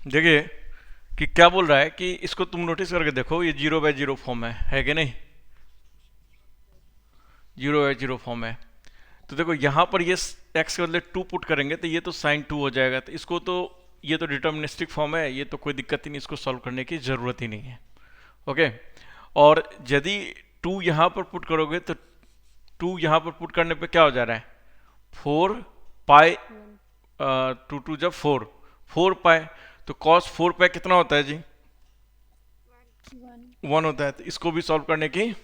देखिए कि क्या बोल रहा है कि इसको तुम नोटिस करके देखो, ये 0/0 फॉर्म है कि नहीं? 0/0 फॉर्म है। तो देखो यहाँ पर ये एक्स के बदले 2 पुट करेंगे तो ये तो साइन 2 हो जाएगा, तो इसको तो ये तो डिटर्मिनिस्टिक फॉर्म है, ये तो कोई दिक्कत ही नहीं, इसको सॉल्व करने की ज़रूरत ही नहीं है। ओके। और यदि 2 यहाँ पर पुट करोगे तो 2 यहाँ पर पुट करने पे क्या हो जा रहा है? 4 पाई, वन। 2 जब 4 पाई, तो कॉस 4 पाई कितना होता है जी? वन। 1 होता है। तो इसको भी सॉल्व करने की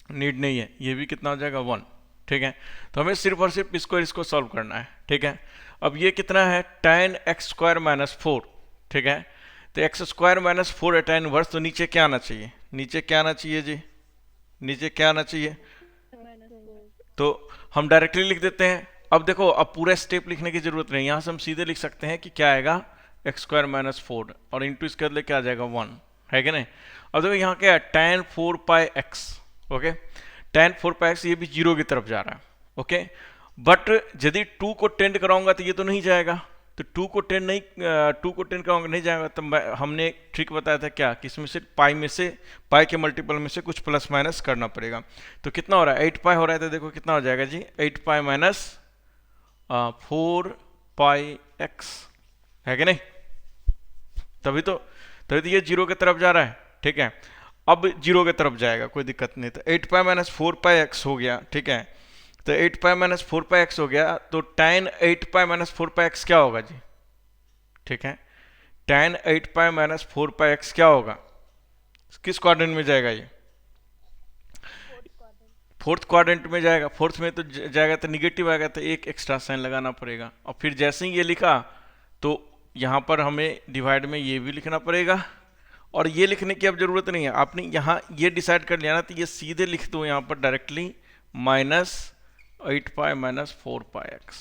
नीड नहीं है, ये भी कितना हो जाएगा? 1। ठीक है। तो हमें सिर्फ और सिर्फ इसको सॉल्व करना है। ठीक है। अब ये कितना है? tan x² - 4। ठीक है। तो x² - 4 है tan इनवर्स, तो नीचे क्या आना चाहिए? नीचे क्या आना चाहिए जी? नीचे क्या आना चाहिए? Minus four. तो हम डायरेक्टली लिख देते हैं। अब देखो, अब पूरा स्टेप लिखने की जरूरत नहीं, यहां से हम सीधे लिख सकते हैं कि क्या आएगा? x² - 4 और इंटू इसके बदले क्या आ जाएगा? 1। है कि नहीं? अब देखो यहाँ क्या है? tan 4πx। Okay. tan 4πx ये भी जीरो की तरफ जा रहा है। ओके। बट यदि 2 को टेंड कराऊंगा तो ये तो नहीं जाएगा। तो 2 को टेंड कराऊंगा नहीं जाएगा। तो हमने एक ट्रिक बताया था क्या, कि इसमें से पाई के मल्टीपल में से कुछ प्लस माइनस करना पड़ेगा। तो कितना हो रहा है? 8 पाई हो रहा है, तो देखो कितना हो जाएगा जी? 8 पाई माइनस 4 पाई x। है कि नहीं? तभी तो तभी तो ये जीरो की तरफ जा रहा है। ठीक है। अब जीरो की तरफ जाएगा, कोई दिक्कत नहीं। तो 8 पाई - 4 पाई x हो गया। ठीक है। तो 8 पाई - 4 पाई x हो गया, तो tan 8 पाई - 4 पाई x क्या होगा जी? ठीक है। tan 8 पाई - 4 पाई x क्या होगा? किस क्वाड्रेंट में जाएगा ये? Fourth quadrant. फोर्थ क्वाड्रेंट में जाएगा। फोर्थ में तो जाएगा तो निगेटिव आएगा, तो एक एक्स्ट्रा साइन लगाना पड़ेगा। और फिर जैसे ही ये लिखा, तो यहाँ पर हमें डिवाइड में ये भी लिखना पड़ेगा। और ये लिखने की अब जरूरत नहीं है, आपने यहाँ ये डिसाइड कर लिया ना, तो ये सीधे लिख दो यहाँ पर डायरेक्टली, -8 पाई - 4 पाई x।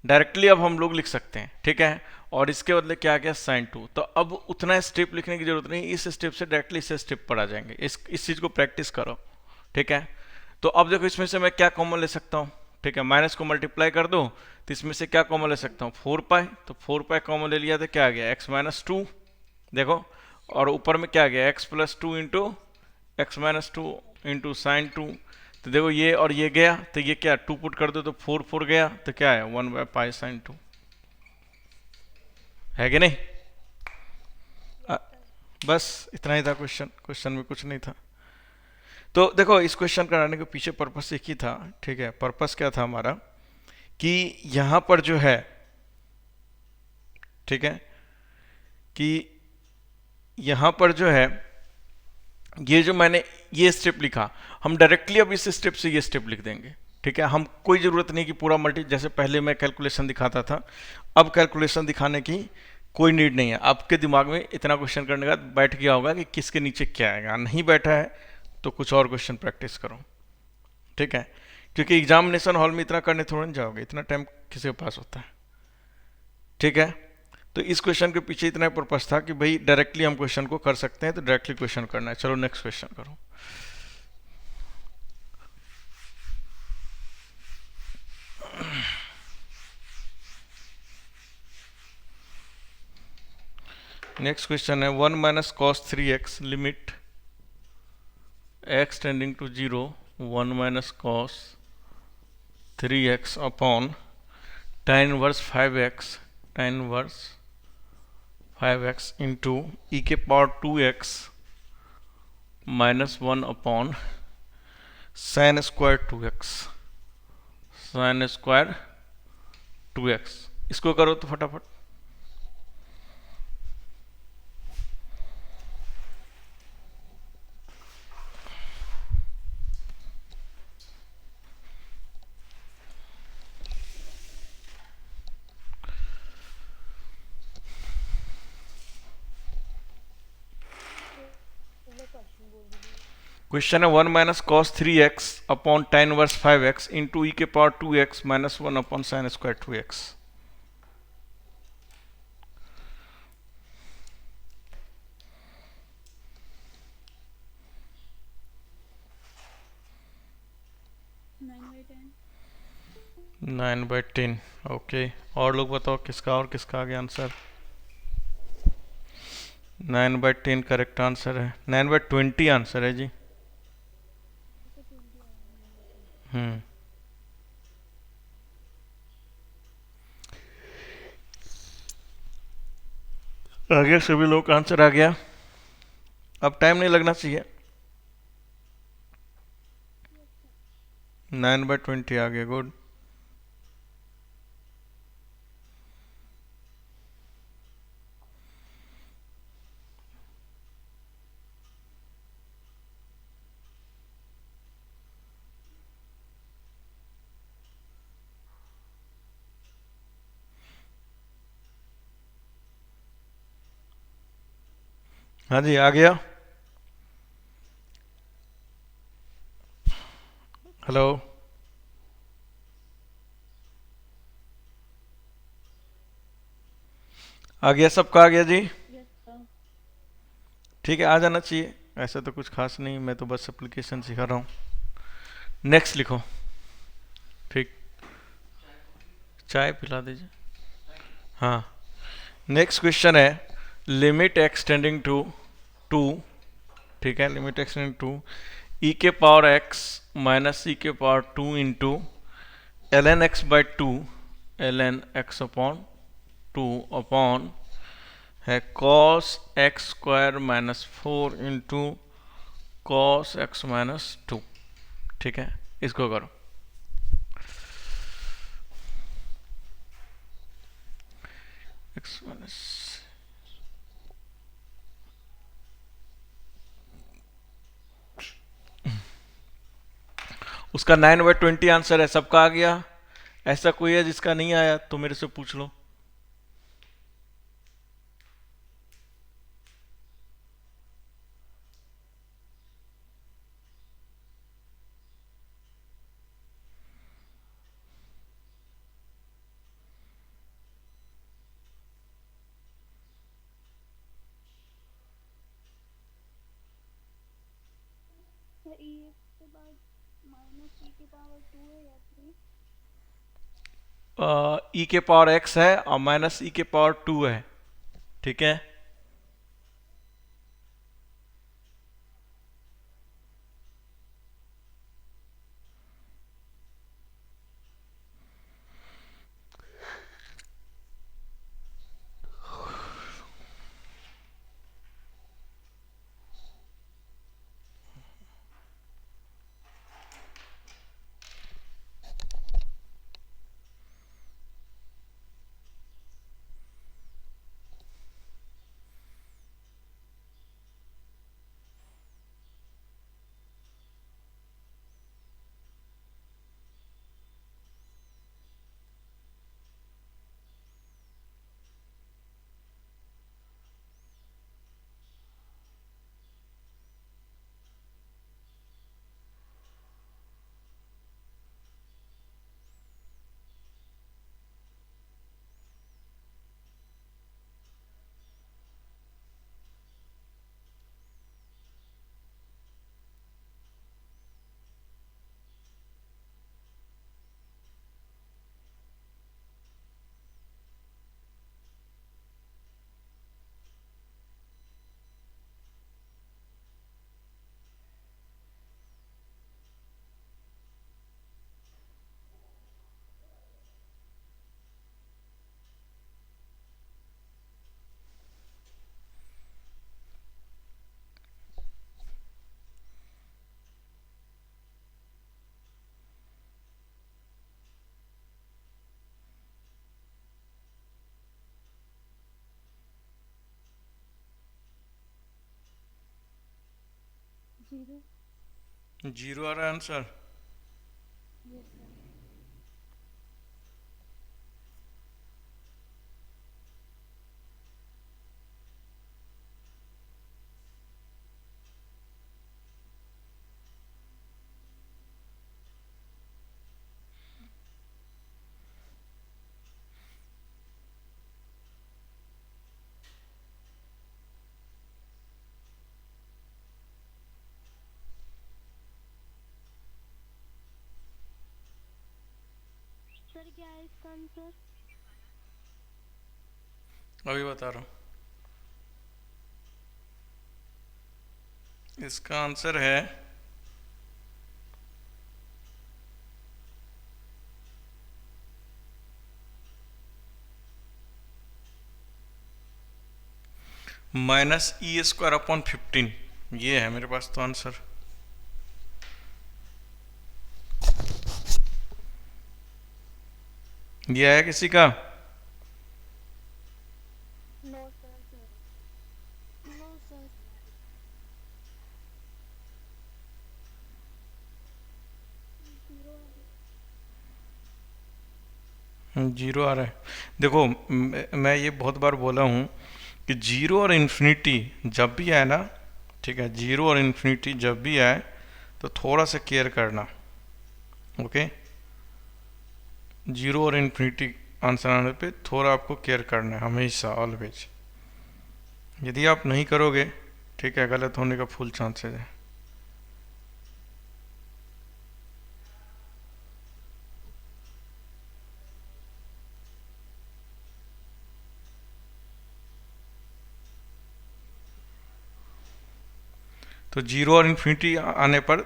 डायरेक्टली अब हम लोग लिख सकते हैं। ठीक है। और इसके बदले क्या गया? साइन 2। तो अब उतना स्टेप लिखने की जरूरत नहीं, इस स्टेप से डायरेक्टली इस स्टेप पर आ जाएंगे। इस चीज को प्रैक्टिस करो। ठीक है। तो अब देखो, इसमें से मैं क्या कॉमन ले सकता हूँ? ठीक है। माइनस को मल्टीप्लाई कर दो, तो इसमें से क्या कॉमन ले सकता हूँ? 4 पाई। तो 4 पाई कॉमन ले लिया, तो क्या आ गया? x - 2। देखो। और ऊपर में क्या आ गया? x+2 into x - 2 into sine 2। तो देखो, ये और ये गया, तो ये क्या 2 पुट कर दो तो 4 गया, तो क्या है? 1/π sin 2। है कि नहीं? Yes sir. बस इतना ही था क्वेश्चन। क्वेश्चन में कुछ नहीं था। तो देखो, इस क्वेश्चन कराने के पीछे पर्पस एक ही था। ठीक है। पर्पस क्या था हमारा? कि यहां पर जो है, ठीक है, कि यहां पर जो है, ये जो मैंने ये स्टेप लिखा, हम डायरेक्टली अब इस स्टेप से ये स्टेप लिख देंगे। ठीक है। हम कोई जरूरत नहीं कि पूरा मल्टी, जैसे पहले मैं कैलकुलेशन दिखाता था, अब कैलकुलेशन दिखाने की कोई नीड नहीं है। आपके दिमाग में इतना क्वेश्चन करने का बैठ गया होगा कि किसके नीचे क्या आएगा। नहीं बैठा है तो कुछ और क्वेश्चन प्रैक्टिस करो। ठीक है। क्योंकि एग्जामिनेशन हॉल में इतना करने थोड़ा नहीं जाओगे, इतना टाइम किसी के पास होता है। ठीक है। तो इस क्वेश्चन के पीछे इतना पर्पस था कि भाई डायरेक्टली हम क्वेश्चन को कर सकते हैं, तो डायरेक्टली क्वेश्चन करना है। चलो नेक्स्ट क्वेश्चन करो। नेक्स्ट क्वेश्चन है 1 - cos 3x limit x tending to 0, 1 - cos 3x अपॉन tan inverse 5x, tan inverse 5x into e⁻²x -1 अपॉन sin²2x, sin²2x। इसको करो तो फटाफट। एक बार क्वेश्चन बोल दीजिए। क्वेश्चन है 1 - cos 3x अपॉन tan inverse 5x into e⁻²x -1 अपॉन sin²2x। 9/10। 9/10। ओके। और लोग बताओ किसका और किसका आ गया आंसर? 9/10 करेक्ट आंसर है। 9/20 आंसर है जी। ओके 20 आया 9/20। हम्म। आ गया सभी लोग का आंसर आ गया। अब टाइम नहीं लगना चाहिए। Yes sir. 9/20 आ गया, गुड। हाँ जी, आ गया। हेलो। आ गया, सबका आ गया जी। Yes sir. ठीक है, आ जाना चाहिए। ऐसा तो कुछ खास नहीं, मैं तो बस एप्लीकेशन सिखा रहा हूँ। नेक्स्ट लिखो। ठीक। चाय पिला दीजिए। हाँ। नेक्स्ट क्वेश्चन है, लिमिट एक्सटेंडिंग टू टू। ठीक है, लिमिट एक्सटेंडिंग टू ई के पावर एक्स माइनस ई के power 2 into L N x by 2 L N x upon 2 upon है cos x square minus 4 into cos x minus 2। ठीक है, इसको करो। एक्स माइनस, उसका 9/20 आंसर है, सबका आ गया। ऐसा कोई है जिसका नहीं आया तो मेरे से पूछ लो। सर ई के बाद माइनस ई की पावर 2 है या 3? ई के पावर एक्स है और माइनस ई के पावर 2 है। ठीक है। जीरो। जीरो आ रहा है आंसर। Yes sir. सर क्या है इसका आंसर? अभी बता रहा हूँ। इसका आंसर है -e² अपॉन 15। ये है मेरे पास तो आंसर। ये आया किसी का? No sir. No sir. Zero. Zero आ रहा है। देखो मैं ये बहुत बार बोला हूँ कि जीरो और इन्फिनिटी जब भी आए ना, ठीक है, जीरो और इन्फिनिटी जब भी आए तो थोड़ा सा केयर करना। ओके, जीरो और इन्फिनिटी आंसर आने पे थोड़ा आपको केयर करना है हमेशा, ऑलवेज। यदि आप नहीं करोगे, ठीक है, गलत होने का फुल चांसेस है। तो जीरो और इन्फिनिटी आने पर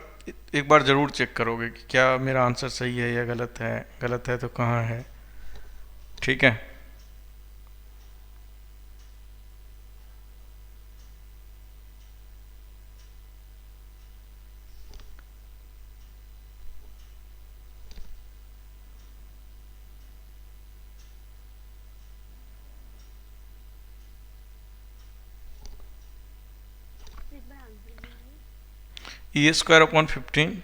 एक बार ज़रूर चेक करोगे कि क्या मेरा आंसर सही है या गलत है। गलत है तो कहाँ है, ठीक है। एक बार आंसर बोलिए। e² upon 15।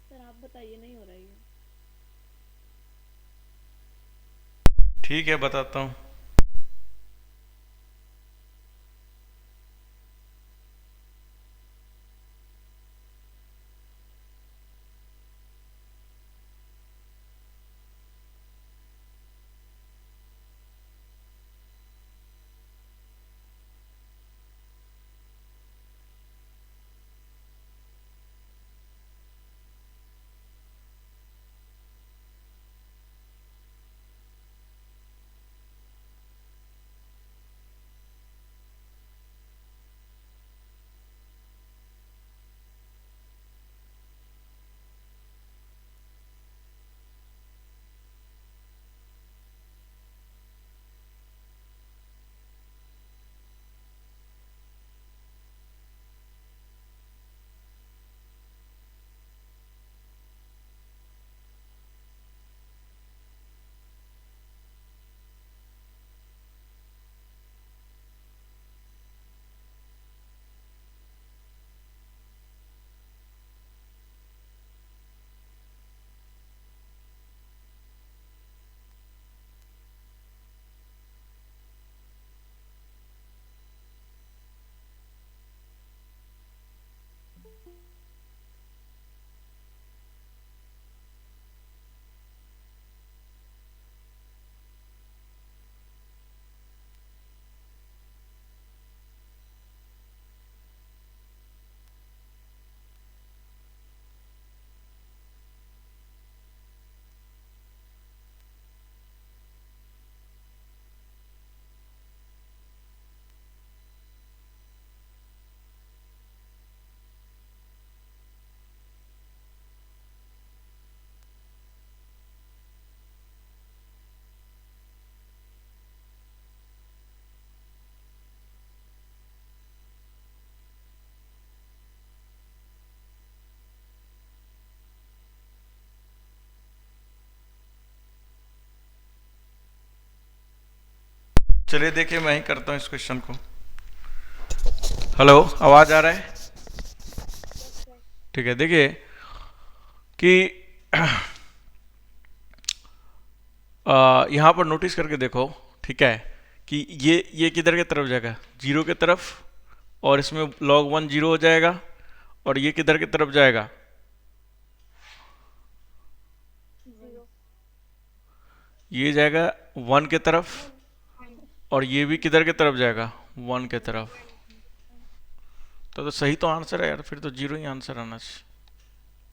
सर आप बताइए, नहीं हो रही है। ठीक है, बताता हूँ। चलिए देखिए, मैं ही करता हूँ इस क्वेश्चन को। हेलो, आवाज आ रहा है? Yes sir. ठीक है, देखिए कि यहाँ पर नोटिस करके देखो, ठीक है, कि ये किधर की तरफ जाएगा, जीरो की तरफ, और इसमें log 1 जीरो हो जाएगा, और ये किधर की तरफ जाएगा, ये जाएगा 1 के तरफ, और ये भी किधर के तरफ जाएगा, 1 के तरफ। तो सही तो आंसर है यार, फिर तो 0 ही आंसर आना चाहिए,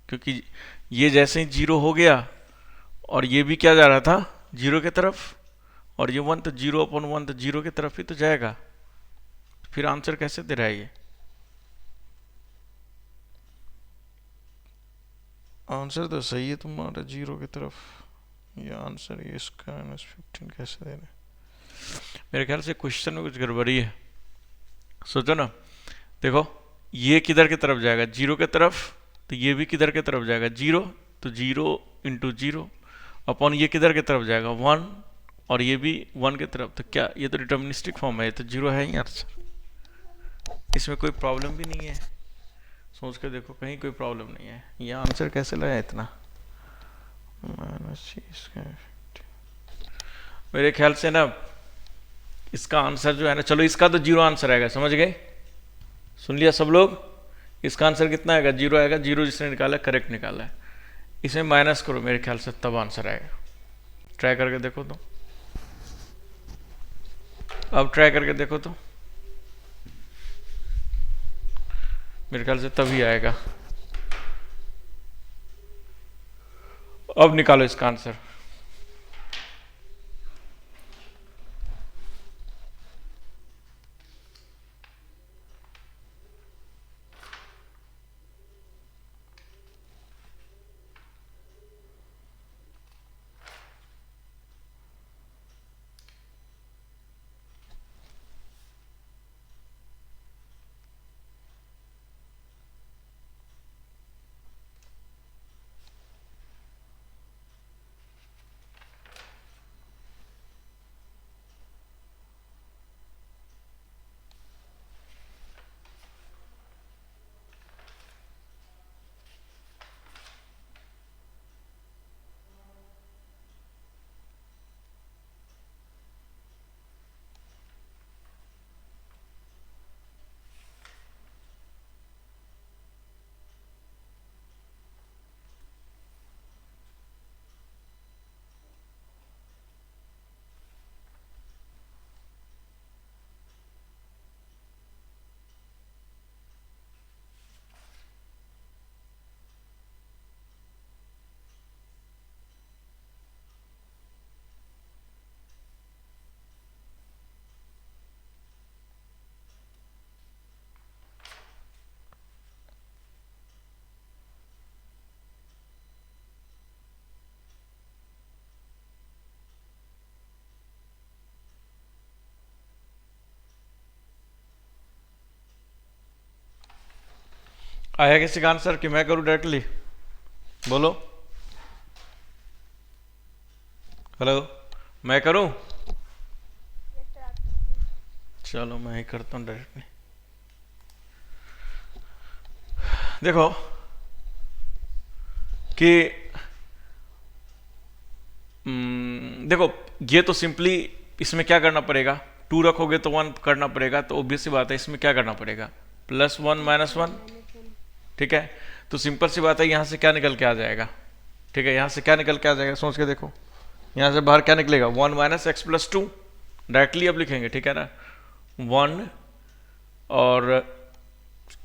क्योंकि ये जैसे ही 0 हो गया और ये भी क्या जा रहा था, 0 के तरफ, और ये 1 तो 0/1 तो 0 की तरफ ही तो जाएगा, फिर आंसर कैसे दे रहा है ये। आंसर तो सही है तुम्हारा 0 की तरफ, ये आंसर ये इसका -15 कैसे दे रहे हैं। मेरे ख्याल से क्वेश्चन में कुछ गड़बड़ी है, सोचो ना। देखो ये किधर की तरफ जाएगा, 0 की तरफ, तो ये भी किधर की तरफ जाएगा, 0, तो 0 × 0 अपॉन ये किधर की तरफ जाएगा, 1, और ये भी 1 की तरफ। तो क्या ये तो डिटर्मिनिस्टिक फॉर्म है, ये तो 0 है ही आंसर, इसमें कोई प्रॉब्लम भी नहीं है। सोच के देखो, कहीं कोई प्रॉब्लम नहीं है। ये आंसर कैसे लाया इतना, मेरे ख्याल से ना इसका आंसर जो है ना, चलो इसका तो 0 आंसर आएगा, समझ गए, सुन लिया सब लोग। इसका आंसर कितना आएगा, 0 आएगा, 0 जिसने निकाला करेक्ट निकाला है। इसमें माइनस करो, मेरे ख्याल से तब आंसर आएगा। ट्राई करके देखो तो, अब ट्राई करके देखो तो, मेरे ख्याल से तभी आएगा। अब निकालो इसका आंसर। आया किसी का आंसर कि मैं करूं डायरेक्टली, बोलो। हेलो, मैं करूं? यस सर, आप कीजिए। चलो मैं ही करता हूं डायरेक्टली। देखो कि देखो ये तो सिंपली इसमें क्या करना पड़ेगा, 2 रखोगे तो 1 करना पड़ेगा, तो ऑब्वियस सी बात है इसमें क्या करना पड़ेगा, +1 -1, ठीक है। तो सिंपल सी बात है, यहाँ से क्या निकल के आ जाएगा, ठीक है, यहाँ से क्या निकल के आ जाएगा, सोच के देखो, यहाँ से बाहर क्या निकलेगा, 1 - x + 2, डायरेक्टली अब लिखेंगे, ठीक है ना। 1 और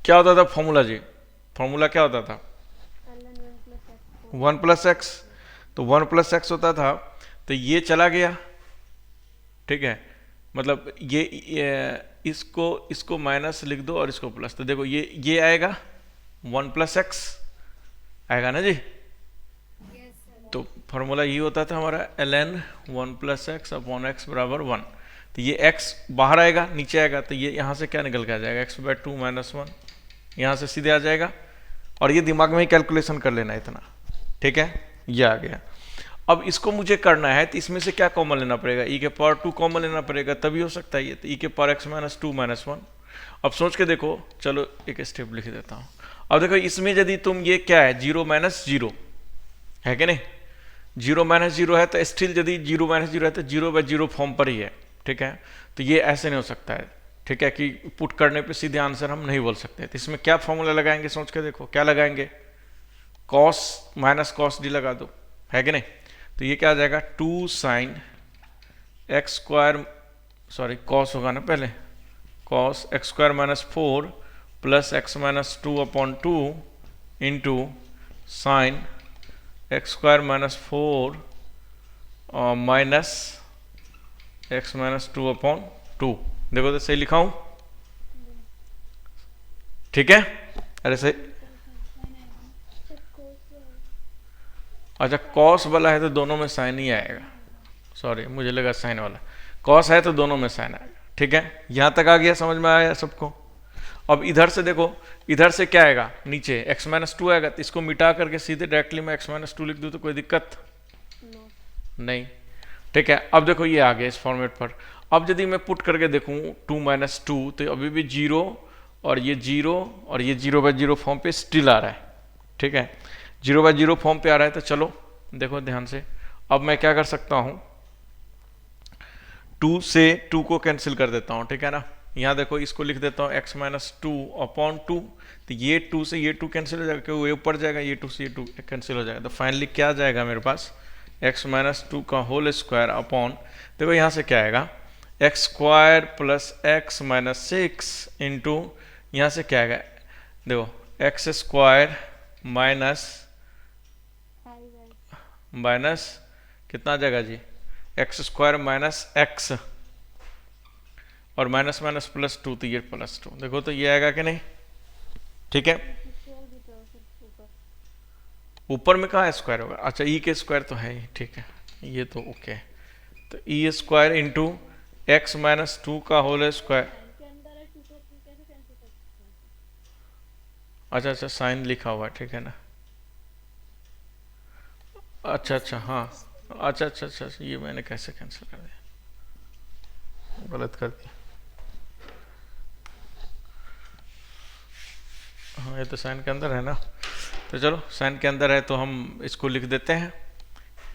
क्या होता था फॉर्मूला जी, फॉर्मूला क्या होता था, 1 + x, तो 1 + x होता था, तो ये चला गया, ठीक है, मतलब ये इसको माइनस लिख दो और इसको प्लस, तो देखो ये आएगा 1 + x आएगा ना जी। तो फॉर्मूला ये होता था हमारा ln 1 + x / x = 1। तो ये x बाहर आएगा, नीचे आएगा, तो ये यहाँ से क्या निकल के आ जाएगा, x/2 - 1, यहाँ से सीधे आ जाएगा। और ये दिमाग में ही कैलकुलेशन कर लेना इतना, ठीक है, ये आ गया। अब इसको मुझे करना है, तो इसमें से क्या कॉमन लेना पड़ेगा, e⁻² कॉमन लेना पड़ेगा, तभी हो सकता है ये, तो e⁻x - 2 - 1। अब सोच के देखो, चलो एक स्टेप लिख देता हूँ। अब देखो इसमें यदि तुम ये क्या है, 0 - 0 है कि नहीं, 0 - 0 है, तो स्टिल यदि 0 - 0 है तो 0/0 फॉर्म पर ही है, ठीक है। तो ये ऐसे नहीं हो सकता है, ठीक है, कि पुट करने पे सीधे आंसर हम नहीं बोल सकते। तो इसमें क्या फॉर्मूला लगाएंगे, सोच के देखो क्या लगाएंगे, cos - cos d लगा दो, है कि नहीं। तो ये क्या आ जाएगा 2 sine x square, sorry cos होगा ना पहले, cos x square minus 4 plus x minus 2 upon 2 into sine x square minus 4 minus x minus 2 upon 2। देखो तो सही लिखा हूं, ठीक है? अरे सही, अच्छा कॉस वाला है तो दोनों में साइन ही आएगा, सॉरी मुझे लगा साइन वाला, कॉस है तो दोनों में साइन आएगा, ठीक है? यहां तक आ गया, समझ में आया सबको? अब इधर से देखो, इधर से क्या आएगा, नीचे x माइनस 2 आएगा, तो इसको मिटा करके सीधे डायरेक्टली मैं x माइनस 2 लिख दूं तो कोई दिक्कत नहीं, ठीक है? अब देखो ये आ गया इस फॉर्मेट पर। अब यदि मैं पुट करके देखूं 2 माइनस 2 तो अभी भी 0 और ये 0 और ये 0/0 फॉर्म पे स्टिल आ रहा है, ठीक है? 0/0 फॉर्म पे आ रहा है, तो चलो देखो ध्यान से, अब मैं क्या कर सकता हूं, 2 से 2 को कैंसिल कर देता हूं, ठीक है ना? यहां देखो इसको लिख देता हूं x माइनस 2 अपॉन 2, तो ये 2 से ये 2 कैंसिल हो जाएगा क्योंकि ये ऊपर जाएगा, ये 2 से ये 2 कैंसिल हो जाएगा, तो फाइनली क्या आ जाएगा मेरे पास x माइनस 2 का होल स्क्वायर अपॉन, देखो यहां से क्या आएगा x square plus x minus 6 into यहां से क्या आएगा, देखो एक्स स्क्वायर माइनस माइनस कितना आ जाएगा जी, एक्स स्क्वायर माइनस एक्स और माइनस माइनस प्लस 2, तो ये प्लस 2, देखो तो ये आएगा कि नहीं, ठीक है? ऊपर में कहाँ स्क्वायर होगा, अच्छा ई के स्क्वायर तो है ही, ठीक है, ये तो ओके, तो E square into x minus 2 का होल स्क्वायर, अच्छा अच्छा साइन लिखा हुआ है, ठीक है ना? अच्छा अच्छा हाँ, अच्छा अच्छा अच्छा, ये मैंने कैसे कैंसिल कर दिया, गलत कर दिया, हाँ ये तो साइन के अंदर है ना, तो चलो साइन के अंदर है तो हम इसको लिख देते हैं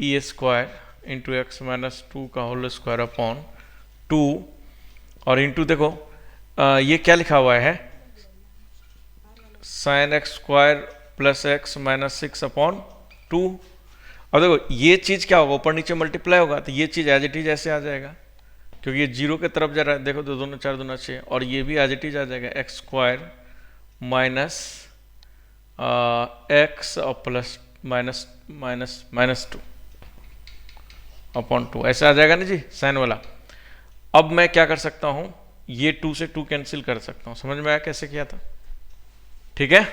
E square into x minus 2 का होल स्क्वायर अपॉन 2 और इंटू देखो ये क्या लिखा हुआ है sine x square plus x minus 6 upon 2। अब देखो ये चीज क्या होगा, ऊपर नीचे मल्टीप्लाई होगा, तो ये चीज एज इट इज ऐसे आ जाएगा क्योंकि ये 0 के तरफ जा रहा है, देखो तो दोनों 4 दूना 6 और ये भी एज इट इज आ जाएगा एक्स स्क्वायर माइनस एक्स और plus minus minus minus 2 upon 2 ऐसा आ जाएगा ना जी साइन वाला। अब मैं क्या कर सकता हूं, ये 2 से 2 कैंसिल कर सकता हूं, समझ में आया कैसे किया था, ठीक है?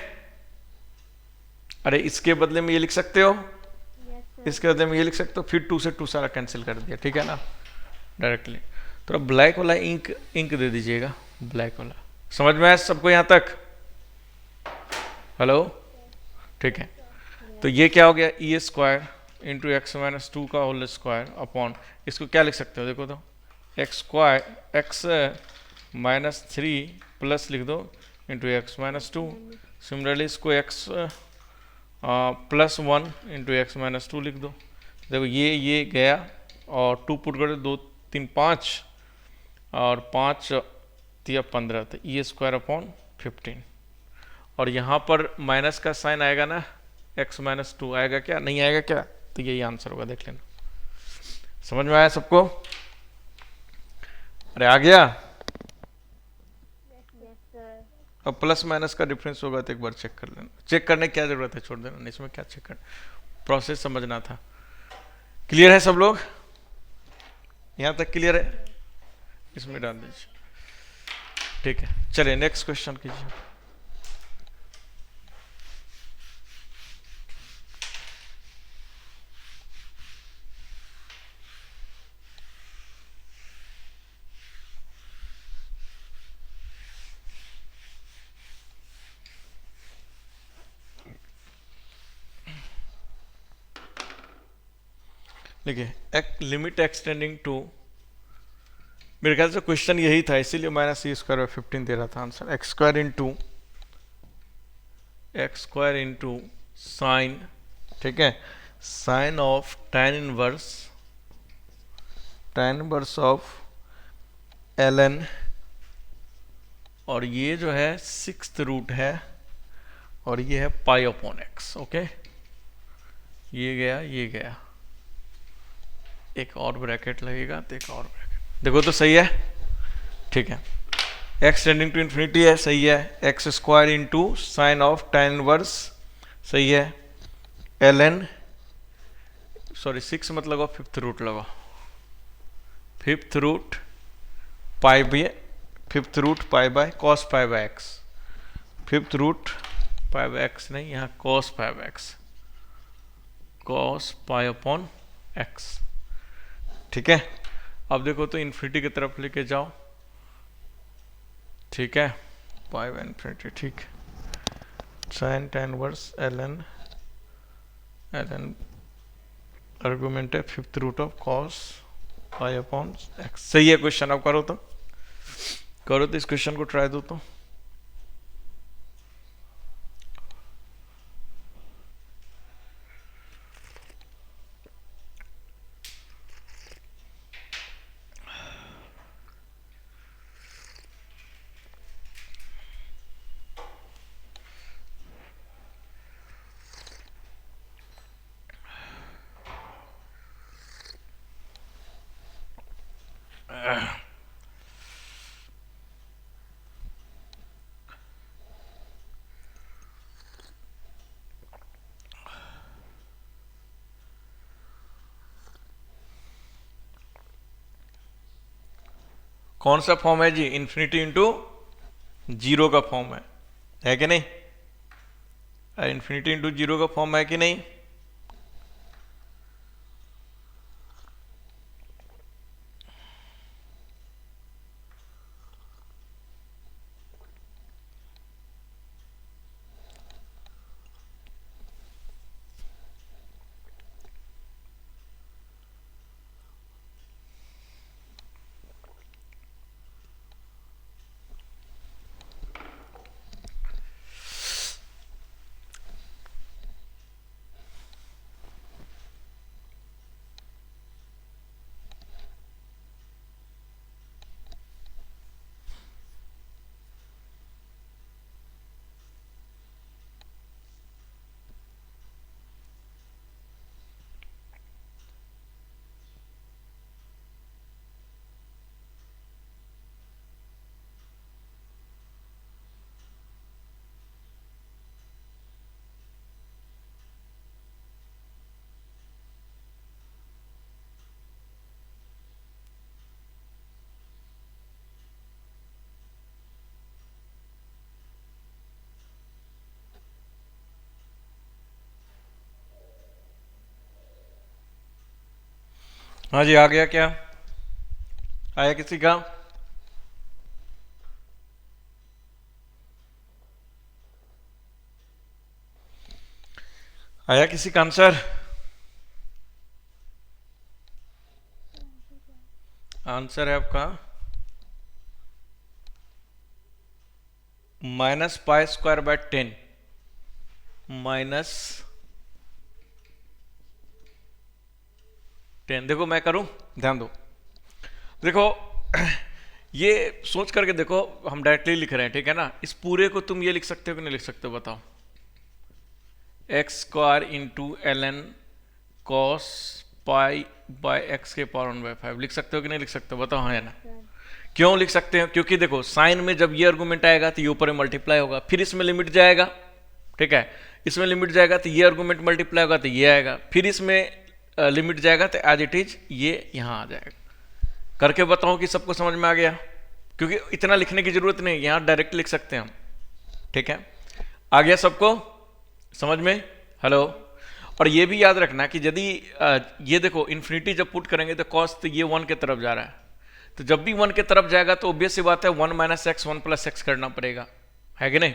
अरे इसके बदले में ये लिख सकते हो, इसके बदले में ये लिख सकते हो, फिर 2 से 2 सारा कैंसिल कर दिया, ठीक है ना, डायरेक्टली। तो ब्लैक वाला इंक इंक दे दीजिएगा, ब्लैक वाला, समझ में आया सबको यहां तक? हेलो, ठीक है? तो ये क्या हो गया E square into x minus 2 का होल स्क्वायर अपॉन, इसको क्या लिख सकते हो, देखो तो x square x minus 3 plus लिख दो इंटू एक्स माइनस 2, सिमिलरली इसको x plus 1 into x minus 2 लिख दो, देखो ये गया और 2 पुट कर दो 3 5 और 5 3 15, तो ई स्क्वायर अपॉन 15 और यहाँ पर माइनस का साइन आएगा ना, x माइनस 2 आएगा क्या, नहीं आएगा क्या, तो यही आंसर होगा, देख लेना। समझ में आया सबको? अरे आ गया? अब प्लस माइनस का डिफरेंस होगा तो एक बार चेक कर लेना, चेक करने की क्या जरूरत है, छोड़ देना, इसमें क्या चेक करना, प्रोसेस समझना था। क्लियर है सब लोग, यहां तक क्लियर है? इसमें डाल दीजिए, ठीक है? चलिए नेक्स्ट क्वेश्चन कीजिए। देखिए एक लिमिट एक्सटेंडिंग टू, मेरे ख्याल से क्वेश्चन यही था इसीलिए माइनस सी स्क्वायर बाय 15 दे रहा था answer, X square into sine, ठीक है, sine of tan inverse of ln और ये जो है 6th रूट है और ये है पाई अपॉन एक्स, ओके, ये गया एक और ब्रैकेट लगेगा, तो एक और ब्रैकेट, देखो तो सही है, ठीक है। x टेंडिंग टू इन्फिनिटी है, सही है। X square into sine of tan inverse, सही है। ln, सॉरी 6 मत लगाओ, फिफ्थ रूट लगाओ, fifth root pi by, fifth root pi by cos pi by X, fifth root pi by X नहीं, यहाँ cos pi by X, cos pi upon X, ठीक है। अब देखो तो इन्फिनिटी की तरफ लेके जाओ, ठीक है, पाई बाय इन्फिनिटी, ठीक। Sine tan inverse ln, ln argument है fifth root of cos pi upon x, सही है क्वेश्चन। अब करो तो, करो तो इस क्वेश्चन को ट्राई दो तो। कौन सा फॉर्म है जी? इन्फिनिटी इंटू जीरो का फॉर्म है कि नहीं? इन्फिनिटी इंटू जीरो का फॉर्म है कि नहीं? हाँ जी, आ गया क्या? आया किसी का? आया किसी का आंसर? आंसर है आपका minus pi square by 10, minus 10। देखो मैं करूं, ध्यान दो, देखो ये सोच करके देखो, हम डायरेक्टली लिख रहे हैं, ठीक है ना। इस पूरे को तुम ये लिख सकते हो कि नहीं लिख सकते हो, बताओ। X square into ln cos pi by x के पावर 1/5 लिख सकते हो कि नहीं लिख सकते हो, बताओ हाँ या ना। क्यों लिख सकते हो? क्योंकि देखो साइन में जब ये आर्गुमेंट आएगा तो ये ऊपर में मल्टीप्लाई होगा, फिर इसमें लिमिट जाएगा, ठीक है, इसमें लिमिट जाएगा तो ये आर्गुमेंट मल्टीप्लाई होगा तो ये आएगा, फिर इसमें लिमिट जाएगा तो एज इट इज ये यहाँ आ जाएगा। करके बताओ कि सबको समझ में आ गया? क्योंकि इतना लिखने की जरूरत नहीं, यहाँ डायरेक्ट लिख सकते हैं हम, ठीक है। आ गया सबको समझ में? हेलो। और ये भी याद रखना कि यदि ये देखो इन्फिनिटी जब पुट करेंगे तो कॉस, तो ये 1 के तरफ जा रहा है, तो जब भी 1 के तरफ जाएगा तो ऑब्वियस सी बात है 1 माइनस एक्स 1 प्लस एक्स करना पड़ेगा, है कि नहीं?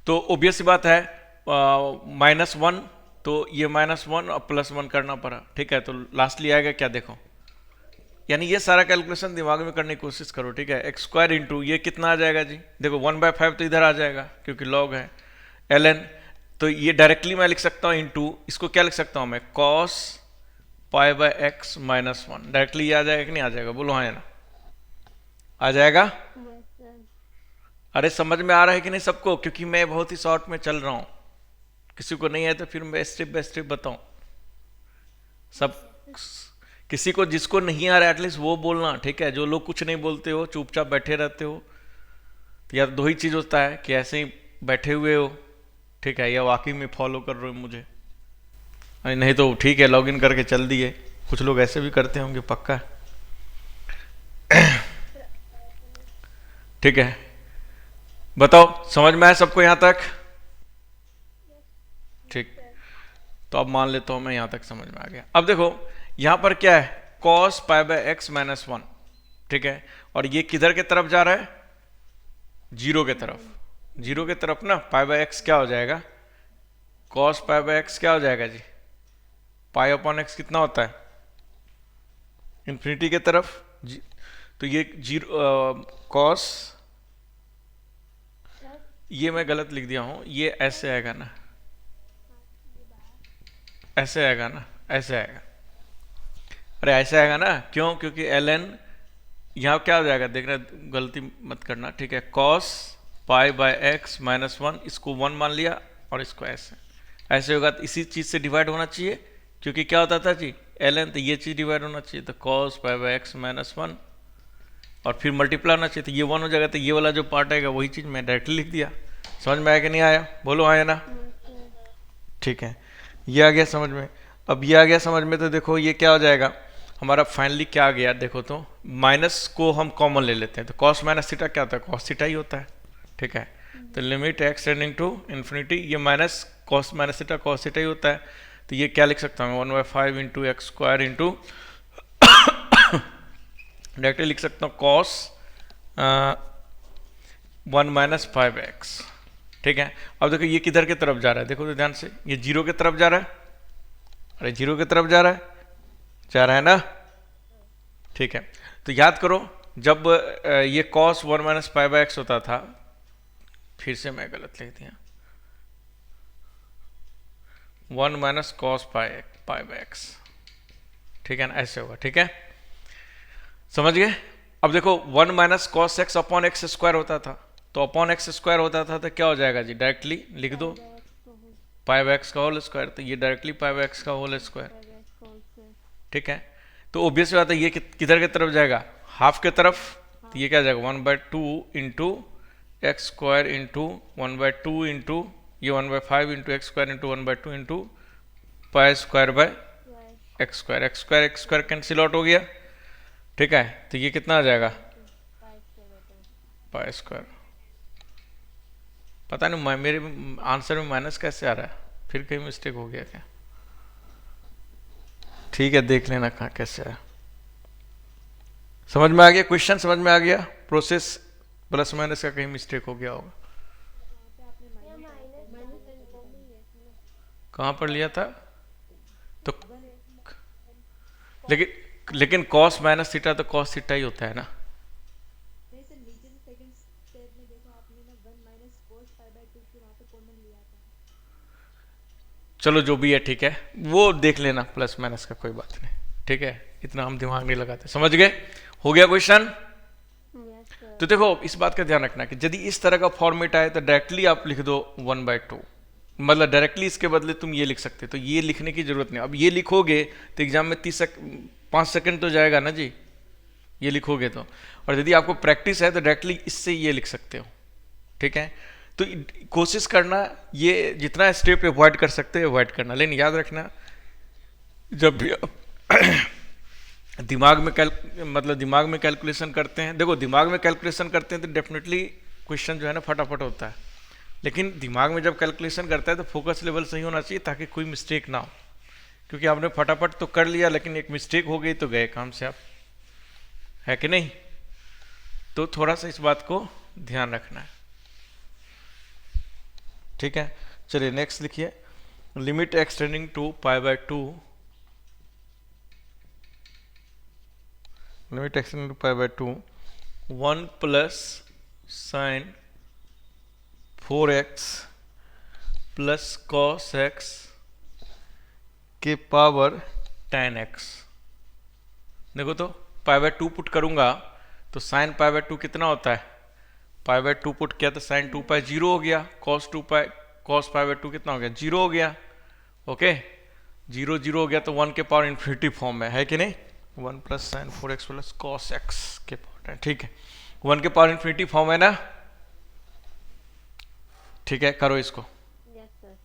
तो ऑब्वियस सी बात है -1, तो ये -1 और +1 करना पड़ा, ठीक है। तो लास्टली आएगा क्या, देखो, यानी ये सारा कैलकुलेशन दिमाग में करने की कोशिश करो, ठीक है। एक्स स्क्वायर इंटू ये कितना आ जाएगा जी? देखो 1/5 तो इधर आ जाएगा क्योंकि लॉग है, ln, तो ये डायरेक्टली मैं लिख सकता हूँ इंटू, इसको क्या लिख सकता हूँ मैं, cos pi by x -1। Directly ये आ जाएगा कि नहीं आ जाएगा, बोलो हाँ या ना? आ जाएगा? अरे समझ में आ रहा है कि नहीं सबको? क्योंकि मैं बहुत ही शॉर्ट में चल रहा हूँ, किसी को नहीं है तो फिर मैं स्टेप बाय स्टेप बताऊं। सब किसी को जिसको नहीं आ रहा है एटलीस्ट वो बोलना, ठीक है। जो लोग कुछ नहीं बोलते हो, चुपचाप बैठे रहते हो, तो या दो ही चीज़ होता है कि ऐसे ही बैठे हुए हो, ठीक है, या वाकई में फॉलो कर रहे हो मुझे, नहीं तो ठीक है लॉगिन करके चल दिए। कुछ लोग ऐसे भी करते होंगे पक्का। ठीक है, बताओ समझ में आया सबको यहाँ तक? ठीक, तो अब मान लेता हूं मैं यहाँ तक समझ में आ गया। अब देखो यहाँ पर क्या है, cos pi by x minus one, ठीक है, और ये किधर के तरफ जा रहा है, जीरो के तरफ, जीरो के तरफ ना। पाई बाय एक्स क्या हो जाएगा, cos पाई बाय एक्स क्या हो जाएगा जी, पाई अपॉन एक्स कितना होता है, इन्फिनिटी के तरफ तो ये जीरो cos, ये मैं गलत लिख दिया हूं, ये ऐसे आएगा ना, ऐसे आएगा ना, ऐसे आएगा। अरे ऐसे आएगा ना, क्यों, क्योंकि ln यहाँ क्या हो जाएगा, देखना गलती मत करना, ठीक है। cos pi by x minus one, इसको वन मान लिया और इसको ऐसे, ऐसे होगा तो इसी चीज से डिवाइड होना चाहिए, क्योंकि क्या होता था जी ln, तो ये चीज डिवाइड होना चाहिए, तो cos pi by x minus one और फिर मल्टीप्लाई होना चाहिए, तो ये वन हो जाएगा, तो ये वाला जो पार्ट आएगा वही चीज मैं डायरेक्टली लिख दिया। समझ में आया कि नहीं आया, बोलो आया ना? ठीक है, ये आ गया समझ में। अब ये आ गया समझ में, तो देखो ये क्या हो जाएगा हमारा फाइनली, क्या आ गया देखो, तो माइनस को हम कॉमन ले लेते हैं, तो cos माइनस थीटा क्या होता है, cos थीटा ही होता है, ठीक है। तो limit x tending to infinity, ये minus cos minus theta cos theta ही होता है, तो ये क्या लिख सकता हूँ, 1/5 into x square into, directly लिख सकता हूँ cos 1 माइनस 5x, ठीक है। अब देखो ये किधर की तरफ जा रहा है, देखो तो ध्यान से, ये जीरो की तरफ जा रहा है, अरे जीरो की तरफ जा रहा है ना, ठीक है। तो याद करो जब ये cos 1 माइनस 5x होता था, फिर से मैं गलत लिख दिया, 1 minus cos pi by x, ठीक है ना, ऐसे होगा, ठीक है, समझ गए। अब देखो 1 minus cos x upon x square होता था, तो अपॉन एक्स स्क्वायर होता था तो क्या हो जाएगा जी, डायरेक्टली लिख दो पाई बाय एक्स का होल स्क्वायर, तो ये डायरेक्टली पाई बाय एक्स का होल स्क्वायर, ठीक है। तो ऑब्वियस बात है ये किधर की तरफ जाएगा, हाफ के तरफ, तो ये क्या जाएगा 1/2 into x square into 1/2 into ये 1/5 into x square into 1/2 into pi square by x square, x square cancel out हो गया, ठीक है। तो ये कितना आ जाएगा, पाई स्क्वायर। पता नहीं मेरे आंसर में माइनस कैसे आ रहा है, फिर कहीं मिस्टेक हो गया क्या, ठीक है देख लेना कहाँ कैसे आया। समझ में आ गया, क्वेश्चन समझ में आ गया, प्रोसेस प्लस माइनस का कहीं मिस्टेक हो गया होगा। कहाँ पर लिया था, तो लेकिन cos माइनस थीटा तो cos थीटा ही होता है ना, चलो जो भी है ठीक है, वो देख लेना प्लस माइनस का कोई बात नहीं, ठीक है, इतना हम दिमाग नहीं लगाते, समझ गए, हो गया क्वेश्चन। तो देखो इस बात का ध्यान रखना कि यदि इस तरह का फॉर्मेट आए तो डायरेक्टली आप लिख दो 1/2, मतलब डायरेक्टली इसके बदले तुम ये लिख सकते, तो ये लिखने की जरूरत नहीं। अब ये लिखोगे तो एग्जाम में 5 सेकंड तो जाएगा ना जी, ये लिखोगे तो, और यदि आपको प्रैक्टिस है तो डायरेक्टली इससे ये लिख सकते हो, ठीक है। तो कोशिश करना ये जितना स्टेप अवॉइड कर सकते हो अवॉइड करना, लेकिन याद रखना जब भी दिमाग में कैलकुलेशन करते हैं, देखो दिमाग में कैलकुलेशन करते हैं तो डेफिनेटली क्वेश्चन जो है ना फटाफट होता है, लेकिन दिमाग में जब कैलकुलेशन करता है तो फोकस लेवल सही होना चाहिए ताकि कोई मिस्टेक ना हो, क्योंकि आपने फटाफट तो कर लिया लेकिन एक मिस्टेक हो गई तो गए काम से आप, है कि नहीं। तो थोड़ा सा इस बात को ध्यान रखना है, ठीक है। चलिए नेक्स्ट लिखिए, limit x tending to π/2, limit x tending to π/2 1 plus sine 4x plus cos x के पावर tan x। देखो तो π/2 पुट करूंगा तो साइन π/2 कितना होता है, π/2 पुट किया तो साइन 2π 0 हो गया, cos π/2 कितना हो गया 0 हो गया, ओके। जीरो जीरो हो गया तो 1 के पावर इन्फिनिटी फॉर्म है कि नहीं? 1 plus sine 4x plus cos x के पावर 10, ठीक है, 1 के पावर इन्फिनिटी फॉर्म है ना? ठीक है, करो इसको। Yes sir.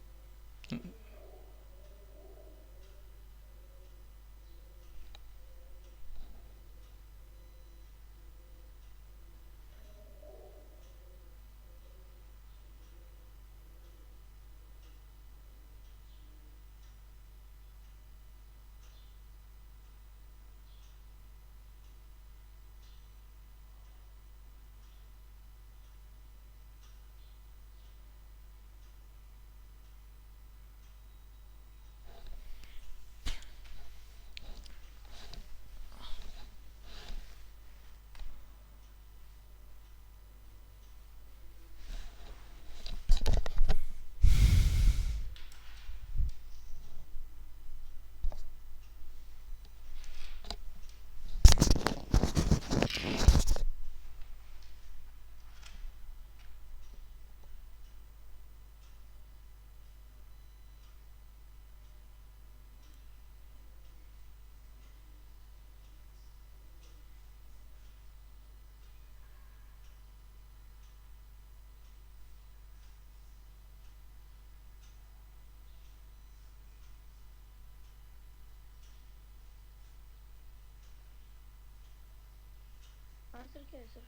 आंसर क्या है सर?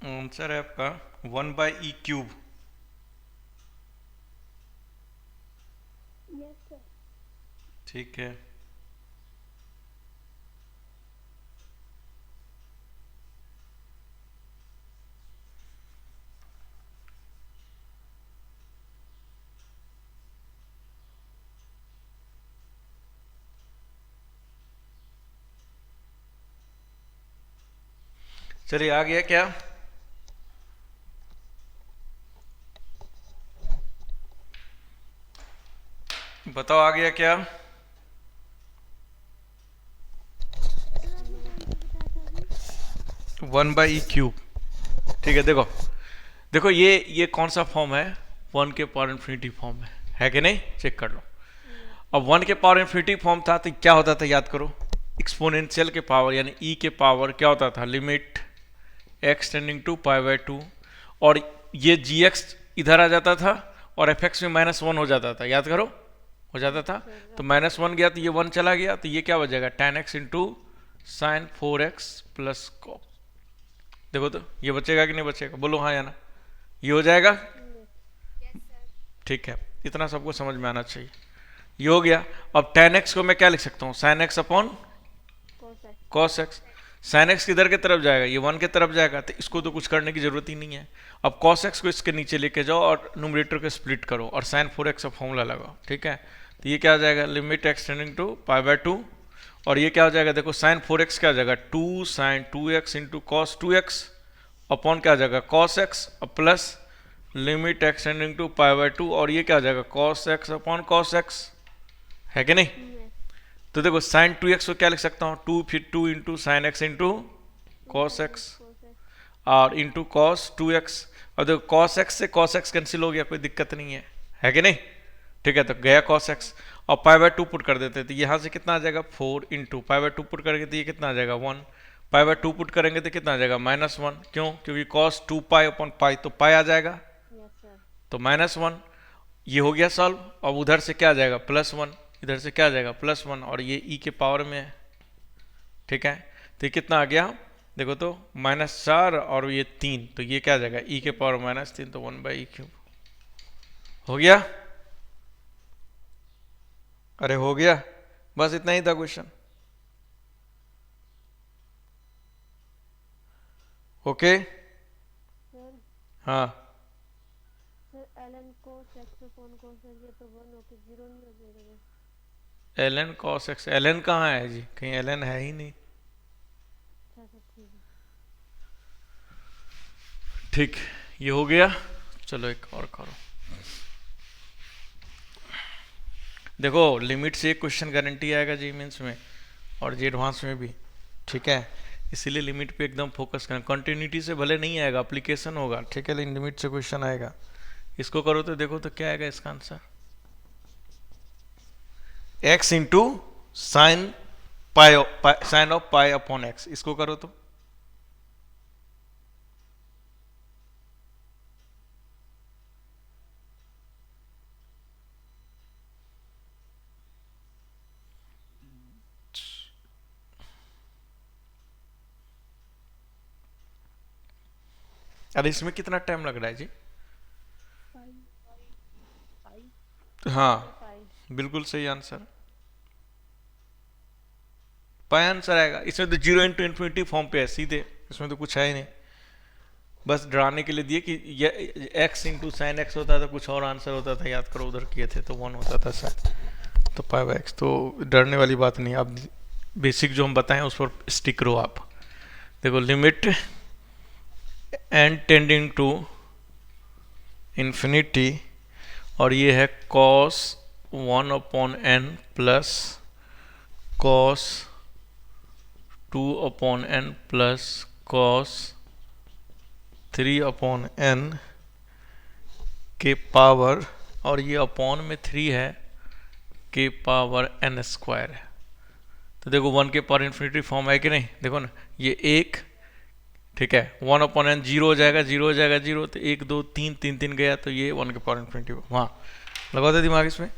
आंसर है आपका 1/e³ यस सर। ठीक है। चलिए आ गया क्या? बताओ आ गया क्या? सर आपने क्या आंसर बताया था अभी? 1/e³। ठीक है, देखो देखो ये कौन सा फॉर्म है? 1 के पावर इन्फिनिटी फॉर्म है कि नहीं? चेक कर लो। अब 1 के पावर इन्फिनिटी फॉर्म था तो क्या होता था, याद करो, एक्सपोनेंशियल के पावर यानी e के पावर क्या होता था, लिमिट x टेंडिंग टू π/2, और ये gx इधर आ जाता था और fx में -1 हो जाता था, याद करो, हो जाता था। तो -1 गया तो ये 1 चला गया, तो ये क्या बचेगा, tan x into sine 4x plus cos. देखो तो ये बचेगा कि नहीं बचेगा, बोलो हाँ या ना, ये हो जाएगा। Yes sir. ठीक है, इतना सबको समझ में आना चाहिए। ये हो गया। अब tan x को मैं क्या लिख सकता हूँ, sin x अपॉन कौन सा? cos x। sin x किधर के तरफ जाएगा, ये 1 के तरफ जाएगा, तो इसको तो कुछ करने की जरूरत ही नहीं है। अब cos x को इसके नीचे लेके जाओ और न्यूमरेटर को स्प्लिट करो और sin 4x का फॉर्मूला लगाओ, ठीक है। तो ये क्या हो जाएगा, लिमिट x टेंडिंग टू π/2, और ये क्या हो जाएगा, देखो sin 4x क्या हो जाएगा, 2 sin 2x into cos 2x upon क्या हो जाएगा cos x plus limit x tending to π/2, और ये क्या हो जाएगा cos x upon cos x, है कि नहीं? यस। तो देखो sin 2x को क्या लिख सकता हूँ, 2 फिर 2 into sine x into cos x और इंटू कॉस 2x, और देखो cos x से cos x कैंसिल हो गया, कोई दिक्कत नहीं है कि नहीं? ठीक है, तो गया cos x और π/2 पुट कर देते, तो यहाँ से कितना आ जाएगा 4 इंटू π/2 पुट करेंगे तो ये कितना आ जाएगा 1, π/2 पुट करेंगे तो कितना आ जाएगा -1, क्यों, क्योंकि cos 2π अपॉन पाई तो पाई आ जाएगा, यस सर। तो -1। ये हो गया सॉल्व। अब उधर से क्या आ जाएगा +1, इधर से क्या आ जाएगा +1, और ये e के पावर में है, ठीक है। तो ये कितना आ गया, देखो तो -4 और ये 3, तो ये क्या आ जाएगा e के पावर -3, तो 1/e³ हो गया। अरे हो गया, बस इतना ही था क्वेश्चन। ओके सर हाँ, sir ln cos x upon cos x, ये तो 1 होके 0 नहीं हो जाएगा? ln cos x, ln कहाँ है जी, कहीं ln है ही नहीं। अच्छा सर, ठीक है। ठीक, ये हो गया। चलो एक और करो। देखो लिमिट से एक क्वेश्चन गारंटी आएगा जी मीन्स में और जी एडवांस में भी, ठीक है, इसीलिए लिमिट पे एकदम फोकस करें। कंटिन्यूटी से भले नहीं आएगा, एप्लीकेशन होगा, ठीक है, लेकिन लिमिट से क्वेश्चन आएगा। इसको करो तो देखो तो क्या आएगा इसका answer, X into sine pi, sine of pi upon X, इसको करो तो अरे इसमें कितना टाइम लग रहा है जी? पाई पाई हाँ सर पाई। बिल्कुल सही आंसर, पाई आंसर आएगा इसमें तो, जीरो इंटू इन्फिनिटी फॉर्म पे है सीधे, इसमें तो कुछ है ही नहीं, बस डराने के लिए दिए कि ये एक्स इंटू साइन एक्स होता था, कुछ और आंसर होता था, याद करो उधर किए थे तो वन होता था शायद, तो पाई बाई एक्स, तो डरने वाली बात नहीं, आप बेसिक जो हम बताएं उस पर स्टिक रहो आप। देखो limit N tending to infinity, और ये है cos one upon N plus cos two upon N plus cos three upon N के पावर, और ये अपॉन में थ्री है, के पावर एन स्क्वायर है। तो देखो वन के पावर इन्फिनिटी फॉर्म है कि नहीं, देखो ना ये एक, ठीक है, वन अपॉन एन जीरो हो जाएगा, जीरो हो जाएगा जीरो, तो एक दो तीन, तीन तीन गया, तो ये वन के पावर इन्फिनिटी, वहाँ लगा दे दिमाग इसमें।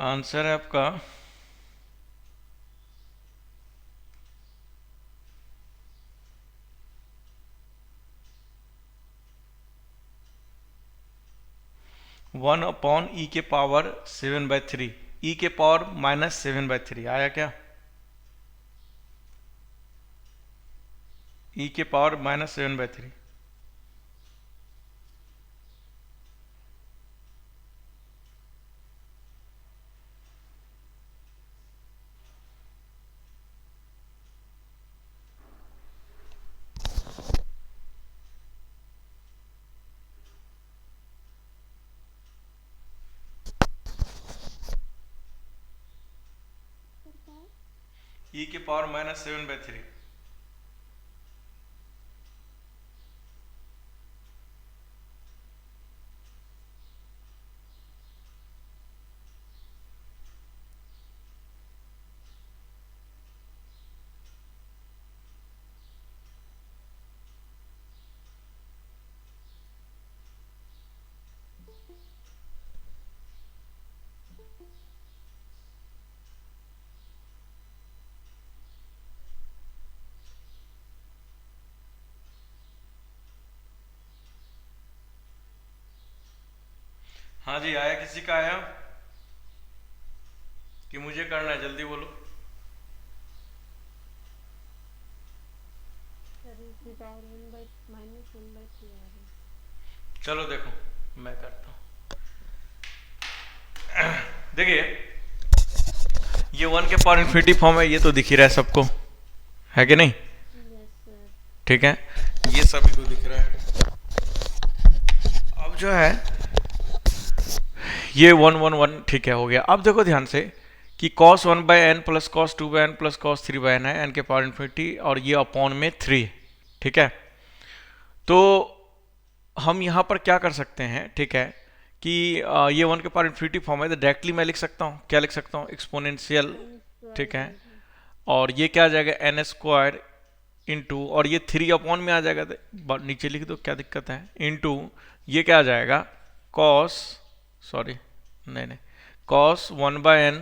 आंसर है आपका वन अपॉन ई के पावर सेवन बाई थ्री, ई के power minus seven by three आया क्या, ई के power minus seven by three. Sir क्या है? ई के power minus seven by three. हाँ जी आया, किसी का आया? कि मुझे करना है? जल्दी बोलो। सर इसकी पावर 1/-1/3 आ रही है। चलो देखो मैं करता हूँ। देखिए ये 1 के पावर इन्फिनिटी फॉर्म है, ये तो दिख ही रहा है सबको, है कि नहीं? Yes sir. ठीक है, ये सभी को दिख रहा है। अब जो है ये 1 1 1 ठीक है, हो गया। अब देखो ध्यान से कि cos 1/n plus cos 2/n plus cos 3/n है, n के पावर इन्फिनिटी, और ये अपॉन में 3, ठीक है। तो हम यहाँ पर क्या कर सकते हैं, ठीक है, कि ये 1 के पावर इन्फिनिटी फॉर्म है, तो डायरेक्टली मैं लिख सकता हूँ, क्या लिख सकता हूँ? एक्सपोनेंशियल, ठीक है। और ये क्या आ जाएगा? एन स्क्वायर इंटू, और ये 3 अपॉन में आ जाएगा, तो नीचे लिख दो, क्या दिक्कत है, इंटू ये क्या आ जाएगा? कॉस, सॉरी नहीं नहीं, cos 1/n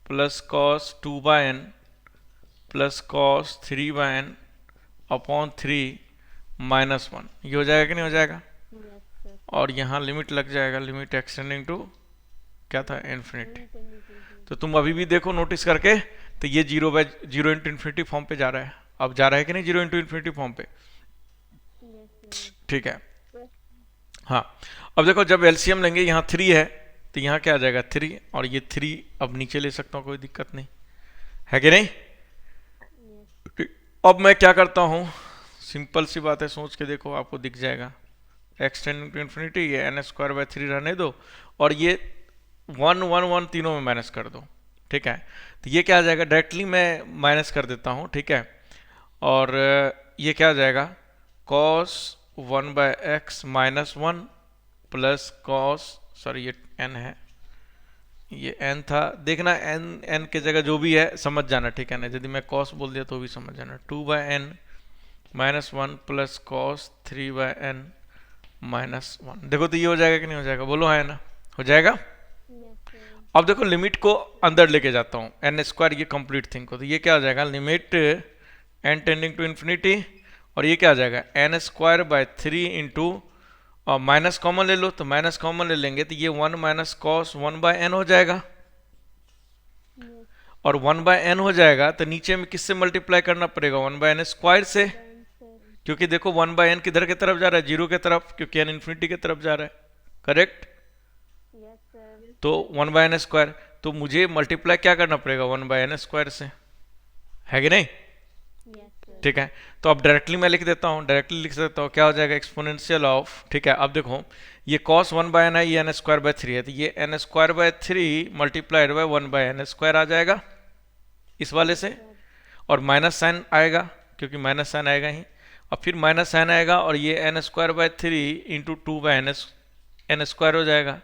plus cos 2/n plus cos 3/n upon 3 -1, ये हो जाएगा कि नहीं हो जाएगा? Yes sir. और यहाँ लिमिट लग जाएगा, लिमिट एक्सटेंडिंग टू क्या था? इन्फिनिटी। इनफिनिटी। तो तुम अभी भी देखो नोटिस करके, तो ये 0/0 इंटू इन्फिनिटी फॉर्म पे जा रहा है। अब जा रहा है कि नहीं 0 इंटू इन्फिनिटी फॉर्म पे? Yes sir. ठीक है, हाँ। अब देखो जब एलसीएम लेंगे, यहाँ 3 है, तो यहाँ क्या आ जाएगा? 3, और ये 3 अब नीचे ले सकता हूँ, कोई दिक्कत नहीं है कि नहीं? यस। ठीक। अब मैं क्या करता हूँ, सिंपल सी बात है, सोच के देखो आपको दिख जाएगा। एक्सटेंडिंग टू इन्फिनिटी, ये n²/3 रहने दो, और ये 1 1 1 तीनों में माइनस कर दो, ठीक है। तो ये क्या आ जाएगा? डायरेक्टली मैं माइनस कर देता हूँ, ठीक है। और ये क्या आ जाएगा? cos 1/x -1 plus cos, sorry ये n है, ये n था, देखना n के जगह जो भी है समझ जाना, ठीक है ना। यदि मैं cos बोल दिया तो भी समझ जाना, 2/n -1 प्लस cos 3/n -1। देखो तो ये हो जाएगा कि नहीं हो जाएगा? बोलो हाँ, है ना? हो जाएगा। Yes sir. अब देखो लिमिट को अंदर लेके जाता हूँ, n², ये कंप्लीट थिंग को, तो ये क्या हो जाएगा? Limit n tending to infinity, और ये क्या आ जाएगा? n²/3 इंटू, और माइनस कॉमन ले लो, तो माइनस कॉमन ले लेंगे तो ये 1 माइनस कॉस 1/n हो जाएगा, यस और 1/n हो जाएगा तो नीचे में किससे मल्टीप्लाई करना पड़ेगा? 1/n² से, सर। क्योंकि देखो 1/n किधर की तरफ जा रहा है? 0 की तरफ, क्योंकि n इन्फिनिटी की तरफ जा रहा है, करेक्ट? Yes sir. तो 1/n², तो मुझे मल्टीप्लाई क्या करना पड़ेगा? 1/n² से, है कि नहीं? Yes sir. ठीक है, तो अब डायरेक्टली मैं लिख देता हूँ, डायरेक्टली लिख सकता हूँ, क्या हो जाएगा? एक्सपोनेंशियल ऑफ, ठीक है। अब देखो ये cos 1/n है, ये n²/3 है, तो ये n²/3 मल्टीप्लाइड बाय 1/n² आ जाएगा इस वाले से, और माइनस साइन आएगा, क्योंकि माइनस साइन आएगा ही, और फिर माइनस साइन आएगा, और ये n²/3 इंटू 2/n² हो जाएगा,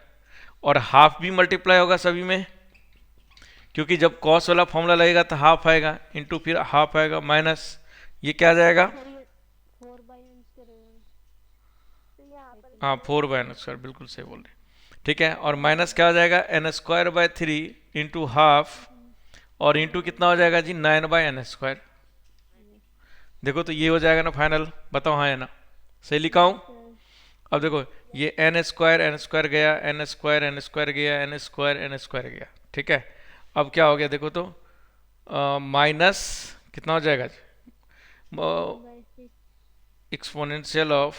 और हाफ भी मल्टीप्लाई होगा सभी में, क्योंकि जब cos वाला फॉर्मूला लगेगा तो हाफ आएगा, इंटू फिर हाफ आएगा, माइनस ये क्या आ जाएगा? सर ये 4/n करेगा तो यहाँ पर हाँ 4/n², बिल्कुल सही बोल रहे, ठीक है। और माइनस क्या हो जाएगा? n²/3 इंटू हाफ, और इंटू कितना हो जाएगा जी? 9/n²। देखो तो ये हो जाएगा ना फाइनल, बताओ हाँ है ना? सही लिखा हूँ? सर। अब देखो ये n² गया, n² गया, n² गया, ठीक है। अब क्या हो गया देखो तो, माइनस कितना हो जाएगा? 1/6। एक्सपोनेंशियल ऑफ,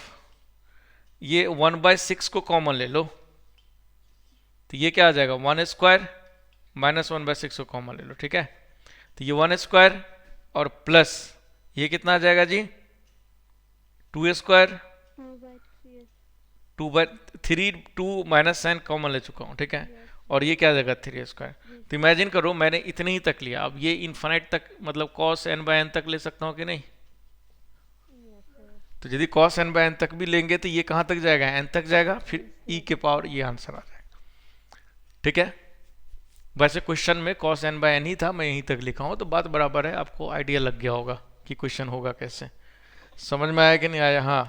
ये 1/6 को कॉमन ले लो, तो ये क्या आ जाएगा? 1² माइनस 1/6 को कॉमन ले लो, ठीक है। तो ये 1² और प्लस ये कितना आ जाएगा जी? 2² 2/3। 2/3, 2 माइनस साइन कॉमन ले चुका हूँ, ठीक है। और ये क्या आ जाएगा? 3²। तो इमेजिन करो मैंने इतने ही तक लिया, अब ये इन्फाइनाइट तक, मतलब cos n/n तक ले सकता हूँ कि नहीं? Yes sir. तो यदि cos n/n तक भी लेंगे तो ये कहाँ तक जाएगा? n तक जाएगा, फिर e के पावर ये आंसर आ जाएगा, ठीक है। वैसे क्वेश्चन में cos n/n ही था, मैं यहीं तक लिखा हूँ, तो बात बराबर है, आपको आइडिया लग गया होगा कि क्वेश्चन होगा कैसे। समझ में आया कि नहीं आया? हाँ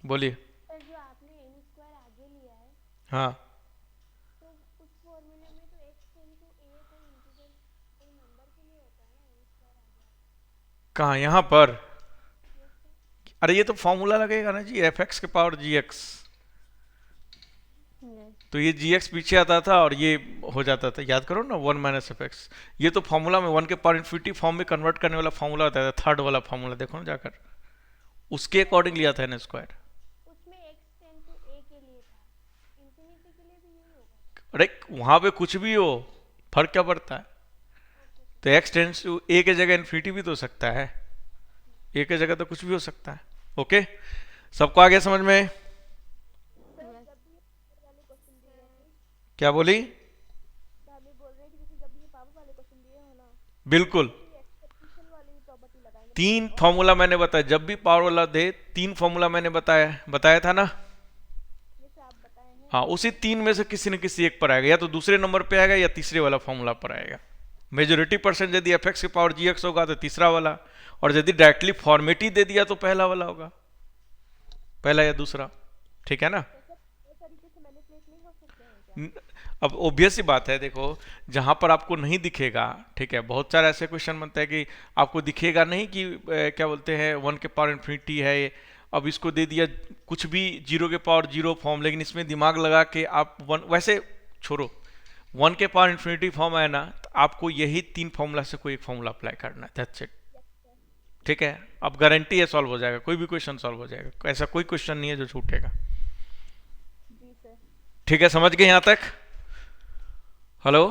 बोलिए। सर जो आपने n² आगे लिया है, हाँ तो उस फॉर्मूले में तो x इंटू a कोई इंटीजर कोई नंबर के लिए होता है ना, n² आगे। कहाँ? यहाँ पर? Yes sir. अरे ये तो फॉर्मूला लगेगा ना जी, fx के पावर gx, यस। तो ये जी एक्स पीछे आता था और ये हो जाता था, याद करो ना, वन माइनस एफ एक्स। ये तो फॉर्मूला में वन के पावर इन्फिनिटी फॉर्म में कन्वर्ट करने वाला फॉर्मूला होता है, थर्ड वाला फॉर्मूला देखो ना जाकर, उसके अकॉर्डिंग लिया था एन स्क्वायर। उसमें x टेन टू a के लिए था, इंफिनिटी के लिए भी यही होगा। अरे वहां पे कुछ भी हो, फर्क क्या पड़ता है? ओके तो एक्स टेंस टू ए के जगह इन्फिनिटी भी तो हो सकता है, ए के जगह तो कुछ भी हो सकता है। ओके, सबको आ गया समझ में? सर, जब भी ये वाले क्वेश्चन दिए हैं, क्या बोली? भाभी बोल रहे हैं कि जैसे जब ये पावर वाले क्वेश्चन दिए हो ना, बिल्कुल, तो ये एक्सपेक्टेशन वाली प्रॉपर्टी लगाएंगे, मतलब तीन और फॉर्मूला मैंने बताया, जब भी पावर वाला दे तीन फॉर्मूला मैंने बताया बताया था ना। जैसे आप बताए हैं हाँ, उसी तीन में से किसी न किसी एक पर आएगा, या तो दूसरे नंबर पे आएगा या तीसरे वाला फॉर्मूला पर आएगा। मेजोरिटी परसेंट यदि एफ एक्स की पावर जी एक्स होगा तो तीसरा वाला, और यदि डायरेक्टली फॉर्मेट ही दे दिया तो पहला वाला होगा, पहला या दूसरा। ठीक है ना? तो सर ये तरीके से मैनिपुलेट नहीं हो सकते हैं क्या? अब ऑब्वियस सी बात है, देखो जहां पर आपको नहीं दिखेगा, ठीक है, बहुत सारे ऐसे क्वेश्चन बनते हैं कि आपको दिखेगा नहीं कि क्या बोलते हैं वन के पावर इन्फिनिटी है, अब इसको दे दिया कुछ भी जीरो के पावर जीरो फॉर्म, लेकिन इसमें दिमाग लगा के आप वन, वैसे छोड़ो, वन के पावर इन्फिनिटी फॉर्म है ना, तो आपको यही तीन फॉर्मूला से कोई एक फॉर्मूला अप्लाई करना है, दैट्स इट। ठीक है, अब गारंटी है सॉल्व हो जाएगा, कोई भी क्वेश्चन सॉल्व हो जाएगा, ऐसा कोई क्वेश्चन नहीं है जो छूटेगा। जी सर। ठीक है, समझ गए यहां तक? हेलो?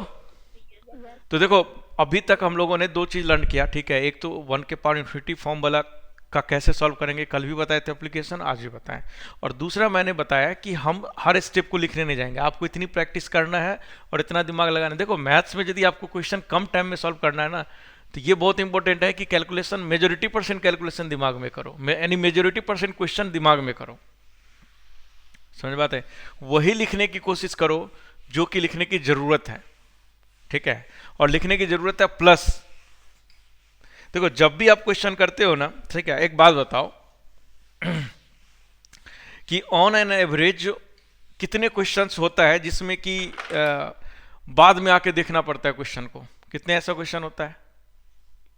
यस तो देखो अभी तक हम लोगों ने दो चीज लर्न किया, ठीक है, एक तो वन के पावर इन्फिनिटी फॉर्म वाला का कैसे सॉल्व करेंगे, कल भी बताए थे एप्लीकेशन, आज भी बताएं, और दूसरा मैंने बताया कि हम हर स्टेप को लिखने नहीं जाएंगे, आपको इतनी प्रैक्टिस करना है और इतना दिमाग लगाना है। देखो मैथ्स में यदि आपको क्वेश्चन कम टाइम में सॉल्व करना है ना, तो ये बहुत इंपॉर्टेंट है कि कैलकुलेशन मेजोरिटी परसेंट कैलकुलेशन दिमाग में करो, यानी मेजोरिटी परसेंट क्वेश्चन दिमाग में करो, समझ बात है? वही लिखने की कोशिश करो जो कि लिखने की जरूरत है, ठीक है, और लिखने की जरूरत है प्लस। देखो जब भी आप क्वेश्चन करते हो ना, ठीक है, एक बात बताओ कि ऑन एन एवरेज कितने क्वेश्चंस होता है जिसमें कि बाद में आके देखना पड़ता है क्वेश्चन को, कितने ऐसा क्वेश्चन होता है?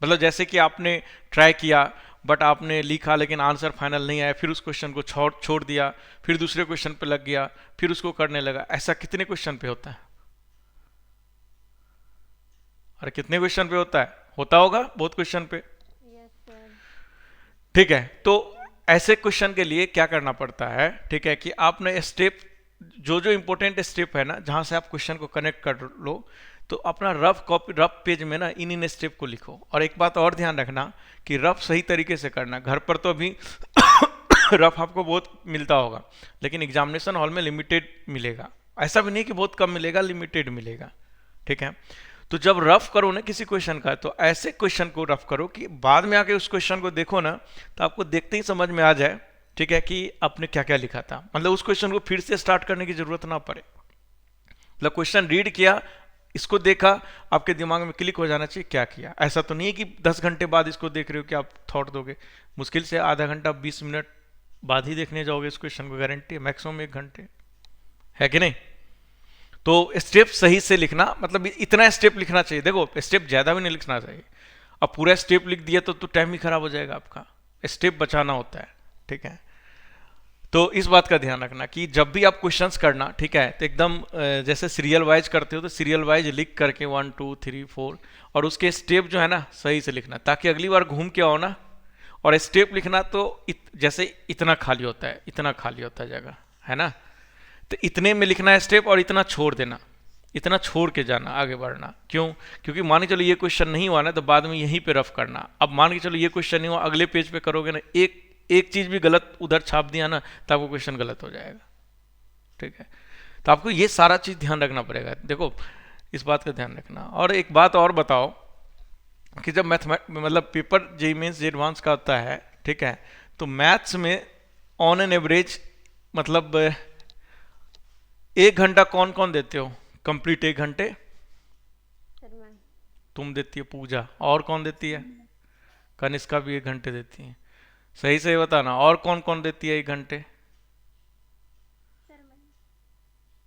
मतलब जैसे कि आपने ट्राई किया बट आपने लिखा लेकिन आंसर फाइनल नहीं आया, फिर उस क्वेश्चन को छोड़ दिया, फिर दूसरे क्वेश्चन पे लग गया, फिर उसको करने लगा, ऐसा कितने क्वेश्चन पे होता है? अरे कितने क्वेश्चन पे होता है? होता होगा बहुत क्वेश्चन पे। Yes sir. ठीक है, तो ऐसे क्वेश्चन के लिए क्या करना पड़ता है, ठीक है, कि आपने स्टेप जो जो इंपॉर्टेंट स्टेप है ना, जहां से आप क्वेश्चन को कनेक्ट कर लो, तो अपना रफ कॉपी रफ पेज में ना इन स्टेप को लिखो। और एक बात और ध्यान रखना कि रफ सही तरीके से करना, घर पर तो अभी रफ आपको बहुत मिलता होगा, लेकिन एग्जामिनेशन हॉल में लिमिटेड मिलेगा, ऐसा भी नहीं कि बहुत कम मिलेगा, लिमिटेड मिलेगा। ठीक है, तो जब रफ करो ना किसी क्वेश्चन का, तो ऐसे क्वेश्चन को रफ करो कि बाद में आके उस क्वेश्चन को देखो ना, तो आपको देखते ही समझ में आ जाए, ठीक है, कि आपने क्या क्या लिखा था, मतलब उस क्वेश्चन को फिर से स्टार्ट करने की जरूरत ना पड़े। मतलब क्वेश्चन रीड किया, इसको देखा, आपके दिमाग में क्लिक हो जाना चाहिए क्या किया। ऐसा तो नहीं है कि 10 घंटे बाद इसको देख रहे हो कि आप थॉट दोगे, मुश्किल से आधा घंटा 20 मिनट बाद ही देखने जाओगे इस क्वेश्चन को, गारंटी है मैक्सिमम 1 घंटे, है कि नहीं? तो स्टेप सही से लिखना, मतलब इतना स्टेप लिखना चाहिए, देखो स्टेप ज्यादा भी नहीं लिखना चाहिए, अब पूरा स्टेप लिख दिया तो टाइम ही खराब हो जाएगा आपका, स्टेप बचाना होता है। ठीक है, तो इस बात का ध्यान रखना कि जब भी आप क्वेश्चंस करना, ठीक है, तो एकदम जैसे सीरियल वाइज करते हो तो सीरियल वाइज लिख करके 1 2 3 4, और उसके स्टेप जो है ना सही से लिखना, ताकि अगली बार घूम के आओ ना, और स्टेप लिखना तो जैसे इतना खाली होता है, इतना खाली होता है जगह, है ना, तो इतने में लिखना है स्टेप, और इतना छोड़ देना, इतना छोड़ के जाना, आगे बढ़ना। क्यों? क्योंकि मान के चलो ये क्वेश्चन नहीं हुआ ना, तो बाद में यहीं पे रफ करना। अब मान के चलो ये क्वेश्चन नहीं हुआ, अगले पेज पे करोगे ना, एक चीज भी गलत उधर छाप दिया ना, तो आपको क्वेश्चन गलत हो जाएगा। ठीक है, तो आपको ये सारा चीज ध्यान रखना पड़ेगा, देखो इस बात का ध्यान रखना। और एक बात और बताओ कि जब मतलब पेपर जेईई मेंस एडवांस का होता है, ठीक है, तो मैथ्स में ऑन एन एवरेज मतलब 1 घंटा कौन कौन देते हो कंप्लीट? 1 घंटे सर मैं। तुम देती है पूजा, और कौन देती है? कनिष्का भी 1 घंटे देती है। सही सही बताना, और कौन कौन देती है 1 घंटे? सर मैं।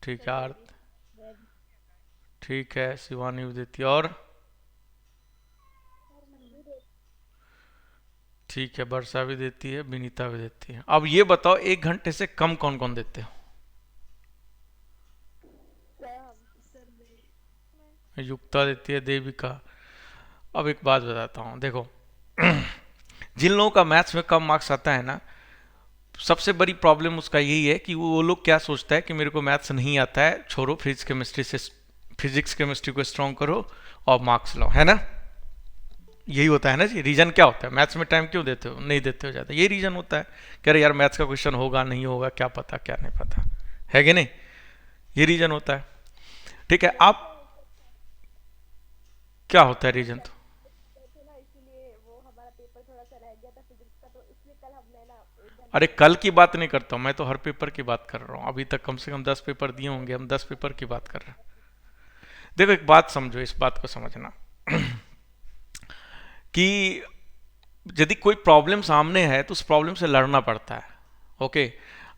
ठीक सर है, मैं भी। आर्थ, ठीक है, शिवानी भी देती है, और सर मैं भी। ठीक है, वर्षा भी देती है, विनीता भी देती है। अब ये बताओ 1 घंटे से कम कौन कौन देते हो? युक्तादित्य देविका। अब एक बात बताता हूँ, देखो जिन लोगों का मैथ्स में कम मार्क्स आता है ना, सबसे बड़ी प्रॉब्लम उसका यही है कि वो लोग क्या सोचता है कि मेरे को मैथ्स नहीं आता है, छोड़ो फिजिक्स केमिस्ट्री को स्ट्रॉन्ग करो और मार्क्स लाओ, है ना। यही होता है ना जी। रीजन क्या होता है, मैथ्स में टाइम क्यों देते हो, नहीं देते हो ज़्यादा, यही रीजन होता है कि अरे यार मैथ्स का क्वेश्चन होगा नहीं होगा, क्या पता क्या नहीं पता, है कि नहीं, ये रीजन होता है। ठीक है, आप क्या होता है रीजन तो, थे ना, इसीलिए वो हमारा पेपर थोड़ा सा रह गया था फिजिक्स का, तो इसलिए कल हमने ना एक अरे घंटा कल की बात नहीं करता हूँ मैं, तो हर पेपर की बात कर रहा हूँ। अभी तक कम से कम 10 पेपर दिए होंगे, हम 10 पेपर की बात कर रहे हैं। देखो एक बात समझो, इस बात को समझना कि यदि कोई प्रॉब्लम सामने है तो उस प्रॉब्लम से लड़ना पड़ता है। ओके,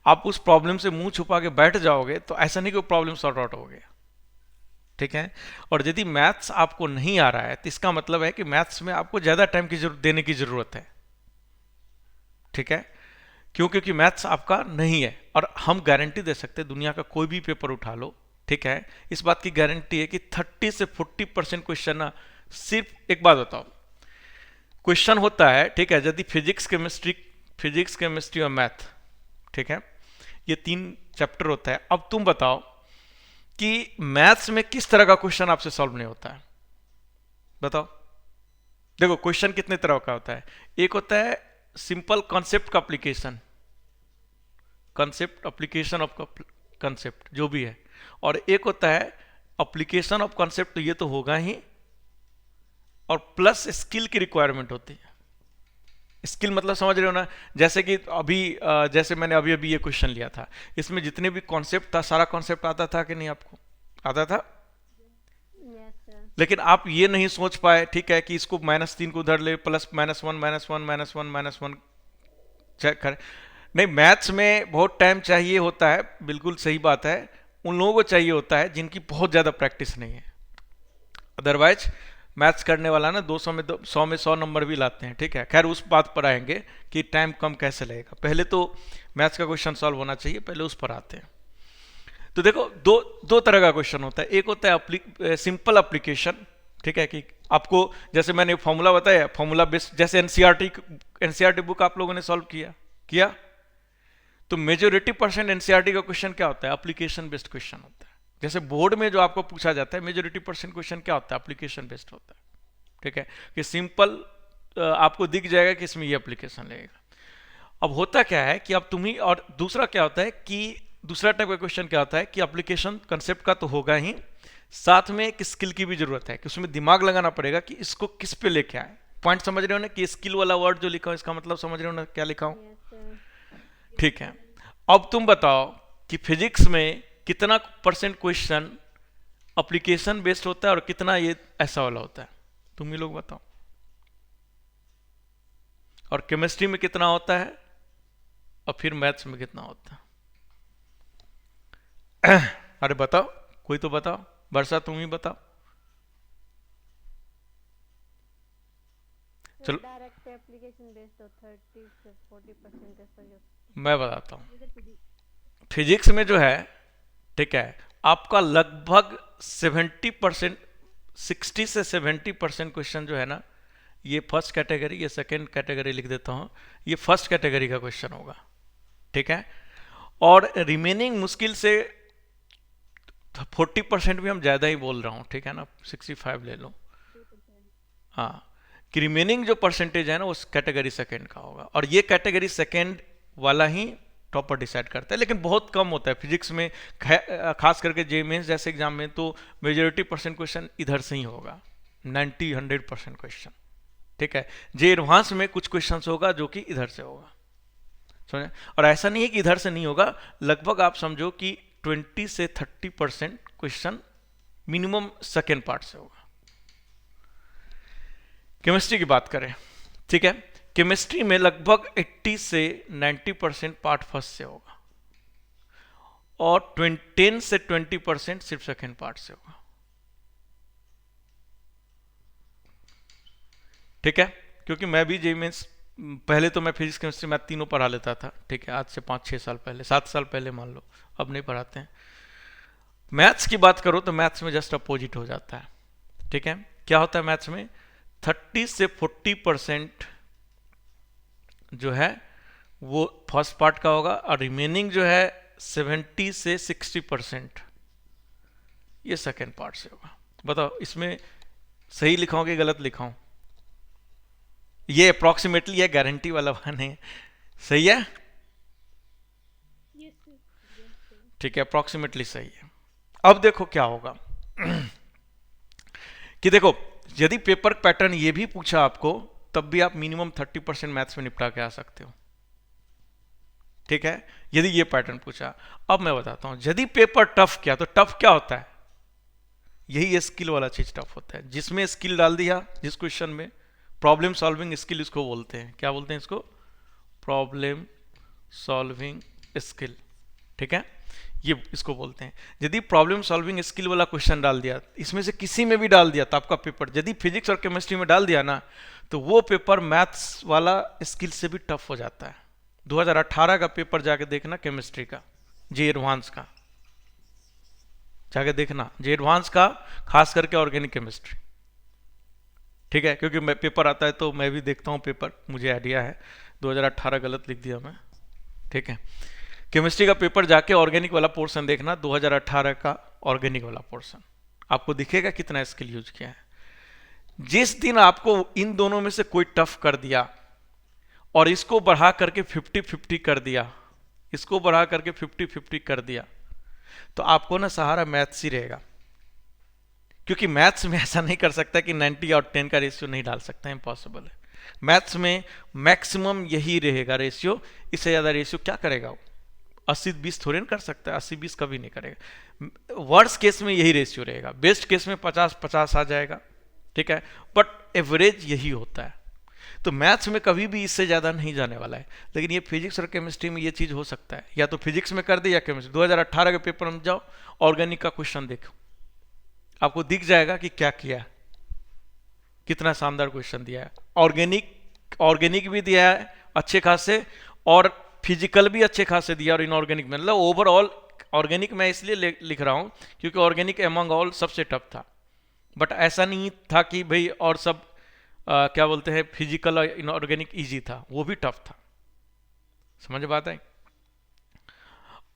आप उस प्रॉब्लम से मुंह छुपा के बैठ जाओगे तो ऐसा नहीं कि वो प्रॉब्लम सॉर्ट आउट हो गया। ठीक है, और यदि मैथ्स आपको नहीं आ रहा है तो इसका मतलब है कि मैथ्स में आपको ज़्यादा टाइम की जरूरत देने की ज़रूरत है। ठीक है, क्यों, क्योंकि मैथ्स आपका नहीं है। और हम गारंटी दे सकते हैं, दुनिया का कोई भी पेपर उठा लो, ठीक है, इस बात की गारंटी है कि 30 से 40% क्वेश्चन ना, सिर्फ एक बात बताओ, क्वेश्चन होता है, ठीक है, यदि फिजिक्स केमिस्ट्री और मैथ, ठीक है, ये 3 चैप्टर होता है। अब तुम बताओ कि मैथ्स में किस तरह का क्वेश्चन आपसे सॉल्व नहीं होता है, बताओ। देखो क्वेश्चन कितने तरह का होता है, एक होता है सिंपल कॉन्सेप्ट का एप्लीकेशन ऑफ कॉन्सेप्ट जो भी है, और एक होता है एप्लीकेशन ऑफ कॉन्सेप्ट, तो ये तो होगा ही, और प्लस स्किल की रिक्वायरमेंट होती है। स्किल मतलब समझ रहे हो ना, जैसे कि अभी जैसे मैंने अभी अभी ये क्वेश्चन लिया था, इसमें जितने भी कॉन्सेप्ट था, सारा कॉन्सेप्ट आता था कि नहीं, आपको आता था, यस सर। लेकिन आप ये नहीं सोच पाए, ठीक है, कि इसको -3 को उधर ले, प्लस -1 चेक कर। नहीं, मैथ्स में बहुत टाइम चाहिए होता है, बिल्कुल सही बात है, उन लोगों को चाहिए होता है जिनकी बहुत ज़्यादा प्रैक्टिस नहीं है। अदरवाइज मैथ्स करने वाला ना 100 में 100 नंबर भी लाते हैं। ठीक है, खैर उस बात पर आएंगे कि टाइम कम कैसे लगेगा, पहले तो मैथ्स का क्वेश्चन सॉल्व होना चाहिए, पहले उस पर आते हैं। तो देखो दो तरह का क्वेश्चन होता है, एक होता है सिंपल एप्लीकेशन, ठीक है, कि आपको जैसे मैंने फॉर्मूला बताया, फॉर्मूला बेस्ड, जैसे एनसीईआरटी बुक आप लोगों ने सॉल्व किया, तो मेजोरिटी % एनसीईआरटी का क्वेश्चन क्या होता है, एप्लीकेशन बेस्ड क्वेश्चन होता है। जैसे बोर्ड में जो आपको पूछा जाता है, मेजोरिटी % क्वेश्चन क्या होता है, एप्लीकेशन बेस्ड होता है। ठीक है, कि सिंपल आपको दिख जाएगा कि इसमें ये एप्लीकेशन लगेगा। अब होता क्या है कि अब तुम्ही, और दूसरा क्या होता है कि दूसरा टाइप का क्वेश्चन क्या होता है कि एप्लीकेशन कंसेप्ट का तो होगा ही, साथ में एक स्किल की भी जरूरत है कि उसमें दिमाग लगाना पड़ेगा कि इसको किस पे लेके आए। पॉइंट समझ रहे हो ना, कि स्किल वाला वर्ड जो लिखा हो इसका मतलब समझ रहे हो ना क्या लिखा हूं। Yes sir. ठीक है, अब तुम बताओ कि फिजिक्स में कितना % क्वेश्चन एप्लीकेशन बेस्ड होता है और कितना ये ऐसा वाला होता है, तुम ही लोग बताओ। और केमिस्ट्री में कितना होता है, और फिर मैथ्स में कितना होता है अरे बताओ, कोई तो बताओ, वर्षा तुम ही बताओ। चलो डायरेक्ट एप्लीकेशन बेस्ड तो 30 से 40% ऐसा ही होता मैं बताता हूँ। है। फिजिक्स में जो है, ठीक है, आपका लगभग 70%, 60 से 70% क्वेश्चन जो है ना, ये फर्स्ट कैटेगरी, ये सेकंड कैटेगरी लिख देता हूँ, ये फर्स्ट कैटेगरी का क्वेश्चन होगा। ठीक है, और रिमेनिंग मुश्किल से 40% भी हम ज़्यादा ही बोल रहा हूँ, ठीक है ना, 65 ले लो, हाँ, कि रिमेनिंग जो परसेंटेज है ना वो कैटेगरी सेकंड का होगा, और ये कैटेगरी सेकंड वाला ही टॉपर डिसाइड करता है। लेकिन बहुत कम होता है फिजिक्स में, खास करके जे मेंस जैसे एग्जाम में तो मेजोरिटी % क्वेश्चन इधर से ही होगा, 90-100% क्वेश्चन। ठीक है, जे एडवांस में कुछ क्वेश्चन होगा जो कि इधर से होगा, समझे। और ऐसा नहीं है कि इधर से नहीं होगा, लगभग आप समझो कि 20 से 30% क्वेश्चन मिनिमम सेकेंड पार्ट से होगा। केमिस्ट्री की बात करें, ठीक है, केमिस्ट्री में लगभग 80 से 90% पार्ट फर्स्ट से होगा, और 10 से 20% सिर्फ सेकेंड पार्ट से होगा। ठीक है, क्योंकि मैं भी जे मीन्स पहले तो मैं फिजिक्स केमिस्ट्री मैथ तीनों पढ़ा लेता था, ठीक है, आज से 5-6 साल पहले, 7 साल पहले मान लो, अब नहीं पढ़ाते हैं। मैथ्स की बात करो तो मैथ्स में जस्ट अपोजिट हो जाता है। ठीक है, क्या होता है मैथ्स में 30 से 40% जो है वो फर्स्ट पार्ट का होगा और रिमेनिंग जो है 70 से 60% ये सेकेंड पार्ट से होगा। बताओ इसमें सही लिखाऊं कि गलत लिखाऊं? ये अप्रोक्सीमेटली है, गारंटी वाला वन है, सही है? Yes sir. ठीक है, अप्रोक्सीमेटली सही है। अब देखो क्या होगा कि देखो यदि पेपर पैटर्न ये भी पूछा आपको तब भी आप मिनिमम 30% मैथ्स में निपटा के आ सकते हो। ठीक है, यदि ये पैटर्न पूछा। अब मैं बताता हूं यदि पेपर टफ किया तो टफ क्या होता है, यही स्किल वाला चीज टफ होता है, जिसमें स्किल डाल दिया जिस क्वेश्चन में, प्रॉब्लम सॉल्विंग स्किल इसको बोलते हैं। क्या बोलते हैं इसको? Problem solving skill. ठीक है, ये इसको बोलते हैं। यदि प्रॉब्लम सॉल्विंग स्किल वाला क्वेश्चन डाल दिया, इसमें से किसी में भी डाल दिया तो आपका पेपर, यदि फिजिक्स और केमिस्ट्री में डाल दिया ना, तो वो पेपर मैथ्स वाला स्किल से भी टफ हो जाता है। 2018 का पेपर जाके देखना केमिस्ट्री का, जे एडवांस का जाके देखना, जे एडवांस का, खास करके ऑर्गेनिक केमिस्ट्री। ठीक है, क्योंकि मैं पेपर आता है तो मैं भी देखता हूँ पेपर, मुझे आइडिया है। 2018 गलत लिख दिया मैं। ठीक है, केमिस्ट्री का पेपर जाके ऑर्गेनिक वाला पोर्शन देखना, 2018 का ऑर्गेनिक वाला पोर्शन, आपको दिखेगा कितना स्किल यूज किया है। जिस दिन आपको इन दोनों में से कोई टफ कर दिया और इसको बढ़ा करके 50-50 कर दिया, इसको बढ़ा करके 50-50 कर दिया, तो आपको ना सहारा मैथ्स ही रहेगा। क्योंकि मैथ्स में ऐसा नहीं कर सकता कि 90 और 10 का रेशियो नहीं डाल सकता, इम्पॉसिबल है। मैथ्स में मैक्सिमम यही रहेगा रेशियो, इससे ज़्यादा रेशियो क्या करेगा वो? 80-20 थोड़े ना कर सकता है, 80-20 कभी नहीं करेगा। वर्स्ट केस में यही रेशियो रहेगा, बेस्ट केस में 50-50 आ जाएगा। ठीक है, बट एवरेज यही होता है। तो मैथ्स में कभी भी इससे ज़्यादा नहीं जाने वाला है। लेकिन ये फिजिक्स और केमिस्ट्री में ये चीज़ हो सकता है, या तो फिजिक्स में कर दे या केमिस्ट्री। 2018 के पेपर में जाओ, ऑर्गेनिक का क्वेश्चन देखो, आपको दिख जाएगा कि क्या किया, कितना शानदार क्वेश्चन दिया है। ऑर्गेनिक भी दिया है अच्छे खासे, और फिजिकल भी अच्छे खासे दिया, और इनऑर्गेनिक में, मतलब ओवरऑल ऑर्गेनिक मैं इसलिए लिख रहा हूं क्योंकि ऑर्गेनिक एमंग ऑल सबसे टफ था। बट ऐसा नहीं था कि भाई और सब क्या बोलते हैं फिजिकल और इनऑर्गेनिक इजी था, वो भी टफ था। समझ बात है?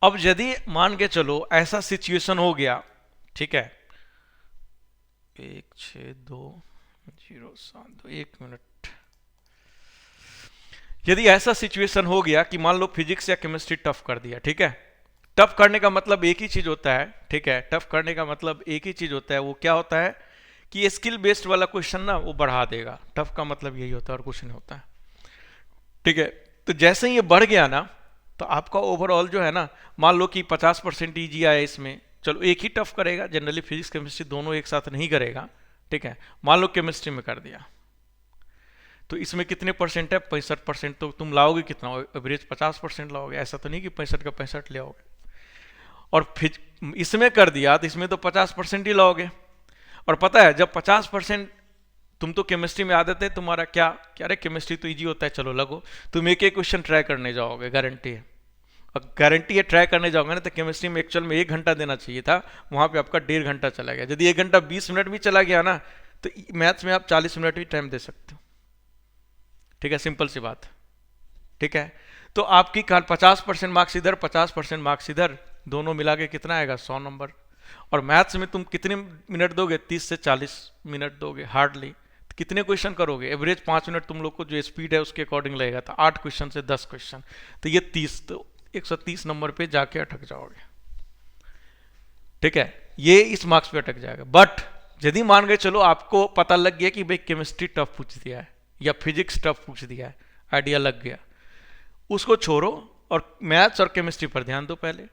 अब यदि मान के चलो ऐसा सिचुएशन हो गया, ठीक है, 16207 1 मिनट, यदि ऐसा सिचुएशन हो गया कि मान लो फिजिक्स या केमिस्ट्री टफ कर दिया, ठीक है, टफ करने का मतलब एक ही चीज होता है, ठीक है, टफ करने का मतलब एक ही चीज होता है, वो क्या होता है कि स्किल बेस्ड वाला क्वेश्चन ना वो बढ़ा देगा। टफ का मतलब यही होता है और कुछ नहीं होता है। ठीक है, तो जैसे ही ये बढ़ गया ना, तो आपका ओवरऑल जो है ना, मान लो कि 50% ईजी आया इसमें, चलो एक ही टफ करेगा, जनरली फिजिक्स केमिस्ट्री दोनों एक साथ नहीं करेगा। ठीक है, मान लो केमिस्ट्री में कर दिया, तो इसमें कितने परसेंट है? 65%। तो तुम लाओगे कितना? एवरेज 50% लाओगे, ऐसा तो नहीं कि 65 का 65 ले आओगे। और फिर इसमें कर दिया तो इसमें तो 50% ही लाओगे। और पता है जब 50%, तुम तो केमिस्ट्री में आदत है तुम्हारा, क्या क्या अरे केमिस्ट्री तो इजी होता है, चलो लगो, तुम एक एक क्वेश्चन ट्राई करने जाओगे, गारंटी है। और गारंटी है ट्राई करने जाओगे ना, तो केमिस्ट्री में एक्चुअल में 1 घंटा देना चाहिए था, वहां पे आपका 1.5 घंटा चला गया। यदि 1 घंटा 20 मिनट भी चला गया ना, तो मैथ्स में आप 40 मिनट भी टाइम दे सकते हो। ठीक है, सिंपल सी बात। ठीक है, तो आपकी 50% मार्क्स इधर, 50% मार्क्स इधर, दोनों मिला के कितना आएगा? 100 नंबर। और मैथ्स में तुम कितने मिनट दोगे? 30 से 40 मिनट दोगे हार्डली। कितने क्वेश्चन करोगे? एवरेज 5 मिनट तुम लोग को जो स्पीड है उसके अकॉर्डिंग लगेगा, तो 8 क्वेश्चन से 10 क्वेश्चन, तो ये 30, तो 130 नंबर पे जाके अटक जाओगे। ठीक है, ये इस मार्क्स पे अटक जाएगा। बट यदि मान गए चलो आपको पता लग गया कि भाई केमिस्ट्री टफ पूछ दिया है या फिजिक्स टफ पूछ दिया है, आइडिया लग गया, उसको छोड़ो और मैथ्स और केमिस्ट्री पर ध्यान दो पहले।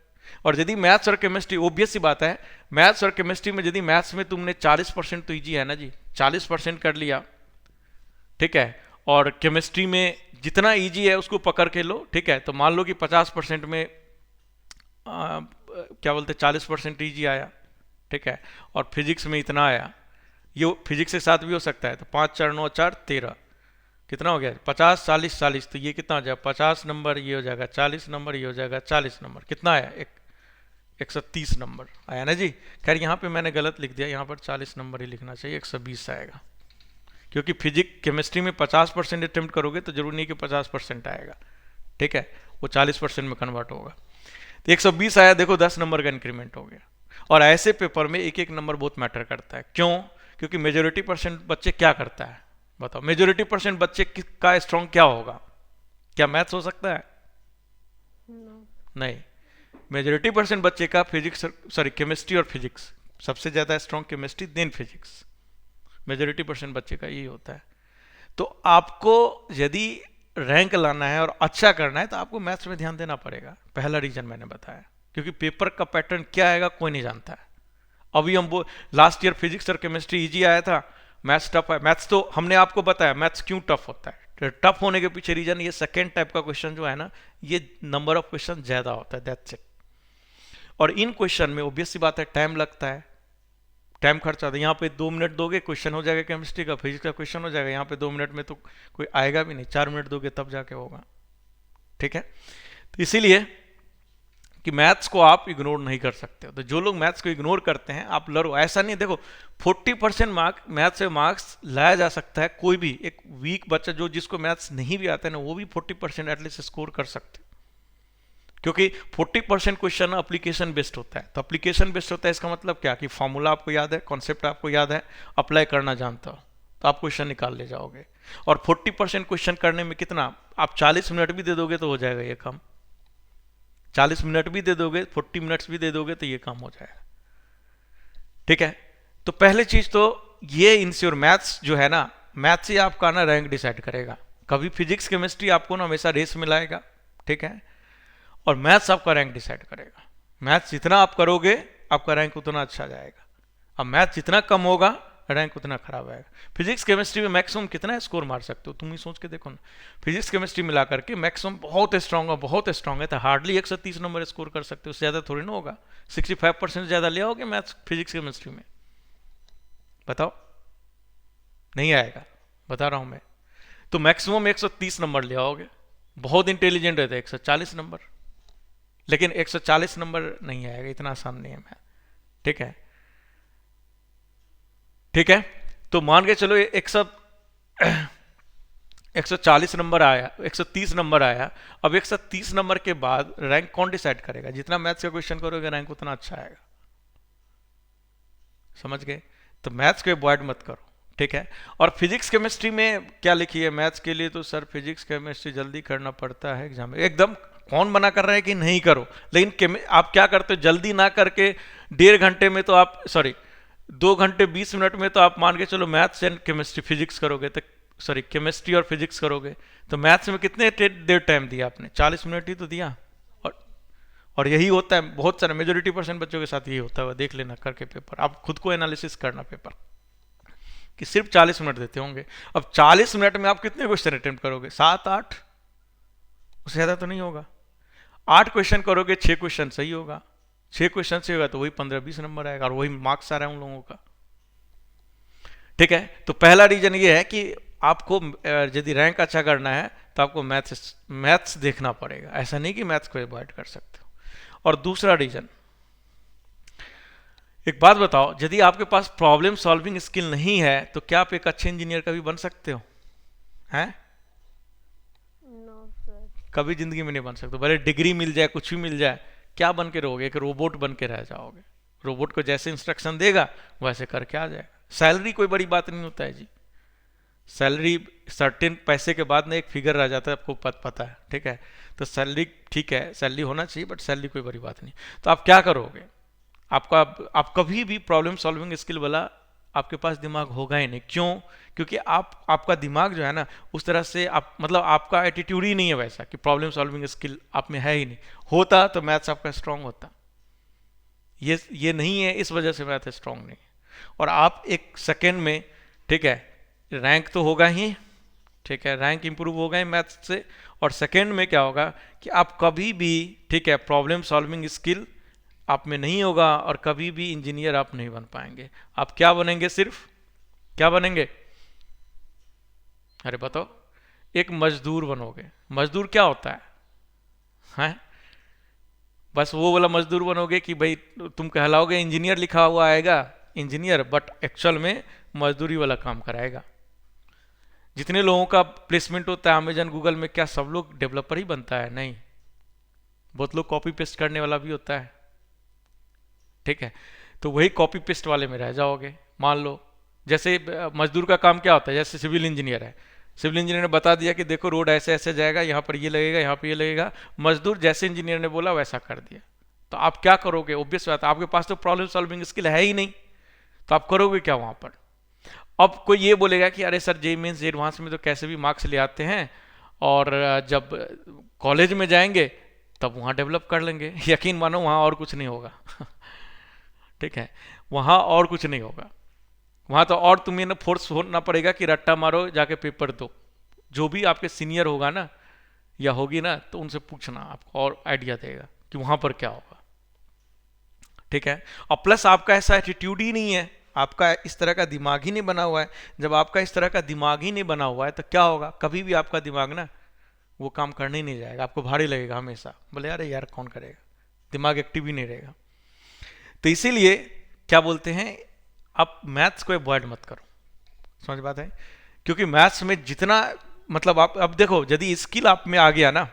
और यदि मैथ्स और केमिस्ट्री, ओब्वियस सी बात है, मैथ्स और केमिस्ट्री में यदि मैथ्स में तुमने 40% तो इजी है ना जी, 40% कर लिया, ठीक है, और केमिस्ट्री में जितना इजी है उसको पकड़ के लो। ठीक है, तो मान लो कि 50% में क्या बोलते 40% इजी आया, ठीक है, और फिजिक्स में इतना आया, ये फिजिक्स के साथ भी हो सकता है, तो 5 4 9 4 13, कितना हो गया? 50 40 40, तो ये कितना हो जाएगा? 50 नंबर ये हो जाएगा, 40 नंबर ये हो जाएगा, 40 नंबर, कितना आया? 130 नंबर आया ना जी। खैर यहाँ पे मैंने गलत लिख दिया, यहाँ पर 40 नंबर ही लिखना चाहिए, 120 आएगा, क्योंकि फिजिक्स केमिस्ट्री में 50% अटेम्प्ट करोगे तो जरूरी नहीं कि 50% आएगा, ठीक है, वो 40% में कन्वर्ट होगा। तो 120 आया, देखो 10 नंबर का इंक्रीमेंट हो गया। और ऐसे पेपर में एक एक नंबर बहुत मैटर करता है। क्यों? क्योंकि मेजोरिटी परसेंट बच्चे क्या करता है, बताओ, मेजोरिटी परसेंट बच्चे का स्ट्रॉन्ग क्या होगा? क्या मैथ्स हो सकता है? नो। नहीं, मेजोरिटी परसेंट बच्चे का फिजिक्स, सॉरी केमिस्ट्री और फिजिक्स, सबसे ज्यादा strong chemistry than physics, majority percent बच्चे का यही होता है। तो आपको यदि रैंक लाना है और अच्छा करना है तो आपको मैथ्स में ध्यान देना पड़ेगा, पहला रीजन मैंने बताया, क्योंकि पेपर का पैटर्न क्या आएगा कोई नहीं जानता है। अभी हम वो लास्ट ईयर फिजिक्स और केमिस्ट्री इजी आया था, मैथ्स टफ है। मैथ्स तो हमने आपको बताया मैथ्स क्यों टफ होता है, तो टफ होने के पीछे रीजन ये सेकेंड टाइप का क्वेश्चन जो है ना, ये नंबर ऑफ क्वेश्चन ज्यादा होता है, दैट्स इट। और इन क्वेश्चन में ऑब्वियस सी बात है टाइम लगता है, टाइम खर्च आता है। यहाँ पे 2 मिनट दोगे क्वेश्चन हो जाएगा केमिस्ट्री का, फिजिक्स का क्वेश्चन हो जाएगा, यहाँ पे 2 मिनट में तो कोई आएगा भी नहीं, 4 मिनट दोगे तब जाके होगा, ठीक है। तो इसीलिए कि मैथ्स को आप इग्नोर नहीं कर सकते हो। तो जो लोग मैथ्स को इग्नोर करते हैं आप लड़ो, ऐसा नहीं, देखो 40% मार्क मैथ्स से मार्क्स लाया जा सकता है, कोई भी एक वीक बच्चा जो जिसको मैथ्स नहीं भी आता है ना, वो भी 40% एटलीस्ट स्कोर कर सकते हैं, क्योंकि 40% क्वेश्चन एप्लीकेशन बेस्ड होता है। तो एप्लीकेशन बेस्ड होता है इसका मतलब क्या, कि फॉर्मूला आपको याद है, कॉन्सेप्ट आपको याद है, अप्लाई करना जानता हो तो आप क्वेश्चन निकाल ले जाओगे। और 40% क्वेश्चन करने में कितना, आप 40 मिनट भी दे दोगे तो हो जाएगा ये काम, 40 मिनट भी दे दोगे, 40 मिनट्स भी दे दोगे तो ये काम हो जाएगा, ठीक है। तो पहले चीज तो ये इंश्योर, मैथ्स जो है ना, मैथ्स ही आपका ना रैंक डिसाइड करेगा। कभी फिजिक्स केमिस्ट्री आपको ना हमेशा रेस में लाएगा, ठीक है, और मैथ्स आपका रैंक डिसाइड करेगा। मैथ्स जितना आप करोगे आपका रैंक उतना अच्छा जाएगा, अब मैथ्स जितना कम होगा रैंक उतना खराब आएगा। फिजिक्स केमिस्ट्री में मैक्सिमम कितना स्कोर मार सकते हो तुम ही सोच के देखो ना, फिजिक्स केमिस्ट्री मिला करके मैक्सिमम बहुत स्ट्रांग है, बहुत स्ट्रांग है तो हार्डली 130 नंबर स्कोर कर सकते हो, उससे ज़्यादा थोड़ी ना होगा। 65% ज़्यादा ले आओगे मैथ्स फिजिक्स केमिस्ट्री में, बताओ, नहीं आएगा, बता रहा हूँ मैं। तो मैक्सिमम 130 नंबर ले आओगे, बहुत इंटेलिजेंट रहते 140 नंबर, लेकिन 140 नंबर नहीं आएगा, इतना आसान नहीं है मैं, ठीक है, ठीक है। तो मान के चलो 140 नंबर आया, 130 नंबर आया, अब 130 नंबर के बाद रैंक कौन डिसाइड करेगा? जितना मैथ्स का क्वेश्चन करोगे रैंक उतना अच्छा आएगा, समझ गए? तो मैथ्स को अवॉइड मत करो, ठीक है। और फिजिक्स केमिस्ट्री में क्या लिखी है, मैथ्स के लिए तो सर फिजिक्स केमिस्ट्री जल्दी करना पड़ता है एग्जाम में, एकदम कौन मना कर रहा है कि नहीं करो, लेकिन आप क्या करते हो, जल्दी ना करके 1.5 घंटे में तो आप, सॉरी 2 घंटे 20 मिनट में तो आप मान के चलो मैथ्स एंड केमिस्ट्री फिजिक्स करोगे, तो सॉरी केमिस्ट्री और फिजिक्स करोगे, तो मैथ्स में कितने देर टाइम दिया आपने? 40 मिनट ही तो दिया। और यही होता है बहुत सारे मेजोरिटी परसेंट बच्चों के साथ, यही होता है, देख लेना करके पेपर, आप खुद को एनालिसिस करना पेपर कि सिर्फ 40 मिनट देते होंगे। अब 40 मिनट में आप कितने क्वेश्चन अटेम्प्ट करोगे? 7-8, उससे ज़्यादा तो नहीं होगा। 8 क्वेश्चन करोगे, 6 क्वेश्चन सही होगा, 6 क्वेश्चन से होगा तो वही 15-20 नंबर आएगा, और वही मार्क्स आ रहा है उन लोगों का, ठीक है। तो पहला रीजन ये है कि आपको यदि रैंक अच्छा करना है तो आपको मैथ्स देखना पड़ेगा, ऐसा नहीं कि मैथ्स को अवॉइड कर सकते हो। और दूसरा रीजन, एक बात बताओ, यदि आपके पास प्रॉब्लम सॉल्विंग स्किल नहीं है तो क्या आप एक अच्छे इंजीनियर कभी बन सकते हो? हैं? No sir. कभी जिंदगी में नहीं बन सकते, भले डिग्री मिल जाए, कुछ भी मिल जाए, क्या बन के रहोगे? एक रोबोट बन के रह जाओगे। रोबोट को जैसे इंस्ट्रक्शन देगा वैसे करके आ जाएगा। सैलरी कोई बड़ी बात नहीं होता है जी, सैलरी सर्टेन पैसे के बाद ना एक फिगर रह जाता है, आपको पता है, ठीक है। तो सैलरी ठीक है, सैलरी होना चाहिए, बट सैलरी कोई बड़ी बात नहीं। तो आप क्या करोगे, आप कभी भी प्रॉब्लम सॉल्विंग स्किल वाला आपके पास दिमाग होगा ही नहीं। क्यों? क्योंकि आपका दिमाग जो है ना उस तरह से, आप मतलब आपका एटीट्यूड ही नहीं है वैसा कि प्रॉब्लम सॉल्विंग स्किल आप में है ही नहीं। होता तो मैथ्स आपका स्ट्रांग होता, ये नहीं है, इस वजह से मैथ स्ट्रांग नहीं है। और आप एक सेकेंड में, ठीक है, रैंक तो होगा ही, ठीक है, रैंक इंप्रूव होगा ही मैथ्स से, और सेकेंड में क्या होगा कि आप कभी भी, ठीक है, प्रॉब्लम सॉल्विंग स्किल आप में नहीं होगा, और कभी भी इंजीनियर आप नहीं बन पाएंगे। आप क्या बनेंगे? सिर्फ क्या बनेंगे? अरे बताओ, एक मजदूर बनोगे। मजदूर क्या होता है? बस वो वाला मजदूर बनोगे कि भाई तुम कहलाओगे इंजीनियर, लिखा हुआ आएगा इंजीनियर, बट एक्चुअल में मजदूरी वाला काम कराएगा। जितने लोगों का प्लेसमेंट होता है अमेजन गूगल में, क्या सब लोग डेवलपर ही बनता है? नहीं, बहुत लोग कॉपी पेस्ट करने वाला भी होता है। ठीक है, तो वही कॉपी पेस्ट वाले में रह जाओगे। मान लो जैसे मजदूर का काम क्या होता है, जैसे सिविल इंजीनियर है, सिविल इंजीनियर ने बता दिया कि देखो रोड ऐसे ऐसे जाएगा, यहाँ पर ये लगेगा, यहाँ पर ये लगेगा, मजदूर जैसे इंजीनियर ने बोला वैसा कर दिया। तो आप क्या करोगे? ऑब्वियस बात है, आपके पास तो प्रॉब्लम सॉल्विंग स्किल है ही नहीं, तो आप करोगे क्या वहाँ पर? अब कोई ये बोलेगा कि अरे सर जेईई मेंस एडवांस में तो कैसे भी मार्क्स ले आते हैं, और जब कॉलेज में जाएंगे तब वहाँ डेवलप कर लेंगे। यकीन मानो वहाँ और कुछ नहीं होगा। ठीक है, वहाँ और कुछ नहीं होगा। वहाँ तो और तुम्हें ना फोर्स होना पड़ेगा कि रट्टा मारो, जाके पेपर दो। जो भी आपके सीनियर होगा ना या होगी ना, तो उनसे पूछना, आपको और आइडिया देगा कि वहाँ पर क्या होगा। ठीक है, और प्लस आपका ऐसा एटीट्यूड ही नहीं है, आपका इस तरह का दिमाग ही नहीं बना हुआ है। जब आपका इस तरह का दिमाग ही नहीं बना हुआ है तो क्या होगा, कभी भी आपका दिमाग ना वो काम करने ही नहीं जाएगा, आपको भारी लगेगा हमेशा, बोले अरे यार कौन करेगा, दिमाग एक्टिव ही नहीं रहेगा। तो इसीलिए क्या बोलते हैं, आप मैथ्स को अवॉइड मत करो, समझ बात है? क्योंकि मैथ्स में जितना मतलब आप अब देखो, यदि स्किल आप में आ गया ना,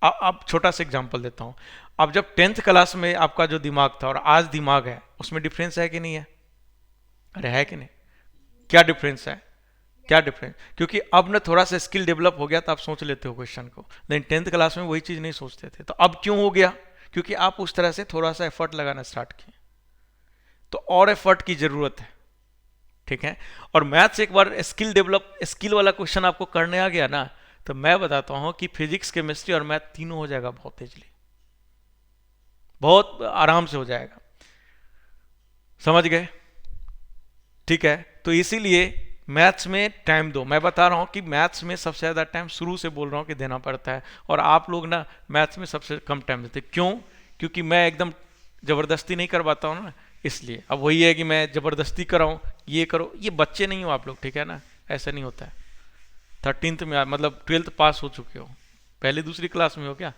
अब छोटा सा एग्जांपल देता हूँ। अब जब 10th क्लास में आपका जो दिमाग था और आज दिमाग है, उसमें डिफरेंस है कि नहीं है? अरे है कि नहीं? क्या डिफरेंस है? क्या डिफरेंस? क्योंकि अब ना थोड़ा सा स्किल डेवलप हो गया तो आप सोच लेते हो क्वेश्चन को, लेकिन 10th क्लास में वही चीज नहीं सोचते थे। तो अब क्यों हो गया? क्योंकि आप उस तरह से थोड़ा सा एफर्ट लगाना स्टार्ट किए, तो और एफर्ट की जरूरत है। ठीक है, और मैथ्स एक बार स्किल वाला क्वेश्चन आपको करने आ गया ना, तो मैं बताता हूं कि फिजिक्स केमिस्ट्री और मैथ तीनों हो जाएगा बहुत तेजली, बहुत आराम से हो जाएगा। समझ गए? ठीक है, तो इसीलिए मैथ्स में टाइम दो। मैं बता रहा हूं कि मैथ्स में सबसे ज्यादा टाइम शुरू से बोल रहा हूं कि देना पड़ता है, और आप लोग ना मैथ्स में सबसे कम टाइम देते। क्यों? क्योंकि मैं एकदम जबरदस्ती नहीं करवाता हूं ना, इसलिए। अब वही है कि मैं जबरदस्ती कराऊं, ये करो, ये बच्चे नहीं हो आप लोग, ठीक है ना? ऐसा नहीं होता है। 13th में मतलब 12th पास हो चुके हो, पहली दूसरी क्लास में हो क्या?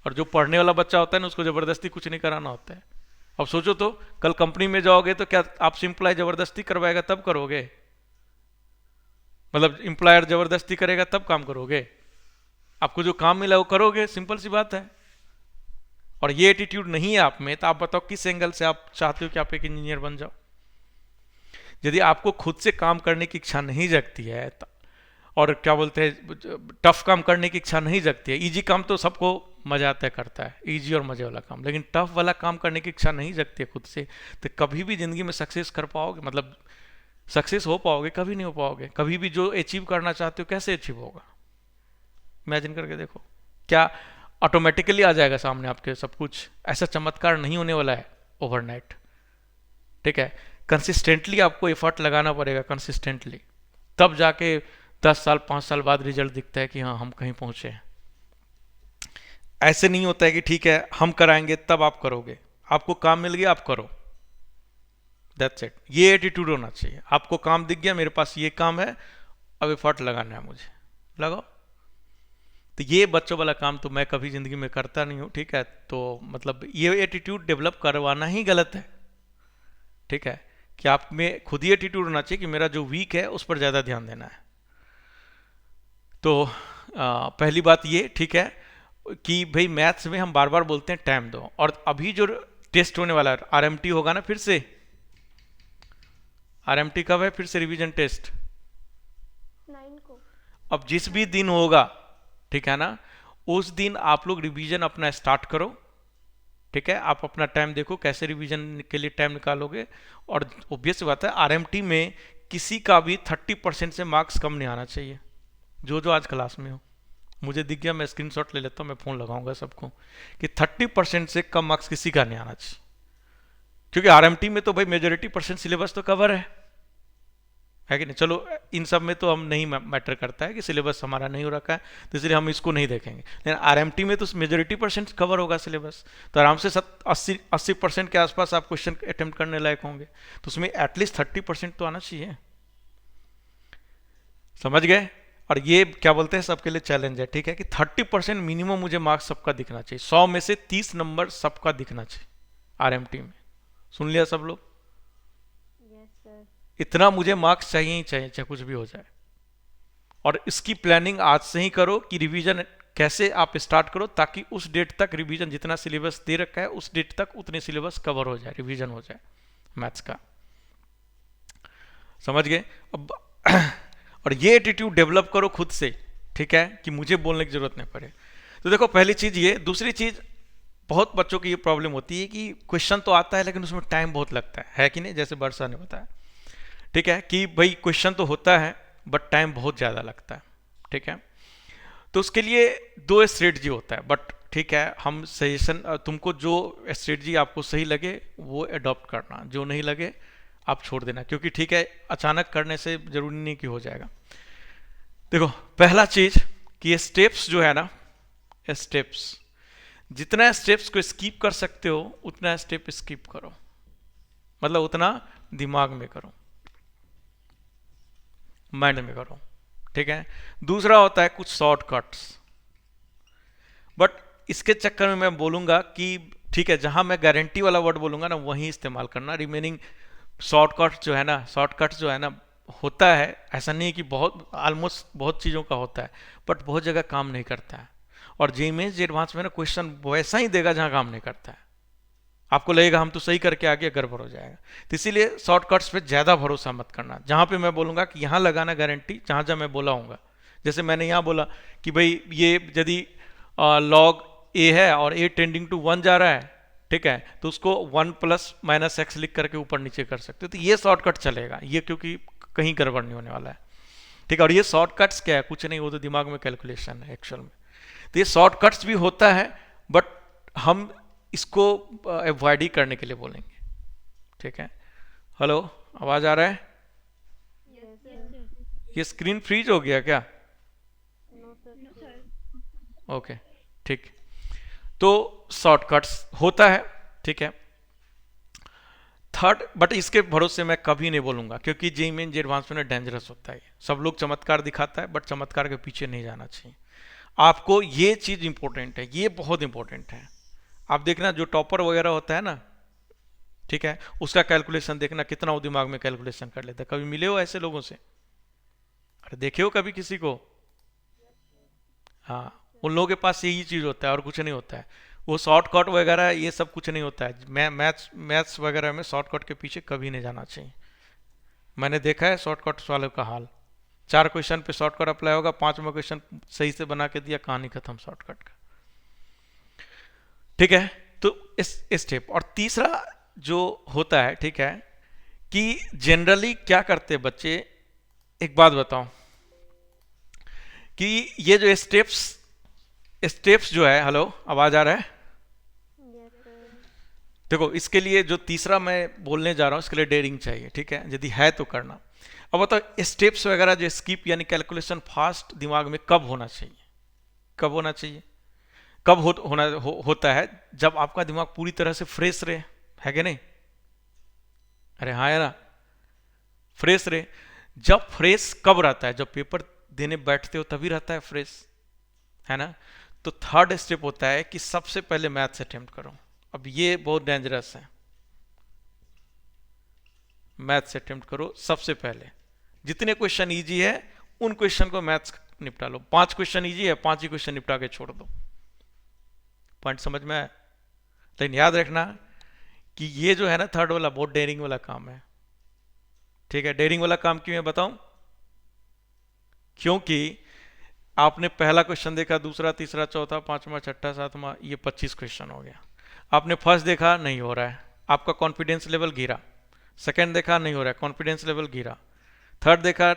और जो पढ़ने वाला बच्चा होता है ना, उसको जबरदस्ती कुछ नहीं कराना होता है। अब सोचो तो, कल कंपनी में जाओगे तो क्या आपसे एम्प्लॉय जबरदस्ती करवाएगा तब करोगे? मतलब एम्प्लॉयर जबरदस्ती करेगा तब काम करोगे? आपको जो काम मिला वो करोगे, सिंपल सी बात है। और ये एटीट्यूड नहीं है आप में, तो आप बताओ किस एंगल से आप चाहते हो कि आप एक इंजीनियर बन जाओ? यदि आपको खुद से काम करने की इच्छा नहीं जगती है और क्या बोलते हैं टफ काम करने की इच्छा नहीं जगती है, इजी काम तो सबको मजा आता है करता है, इजी और मजे वाला काम, लेकिन टफ वाला काम करने की इच्छा नहीं जगती है खुद से, तो कभी भी जिंदगी में सक्सेस कर पाओगे? मतलब सक्सेस हो पाओगे? कभी नहीं हो पाओगे। कभी भी जो अचीव करना चाहते हो कैसे अचीव होगा? इमेजिन करके देखो, क्या ऑटोमेटिकली आ जाएगा सामने आपके सब कुछ? ऐसा चमत्कार नहीं होने वाला है ओवरनाइट। ठीक है, कंसिस्टेंटली आपको एफर्ट लगाना पड़ेगा, कंसिस्टेंटली, तब जाके 10 साल 5 साल बाद रिजल्ट दिखता है कि हाँ हम कहीं पहुंचे हैं। ऐसे नहीं होता है कि ठीक है हम कराएंगे तब आप करोगे, आपको काम मिल गया आप करो, दैट्स इट। ये एटीट्यूड होना चाहिए। आपको काम दिख गया, मेरे पास ये काम है, अब एफर्ट लगाना है मुझे, लगाओ। तो ये बच्चों वाला काम तो मैं कभी जिंदगी में करता नहीं हूँ। ठीक है, तो मतलब ये एटीट्यूड डेवलप करवाना ही गलत है। ठीक है, कि आप में खुद ही एटीट्यूड होना चाहिए कि मेरा जो वीक है उस पर ज़्यादा ध्यान देना है। तो पहली बात ये, ठीक है, कि भाई मैथ्स में हम बार बार बोलते हैं टाइम दो, और अभी जो टेस्ट होने वाला है आरएमटी होगा ना, फिर से आरएमटी कब है? फिर से रिवीजन टेस्ट 9 को। अब जिस भी दिन होगा, ठीक है ना, उस दिन आप लोग रिवीजन अपना स्टार्ट करो। ठीक है, आप अपना टाइम देखो कैसे रिवीजन के लिए टाइम निकालोगे। और ऑब्वियस बात है आरएमटी में किसी का भी 30% से मार्क्स कम नहीं आना चाहिए, जो आज क्लास में हो। मुझे दिख गया, मैं स्क्रीनशॉट ले लेता हूँ, मैं फ़ोन लगाऊंगा सबको कि 30% से कम मार्क्स किसी का नहीं आना चाहिए। क्योंकि आरएमटी में तो भाई मेजोरिटी परसेंट सिलेबस तो कवर है कि नहीं? चलो इन सब में तो हम नहीं मैटर करता है कि सिलेबस हमारा नहीं हो रखा है, तो इसलिए हम इसको नहीं देखेंगे। लेकिन आरएमटी में तो मेजोरिटी परसेंट कवर होगा सिलेबस, तो आराम से 80% के आसपास आप क्वेश्चन अटेम्प्ट करने लायक होंगे। तो उसमें एटलीस्ट 30% तो आना चाहिए। समझ गए? और ये क्या बोलते हैं सबके लिए चैलेंज है, ठीक है, कि 30% मिनिमम मुझे मार्क्स सबका दिखना चाहिए, 100 में से 30 नंबर सबका दिखना चाहिए आरएमटी में। सुन लिया सब लोग? Yes sir. इतना मुझे मार्क्स चाहिए ही चाहिए, चाहे कुछ भी हो जाए। और इसकी प्लानिंग आज से ही करो कि रिवीजन कैसे आप स्टार्ट करो, ताकि उस डेट तक रिवीजन जितना सिलेबस दे रखा है उस डेट तक उतने सिलेबस कवर हो जाए, रिवीजन हो जाए मैथ्स का। समझ गए? अब और ये एटीट्यूड डेवलप करो खुद से, ठीक है, कि मुझे बोलने की जरूरत नहीं पड़े। तो देखो पहली चीज ये। दूसरी चीज, बहुत बच्चों की ये प्रॉब्लम होती है कि क्वेश्चन तो आता है लेकिन उसमें टाइम बहुत लगता है कि नहीं, जैसे वर्षा ने बताया, ठीक है, कि भाई क्वेश्चन तो होता है बट टाइम बहुत ज़्यादा लगता है, ठीक है। तो उसके लिए दो स्ट्रेटजी होता है, बट ठीक है, हम सजेशन, तुमको जो स्ट्रेटजी आपको सही लगे वो अडॉप्ट करना, जो नहीं लगे आप छोड़ देना, क्योंकि ठीक है अचानक करने से जरूरी नहीं कि हो जाएगा। देखो पहला चीज कि ये स्टेप्स जो है ना, स्टेप्स, जितना स्टेप्स को स्किप कर सकते हो उतना स्टेप स्किप करो, मतलब उतना दिमाग में करो, माइंड में करो, ठीक है। दूसरा होता है कुछ शॉर्टकट्स, बट इसके चक्कर में मैं बोलूंगा कि ठीक है, जहां मैं गारंटी वाला वर्ड बोलूंगा ना वहीं इस्तेमाल करना। रिमेनिंग शॉर्टकट जो है ना, शॉर्टकट जो है ना, होता है, ऐसा नहीं कि बहुत, ऑलमोस्ट बहुत चीज़ों का होता है, बट बहुत जगह काम नहीं करता है। और जेईई एडवांस में ना क्वेश्चन वैसा ही देगा जहां काम नहीं करता है, आपको लगेगा हम तो सही करके आगे, गड़बड़ हो जाएगा। तो इसीलिए शॉर्टकट्स पे ज़्यादा भरोसा मत करना। जहाँ पे मैं बोलूँगा कि यहाँ लगाना गारंटी, जहाँ जहाँ मैं बोला हूँगा, जैसे मैंने यहाँ बोला कि भाई ये यदि लॉग ए है और ए टेंडिंग टू 1 जा रहा है, ठीक है, तो उसको 1 + -x लिख करके ऊपर नीचे कर सकते हो, तो ये शॉर्टकट चलेगा, ये क्योंकि कहीं गड़बड़ नहीं होने वाला है, ठीक है। और ये शॉर्टकट्स क्या है, कुछ नहीं, वो तो दिमाग में कैलकुलेशन है एक्चुअल में। तो ये शॉर्टकट्स भी होता है, बट हम इसको अवॉइड ही करने के लिए बोलेंगे, ठीक है। हेलो, आवाज आ रहा है? Yes sir. ये स्क्रीन फ्रीज हो गया क्या? No sir. ओके, ठीक। तो शॉर्टकट्स होता है, ठीक है। थर्ड, बट इसके भरोसे मैं कभी नहीं बोलूंगा, क्योंकि जेईई मेन एडवांस में डेंजरस होता है। सब लोग चमत्कार दिखाता है, बट चमत्कार के पीछे नहीं जाना चाहिए। आपको ये चीज इंपॉर्टेंट है, ये बहुत इंपॉर्टेंट है। आप देखना जो टॉपर वगैरह होता है ना, ठीक है, उसका कैलकुलेशन देखना कितना वो दिमाग में कैलकुलेशन कर लेता है। कभी मिले हो ऐसे लोगों से? अरे देखे हो कभी किसी को? हाँ, उन लोगों के पास यही चीज होता है और कुछ नहीं होता है। वो शॉर्टकट वगैरह ये सब कुछ नहीं होता है। मैथ्स वगैरह में शॉर्टकट के पीछे कभी नहीं जाना चाहिए। मैंने देखा है शॉर्टकट वालों का हाल, 4 क्वेश्चन पे शॉर्टकट अप्लाई होगा, 5वां क्वेश्चन सही से बना के दिया, कहानी खत्म शॉर्टकट का, ठीक है। तो इस स्टेप। और तीसरा जो होता है, ठीक है, कि जनरली क्या करते हैं बच्चे, एक बात बताऊं, कि ये जो स्टेप्स जो है, हेलो आवाज आ रहा है? Yes sir. देखो इसके लिए जो तीसरा मैं बोलने जा रहा हूं, इसके लिए डेयरिंग चाहिए, ठीक है, यदि है तो करना। अब बताओ स्टेप्स वगैरह जो स्किप यानी कैलकुलेशन फास्ट दिमाग में कब होना चाहिए? कब होना चाहिए? कब होता है जब आपका दिमाग पूरी तरह से फ्रेश रहे, है कि नहीं? अरे हाँ है ना, फ्रेश रहे। जब फ्रेश कब रहता है? जब पेपर देने बैठते हो तभी रहता है फ्रेश, है ना। तो थर्ड स्टेप होता है कि सबसे पहले मैथ्स अटेम्प्ट करो। अब ये बहुत डेंजरस है, मैथ्स अटेम्प्ट करो सबसे पहले। जितने क्वेश्चन इजी है उन क्वेश्चन को मैथ्स निपटा लो। 5 क्वेश्चन इजी है, 5 ही क्वेश्चन निपटा के छोड़ दो। पॉइंट समझ में आया? लेकिन याद रखना कि ये जो है ना थर्ड वाला बहुत डेयरिंग वाला काम है, ठीक है। डेयरिंग वाला काम क्यों है बताऊं? क्योंकि आपने पहला क्वेश्चन देखा, दूसरा, तीसरा, चौथा, पांचवा, छठा, सातवां, ये 25 क्वेश्चन हो गया। आपने फर्स्ट देखा नहीं हो रहा है, आपका कॉन्फिडेंस लेवल गिरा। सेकंड देखा नहीं हो रहा है, कॉन्फिडेंस लेवल गिरा। थर्ड देखा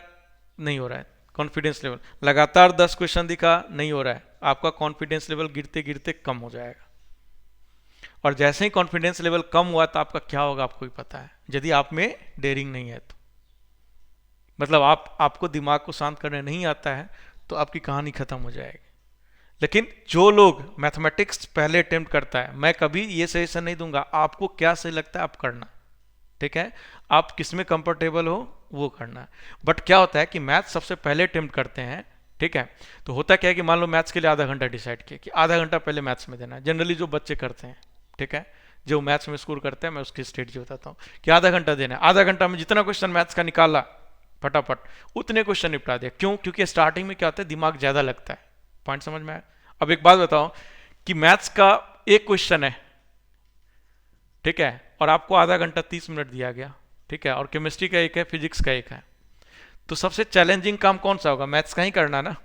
नहीं हो रहा है, कॉन्फिडेंस लेवल। लगातार 10 क्वेश्चन दिखा नहीं हो रहा है, आपका कॉन्फिडेंस लेवल गिरते गिरते कम हो जाएगा। और जैसे ही कॉन्फिडेंस लेवल कम हुआ तो आपका क्या होगा आपको भी पता है, यदि आप में डेयरिंग नहीं है तो। मतलब आपको दिमाग को शांत करने नहीं आता है तो आपकी कहानी खत्म हो जाएगी। लेकिन जो लोग मैथमेटिक्स पहले अटेम्प्ट करता है, मैं कभी ये सजेशन नहीं दूंगा, आपको क्या सही लगता है आप करना, ठीक है। आप किस में कंफर्टेबल हो वो करना। बट क्या होता है कि मैथ सबसे पहले अटेम्प्ट करते हैं ठीक है। तो होता क्या है कि मान लो मैथ्स के लिए आधा घंटा डिसाइड किया कि आधा घंटा पहले मैथ्स में देना है, जनरली जो बच्चे करते हैं, ठीक है, जो मैथ्स में स्कोर करते हैं, मैं उसकी स्ट्रेटजी बताता हूँ कि आधा घंटा देना है, आधा घंटा में जितना क्वेश्चन मैथ्स का निकाला फटाफट उतने क्वेश्चन निपटा दिया। क्यों? क्योंकि स्टार्टिंग में क्या होता है, दिमाग ज़्यादा लगता है। पॉइंट समझ में आया? अब एक बात बताओ कि मैथ्स का एक क्वेश्चन है, ठीक है, और आपको आधा घंटा 30 मिनट दिया गया, ठीक है, और केमिस्ट्री का एक है, फिजिक्स का एक है, तो सबसे चैलेंजिंग काम कौन सा होगा? मैथ्स का ही करना ना।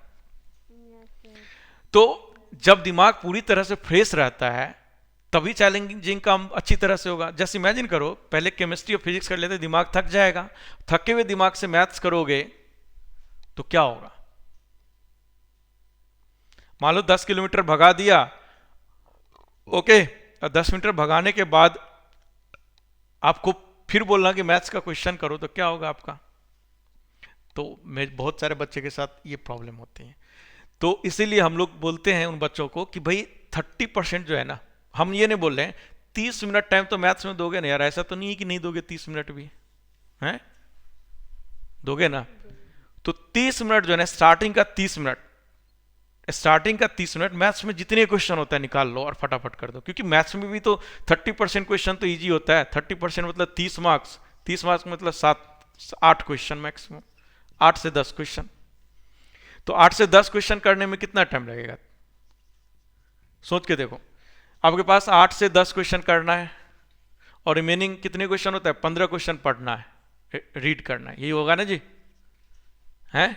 तो जब दिमाग पूरी तरह से फ्रेश रहता है तभी चैलेंजिंग काम अच्छी तरह से होगा। जैसे इमेजिन करो पहले केमिस्ट्री और फिजिक्स कर लेते, दिमाग थक जाएगा, थके हुए दिमाग से मैथ्स करोगे तो क्या होगा? मान लो 10 किलोमीटर भगा दिया, ओके, और 10 मीटर भगाने के बाद आपको फिर बोलना कि मैथ्स का क्वेश्चन करो तो क्या होगा आपका? तो मैं बहुत सारे बच्चे के साथ ये प्रॉब्लम होती है। तो इसीलिए हम लोग बोलते हैं उन बच्चों को कि भाई 30% जो है ना, हम ये नहीं बोल रहे हैं 30 मिनट टाइम तो मैथ्स में दोगे ना यार, ऐसा तो नहीं है कि नहीं दोगे 30 मिनट भी, हैं? दोगे ना? तो 30 मिनट जो है ना, स्टार्टिंग का 30 मिनट मैथ्स में जितने क्वेश्चन होता है निकाल लो और फटाफट कर दो, क्योंकि मैथ्स में भी तो 30% क्वेश्चन तो इजी होता है। 30% मतलब 30 मार्क्स, 30 मार्क्स मतलब 8 क्वेश्चन मैक्सिमम, 8 से 10 क्वेश्चन। तो 8 से 10 क्वेश्चन करने में कितना टाइम लगेगा? सोच के देखो, आपके पास 8 से 10 क्वेश्चन करना है और रिमेनिंग कितने क्वेश्चन होता है? 15 क्वेश्चन पढ़ना है, रीड करना है, यही होगा ना जी, हैं?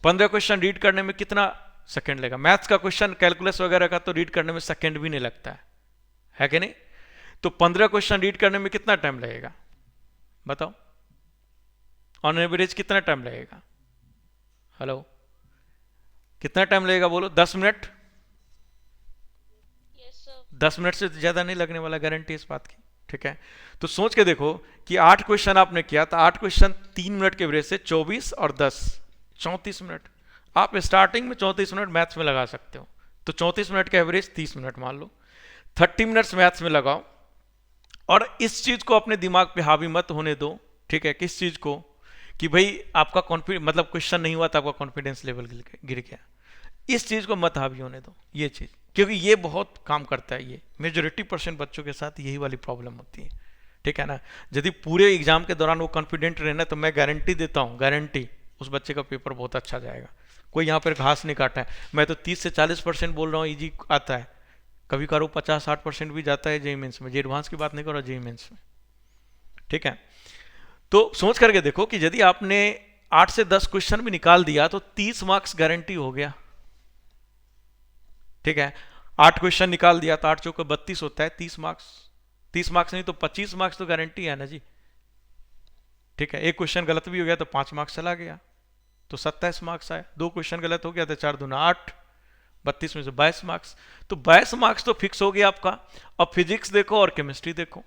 15 क्वेश्चन रीड करने में कितना सेकंड लगेगा? मैथ्स का क्वेश्चन कैलकुलस वगैरह का तो रीड करने में सेकंड भी नहीं लगता है कि नहीं? तो 15 क्वेश्चन रीड करने में कितना टाइम लगेगा बताओ? ऑन एवरेज कितना टाइम लगेगा? हेलो, कितना टाइम लगेगा बोलो? 10 मिनट? 10 मिनट से ज्यादा नहीं लगने वाला, गारंटी इस बात की, ठीक है। तो सोच के देखो कि 8 क्वेश्चन आपने किया, तो 8 क्वेश्चन 3 मिनट के एवरेज से 24 और 10 34 मिनट। आप स्टार्टिंग में 34 मिनट मैथ्स में लगा सकते हो, तो 34 मिनट का एवरेज 30 मिनट मान लो, 30 मिनट्स मैथ्स में लगाओ और इस चीज को अपने दिमाग पे हावी मत होने दो, ठीक है। किस चीज को? कि भाई आपका कॉन्फिडेंस, मतलब क्वेश्चन नहीं हुआ तो आपका कॉन्फिडेंस लेवल गिर गया, इस चीज को मत हावी होने दो, ये चीज, क्योंकि ये बहुत काम करता है। ये मेजोरिटी % बच्चों के साथ यही वाली प्रॉब्लम होती है, ठीक है ना। यदि पूरे एग्जाम के दौरान वो कॉन्फिडेंट रहना, तो मैं गारंटी देता हूँ, गारंटी, उस बच्चे का पेपर बहुत अच्छा जाएगा। कोई यहाँ पर घास नहीं काटा है, मैं तो 30 से 40% बोल रहा हूँ इजी आता है, कभी करो 50-60% भी जाता है जेईई मेंस में, जे एडवांस की बात नहीं कर रहा, जेईई मेंस में, ठीक है। तो सोच करके देखो कि यदि आपने 8 से 10 क्वेश्चन भी निकाल दिया तो 30 मार्क्स गारंटी हो गया, ठीक है। 8 क्वेश्चन निकाल दिया तो 8 चौके 32 होता है, 30 मार्क्स, 30 मार्क्स नहीं तो 25 मार्क्स तो गारंटी है ना जी, ठीक है। एक क्वेश्चन गलत भी हो गया तो 5 मार्क्स चला गया, तो 27 मार्क्स आए। 2 क्वेश्चन गलत हो गया तो 4 दूना 8, 32 में से 22 मार्क्स, तो 22 मार्क्स तो फिक्स हो गया आपका। अब फिजिक्स देखो और केमिस्ट्री देखो,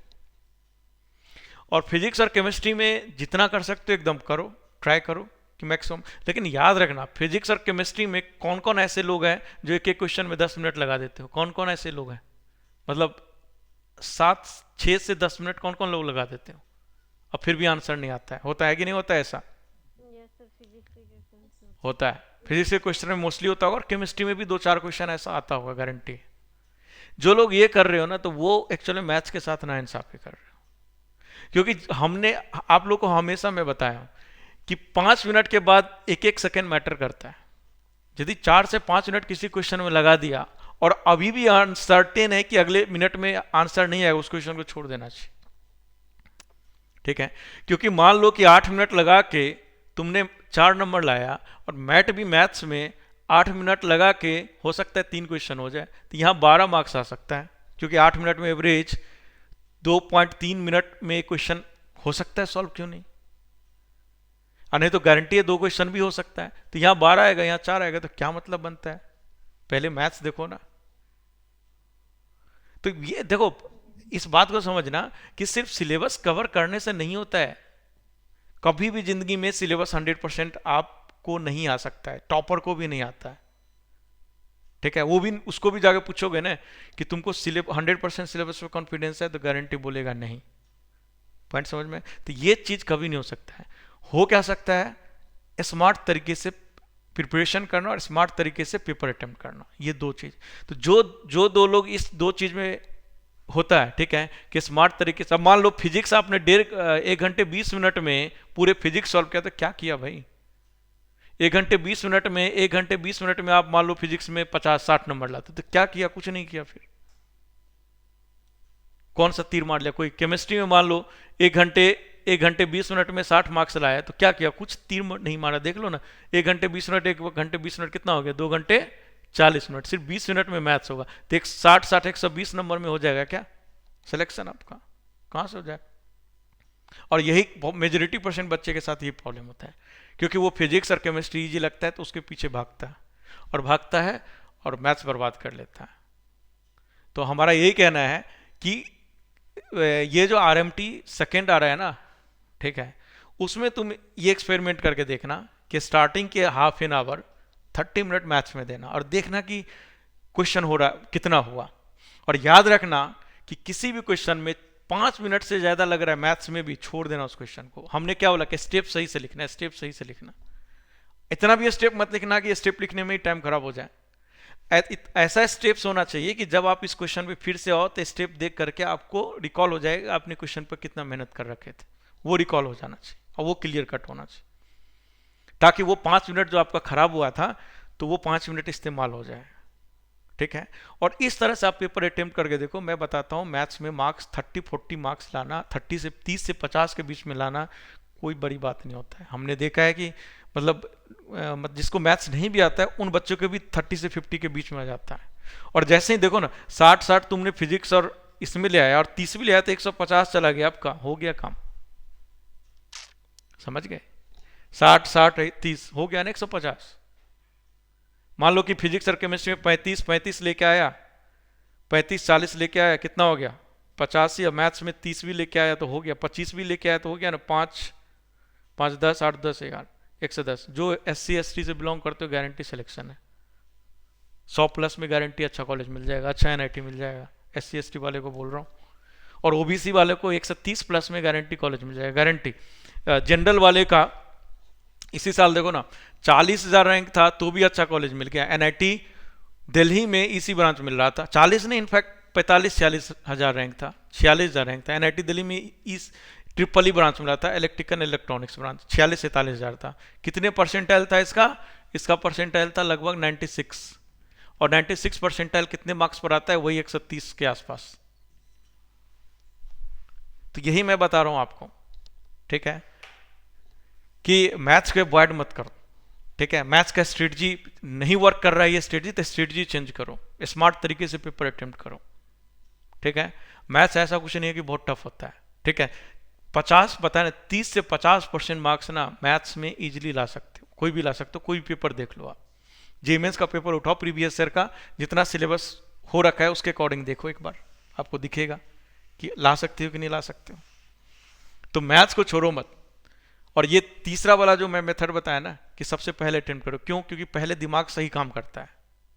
और फिजिक्स और केमिस्ट्री में जितना कर सकते हो एकदम करो, ट्राई करो कि मैक्सिमम। लेकिन याद रखना, फिजिक्स और केमिस्ट्री में कौन कौन ऐसे लोग हैं जो एक एक क्वेश्चन में 10 मिनट लगा देते हो? कौन कौन ऐसे लोग हैं? मतलब 6 से 10 मिनट कौन कौन लोग लगा देते हो, अब फिर भी आंसर नहीं आता है? होता है कि नहीं होता है ऐसा? होता है। फिजिक्स के क्वेश्चन में मोस्टली होता होगा, और केमिस्ट्री में भी 2-4 क्वेश्चन ऐसा आता होगा, गारंटी। जो लोग ये कर रहे हो ना, तो वो एक्चुअली मैथ्स के साथ ना इंसाफी कर रहे हो, क्योंकि हमने आप लोग को हमेशा मैं बताया कि 5 मिनट के बाद 1-1 सेकेंड मैटर करता है। यदि 4 से 5 मिनट किसी क्वेश्चन में लगा दिया और अभी भी अनसर्टेन है कि अगले मिनट में आंसर नहीं आएगा, उस क्वेश्चन को छोड़ देना चाहिए, ठीक है। क्योंकि मान लो कि 8 मिनट लगा के तुमने 4 नंबर लाया, और मैथ्स में 8 मिनट लगा के हो सकता है 3 क्वेश्चन हो जाए, तो यहाँ 12 मार्क्स आ सकता है, क्योंकि 8 मिनट में एवरेज 2.3 मिनट में एक क्वेश्चन हो सकता है सॉल्व, क्यों नहीं? और नहीं तो गारंटी है 2 क्वेश्चन भी हो सकता है, तो यहां 12 आएगा, यहां 4 आएगा, तो क्या मतलब बनता है? पहले मैथ्स देखो ना। तो ये देखो, इस बात को समझना कि सिर्फ सिलेबस कवर करने से नहीं होता है। कभी भी जिंदगी में सिलेबस 100% आपको नहीं आ सकता है, टॉपर को भी नहीं आता है, ठीक है। वो भी, उसको भी जाके पूछोगे ना कि तुमको 100% सिलेबस पे कॉन्फिडेंस है, तो गारंटी बोलेगा नहीं। पॉइंट समझ में? तो ये चीज कभी नहीं हो सकता है। हो क्या सकता है? स्मार्ट तरीके से प्रिपरेशन करना और स्मार्ट तरीके से पेपर अटेम्प्ट करना, ये दो चीज। तो जो दो लोग इस दो चीज में होता है, ठीक है, कि स्मार्ट तरीके से, अब मान लो फिजिक्स आपने 1 घंटे 20 मिनट में पूरे फिजिक्स सॉल्व किया, तो क्या किया भाई? 1 घंटे 20 मिनट में आप मान लो फिजिक्स में 50-60 नंबर लाते, तो क्या किया? कुछ नहीं किया। फिर कौन सा तीर मार लिया? कोई केमिस्ट्री में मान लो 1 घंटे 20 मिनट में 60 मार्क्स लाया, तो क्या किया? कुछ तीर नहीं मारा। देख लो ना, 1 घंटे 20 मिनट कितना हो गया? 2 घंटे 40 मिनट। सिर्फ 20 मिनट में मैथ्स होगा, तो 60-60 120 नंबर में हो जाएगा क्या सिलेक्शन आपका? कहां से हो जाएगा? और यही मेजोरिटी % बच्चे के साथ ये प्रॉब्लम होता है, क्योंकि वो फिजिक्स और केमिस्ट्री इजी लगता है तो उसके पीछे भागता है और मैथ्स बर्बाद कर लेता है। तो हमारा यही कहना है कि ये जो RMT सेकेंड आ रहा है ना, ठीक है, उसमें तुम ये एक्सपेरिमेंट करके देखना कि स्टार्टिंग के half an hour 30 minute maths में देना और देखना कि क्वेश्चन हो रहा कितना हुआ। और याद रखना कि किसी भी क्वेश्चन में 5 मिनट से ज्यादा लग रहा है मैथ्स में भी, छोड़ देना उस क्वेश्चन को। हमने क्या बोला कि स्टेप सही से लिखना है, स्टेप सही से लिखना। इतना भी स्टेप मत लिखना कि स्टेप लिखने में ही टाइम खराब हो जाए। ऐसा स्टेप्स होना चाहिए कि जब आप इस क्वेश्चन पे फिर से आओ तो स्टेप देख करके आपको रिकॉल हो जाएगा आपने क्वेश्चन पर कितना मेहनत कर रखे थे, वो रिकॉल हो जाना चाहिए और वो क्लियर कट होना चाहिए, ताकि वो 5 मिनट जो आपका खराब हुआ था तो वो 5 मिनट इस्तेमाल हो जाए, ठीक है। और इस तरह से आप पेपर अटेम्प्ट करके देखो। मैं बताता हूँ, मैथ्स में मार्क्स 30-40 मार्क्स लाना, 30 से 50 के बीच में लाना कोई बड़ी बात नहीं होता है। हमने देखा है कि मतलब जिसको मैथ्स नहीं भी आता है उन बच्चों के भी 30 से 50 के बीच में आ जाता है। और जैसे ही देखो ना 60-60 तुमने फिजिक्स और इसमें ले आया और 30 भी ले आया तो 150 चला गया, आपका हो गया काम। समझ गए? 60-60-30 हो गया ना 150। मान लो कि फिजिक्स और केमिस्ट्री में 35 लेके आया, 35-40 लेके आया, कितना हो गया? 85। और मैथ्स में 30 भी लेके आया तो हो गया, 25 भी लेके आया तो हो गया ना, 5-5-10 8-10 11 110। जो SC ST से बिलोंग करते हो गारंटी सिलेक्शन है, 100+ में गारंटी अच्छा कॉलेज मिल जाएगा, अच्छा NIT मिल जाएगा। SC ST वाले को बोल रहा हूँ। और OBC वाले को 130+ में गारंटी कॉलेज मिल जाएगा, गारंटी। जनरल वाले का इसी साल देखो ना 40,000 रैंक था तो भी अच्छा कॉलेज मिल गया। NIT दिल्ली में इसी ब्रांच मिल रहा था, 40 नहीं, इनफैक्ट 45-46 हजार रैंक था, 46,000 रैंक था। NIT दिल्ली में इस ट्रिपल ब्रांच मिला था, इलेक्ट्रिकल इलेक्ट्रॉनिक्स ब्रांच, 46-47 हजार था। कितने परसेंटाइल था इसका परसेंटाइल था लगभग 96। और 96 परसेंटाइल कितने मार्क्स पर आता है? वही 130 के आसपास। तो यही मैं बता रहा हूं आपको, ठीक है, कि मैथ्स को अवॉइड मत करो, ठीक है। मैथ्स का स्ट्रेटजी नहीं वर्क कर रहा है, ये स्ट्रेटजी, तो स्ट्रेटजी चेंज करो, स्मार्ट तरीके से पेपर अटेम्प्ट करो, ठीक है। मैथ्स ऐसा कुछ नहीं है कि बहुत टफ होता है, ठीक है। 50 पता है ना, 30 से 50% मार्क्स ना मैथ्स में इजीली ला सकते हो, कोई भी ला सकते हो। कोई भी पेपर देख लो आप, JMS का पेपर उठाओ, प्रीवियस ईयर का जितना सिलेबस हो रखा है उसके अकॉर्डिंग देखो एक बार, आपको दिखेगा कि ला सकते हो कि नहीं ला सकते हो। तो मैथ्स को छोड़ो मत। और ये तीसरा वाला जो मैं मेथड बताया ना कि सबसे पहले अटेम्प्ट करो, क्यों? क्योंकि पहले दिमाग सही काम करता है,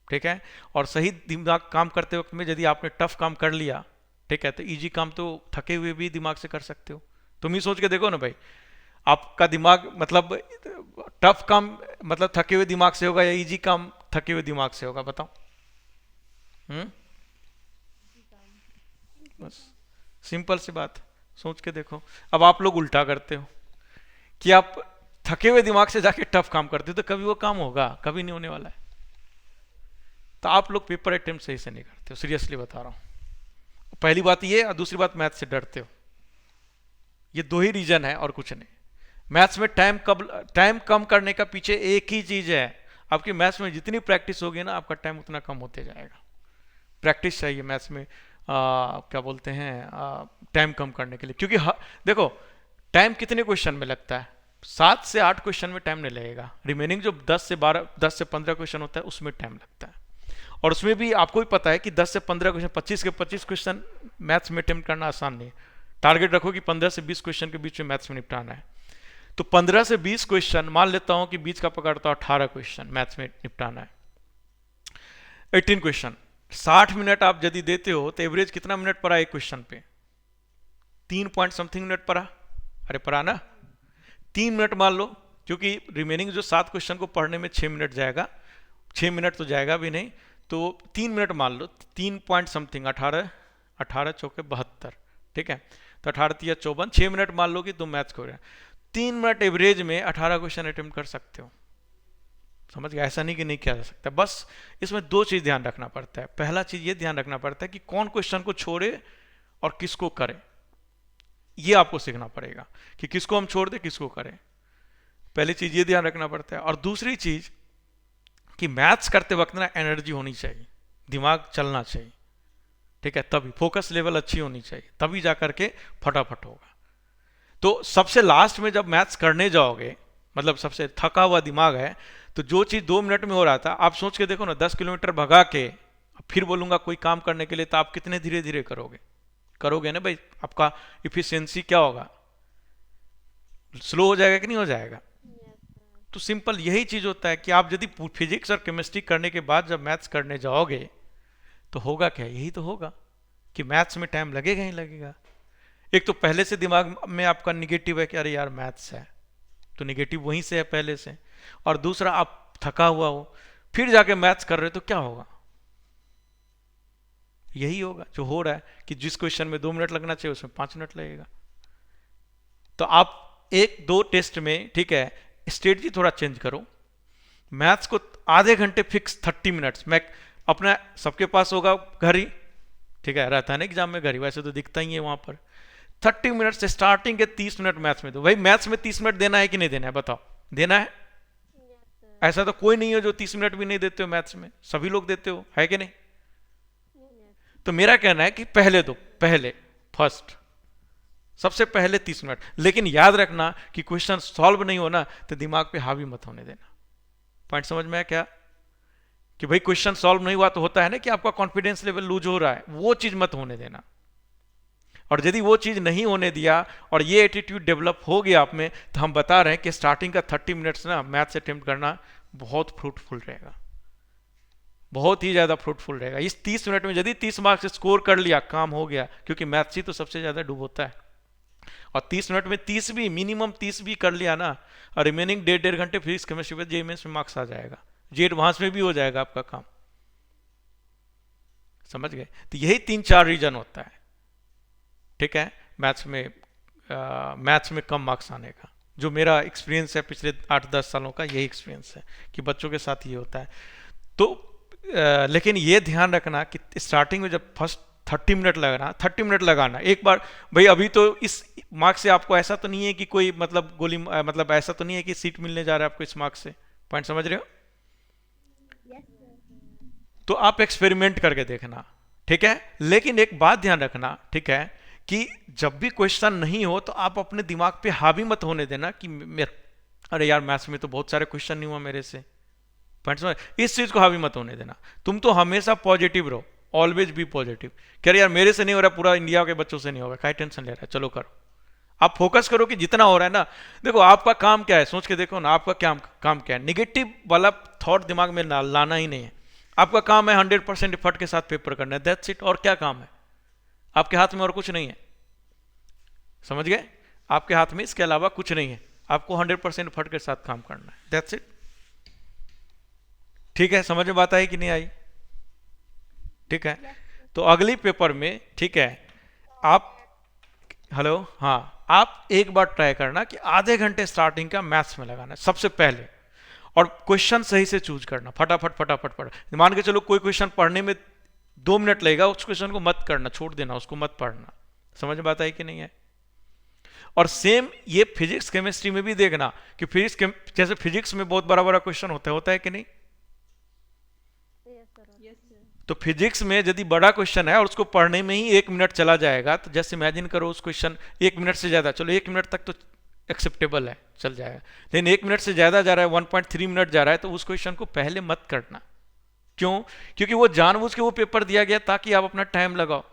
ठीक है। और सही दिमाग काम करते वक्त में यदि आपने टफ काम कर लिया, ठीक है, तो इजी काम तो थके हुए भी दिमाग से कर सकते हो। तुम ही सोच के देखो ना भाई, आपका दिमाग मतलब टफ काम मतलब थके हुए दिमाग से होगा या इजी काम थके हुए दिमाग से होगा? बताओ। बस सिंपल सी बात, सोच के देखो। अब आप लोग उल्टा करते हो कि आप थके हुए दिमाग से जाके टफ काम करते हो, तो कभी वो काम होगा? कभी नहीं होने वाला है। तो आप लोग पेपर अटेम्प्ट सही से नहीं करते हो, सीरियसली बता रहा हूं। पहली बात ये, और दूसरी बात मैथ से डरते हो। ये दो ही रीजन है और कुछ नहीं। मैथ्स में टाइम कम करने का पीछे एक ही चीज है, आपकी मैथ्स में जितनी प्रैक्टिस होगी ना आपका टाइम उतना कम होते जाएगा। प्रैक्टिस चाहिए मैथ्स में, क्या बोलते हैं, टाइम कम करने के लिए। क्योंकि देखो टाइम कितने क्वेश्चन में लगता है? 7 से 8 क्वेश्चन में टाइम नहीं लगेगा। रिमेनिंग जो 10 से 15 क्वेश्चन होता है उसमें टाइम लगता है। और उसमें भी आपको भी पता है कि 10 से 15 क्वेश्चन, 25 के 25 क्वेश्चन मैथ्स में अटेम्प्ट करना आसान नहीं है। टारगेट रखो कि 15 से 20 क्वेश्चन के बीच में मैथ्स में निपटाना है। तो 15 से 20 क्वेश्चन, मान लेता हूं कि बीच का पकड़ता हूं 18 क्वेश्चन मैथ्स में निपटाना है, 18 क्वेश्चन, 60 मिनट आप यदि देते हो तो एवरेज कितना मिनट पड़ा एक क्वेश्चन पे? 3 पॉइंट समथिंग मिनट पड़ा। अरे पड़ा ना? 3 मिनट मान लो, क्योंकि रिमेनिंग जो 7 क्वेश्चन को पढ़ने में 6 मिनट जाएगा, 6 मिनट तो जाएगा भी नहीं, तो 3 मिनट मान लो, 3 पॉइंट समथिंग, 18 18 चौके 72, ठीक है, तो 18 तिया 54, 6 मिनट मान लो कि तुम मैथ्स को 3 मिनट एवरेज में 18 क्वेश्चन अटेम्प्ट कर सकते हो। समझ गए? ऐसा नहीं कि नहीं किया जा सकता। बस इसमें 2 चीज ध्यान रखना पड़ता है। पहला चीज ये ध्यान रखना पड़ता है कि कौन क्वेश्चन को छोड़े और किसको करे, ये आपको सीखना पड़ेगा कि किसको हम छोड़ दे, किसको करें। पहली चीज ये ध्यान रखना पड़ता है। और दूसरी चीज कि मैथ्स करते वक्त ना एनर्जी होनी चाहिए, दिमाग चलना चाहिए, ठीक है, तभी फोकस लेवल अच्छी होनी चाहिए, तभी जाकर के फटाफट होगा। तो सबसे लास्ट में जब मैथ्स करने जाओगे, मतलब सबसे थका हुआ दिमाग है, तो जो चीज 2 मिनट में हो रहा था, आप सोच के देखो ना, 10 किलोमीटर भगा के फिर बोलूंगा कोई काम करने के लिए, तो आप कितने धीरे धीरे करोगे ना भाई, आपका इफिशियंसी क्या होगा, स्लो हो जाएगा कि नहीं हो जाएगा। तो सिंपल यही चीज होता है कि आप यदि फिजिक्स और केमिस्ट्री करने के बाद जब मैथ्स करने जाओगे तो होगा क्या, यही तो होगा कि मैथ्स में टाइम लगेगा ही लगेगा। एक तो पहले से दिमाग में आपका निगेटिव है कि अरे यार मैथ्स है, तो निगेटिव वहीं से है पहले से, और दूसरा आप थका हुआ हो, फिर जाके मैथ्स कर रहे हो तो क्या होगा, यही होगा जो हो रहा है कि जिस क्वेश्चन में 2 मिनट लगना चाहिए उसमें 5 मिनट लगेगा। तो आप 1-2 टेस्ट में, ठीक है, स्ट्रेटजी थोड़ा चेंज करो। मैथ्स को आधे घंटे फिक्स 30 मिनट्स, मैं अपना, सबके पास होगा घड़ी, ठीक है, रहता है ना एग्जाम में घड़ी, वैसे तो दिखता ही है वहां पर। 30 मिनट से स्टार्टिंग के 30 मिनट मैथ्स में दो। भाई मैथ्स में 30 मिनट देना है कि नहीं देना है, बताओ, देना है? ऐसा तो कोई नहीं है जो 30 मिनट भी नहीं देते हो मैथ्स में, सभी लोग देते हो, है कि नहीं? तो मेरा कहना है कि पहले दो, पहले फर्स्ट, सबसे पहले 30 मिनट। लेकिन याद रखना कि क्वेश्चन सॉल्व नहीं होना तो दिमाग पे हावी मत होने देना। पॉइंट समझ में है क्या? कि भाई क्वेश्चन सॉल्व नहीं हुआ तो होता है ना कि आपका कॉन्फिडेंस लेवल लूज हो रहा है, वो चीज मत होने देना। और यदि वो चीज नहीं होने दिया और ये एटीट्यूड डेवलप हो गया आप में, तो हम बता रहे हैं कि स्टार्टिंग का 30 मिनट्स ना मैथ्स अटेम्प्ट करना बहुत फ्रूटफुल रहेगा, बहुत ही ज्यादा फ्रूटफुल रहेगा। इस 30 मिनट में यदि 30 मार्क्स स्कोर कर लिया, काम हो गया, क्योंकि मैथ्स ही तो सबसे ज्यादा डूबोता है। और 30 मिनट में 30 भी, मिनिमम 30 भी कर लिया ना, और रिमेनिंग 1.5 घंटे फिजिक्स केमिस्ट्री पे जेईई मेंस में मार्क्स आ जाएगा, जी एडवांस में भी हो जाएगा आपका काम। समझ गए? तो यही 3-4 रीजन होता है, ठीक है, मैथ्स में कम मार्क्स आने का। जो मेरा एक्सपीरियंस है पिछले 8-10 सालों का, यही एक्सपीरियंस है कि बच्चों के साथ ये होता है। तो लेकिन ये ध्यान रखना कि स्टार्टिंग में जब फर्स्ट 30 मिनट लगाना, 30 मिनट लगाना एक बार। भाई अभी तो इस मार्क्स से आपको ऐसा तो नहीं है कि कोई मतलब मतलब ऐसा तो नहीं है कि सीट मिलने जा रहा है आपको इस मार्क्स से। पॉइंट समझ रहे हो? तो आप एक्सपेरिमेंट करके देखना, ठीक है। लेकिन एक बात ध्यान रखना, ठीक है, कि जब भी क्वेश्चन नहीं हो तो आप अपने दिमाग पे हावी मत होने देना कि अरे यार मैथ्स में तो बहुत सारे क्वेश्चन नहीं हुआ मेरे से। पॉइंट समझ? इस चीज को हावी मत होने देना। तुम तो हमेशा पॉजिटिव रहो, ऑलवेज बी पॉजिटिव। कह रहे यार मेरे से नहीं हो रहा, पूरा इंडिया के बच्चों से नहीं होगा, क्या टेंशन ले रहा है, चलो करो। आप फोकस करो कि जितना हो रहा है ना, देखो आपका काम क्या है, सोच के देखो ना, आपका क्या काम क्या है। निगेटिव वाला थॉट दिमाग में लाना ही नहीं है। आपका काम है 100% एफर्ट के साथ पेपर करना है, दैट्स इट। और क्या काम है आपके हाथ में? और कुछ नहीं है, समझ गए? आपके हाथ में इसके अलावा कुछ नहीं है, आपको 100% एफर्ट के साथ काम करना है, दैट्स इट। ठीक है, समझ में बात आई कि नहीं आई? ठीक है, तो अगली पेपर में, ठीक है, आप, हेलो, हाँ, आप एक बार ट्राई करना कि आधे घंटे स्टार्टिंग का मैथ्स में लगाना सबसे पहले, और क्वेश्चन सही से चूज करना, फटाफट फटाफट पढ़। मान के चलो कोई क्वेश्चन पढ़ने में 2 मिनट लगेगा, उस क्वेश्चन को मत करना, छोड़ देना, उसको मत पढ़ना। समझ में बात आई कि नहीं है? और सेम ये फिजिक्स केमिस्ट्री में भी देखना कि जैसे फिजिक्स में बहुत बड़ा बड़ा क्वेश्चन होता है कि नहीं? तो फिजिक्स में यदि बड़ा क्वेश्चन है और उसको पढ़ने में ही 1 मिनट चला जाएगा, तो जैसे इमेजिन करो उस क्वेश्चन 1 मिनट से ज्यादा, चलो 1 मिनट तक तो एक्सेप्टेबल है, चल जाएगा। लेकिन 1 मिनट से ज्यादा जा रहा है, 1.3 मिनट जा रहा है, तो उस क्वेश्चन को पहले मत करना। क्यों? क्योंकि वो जानबूझ के वो पेपर दिया गया ताकि आप अपना टाइम लगाओ,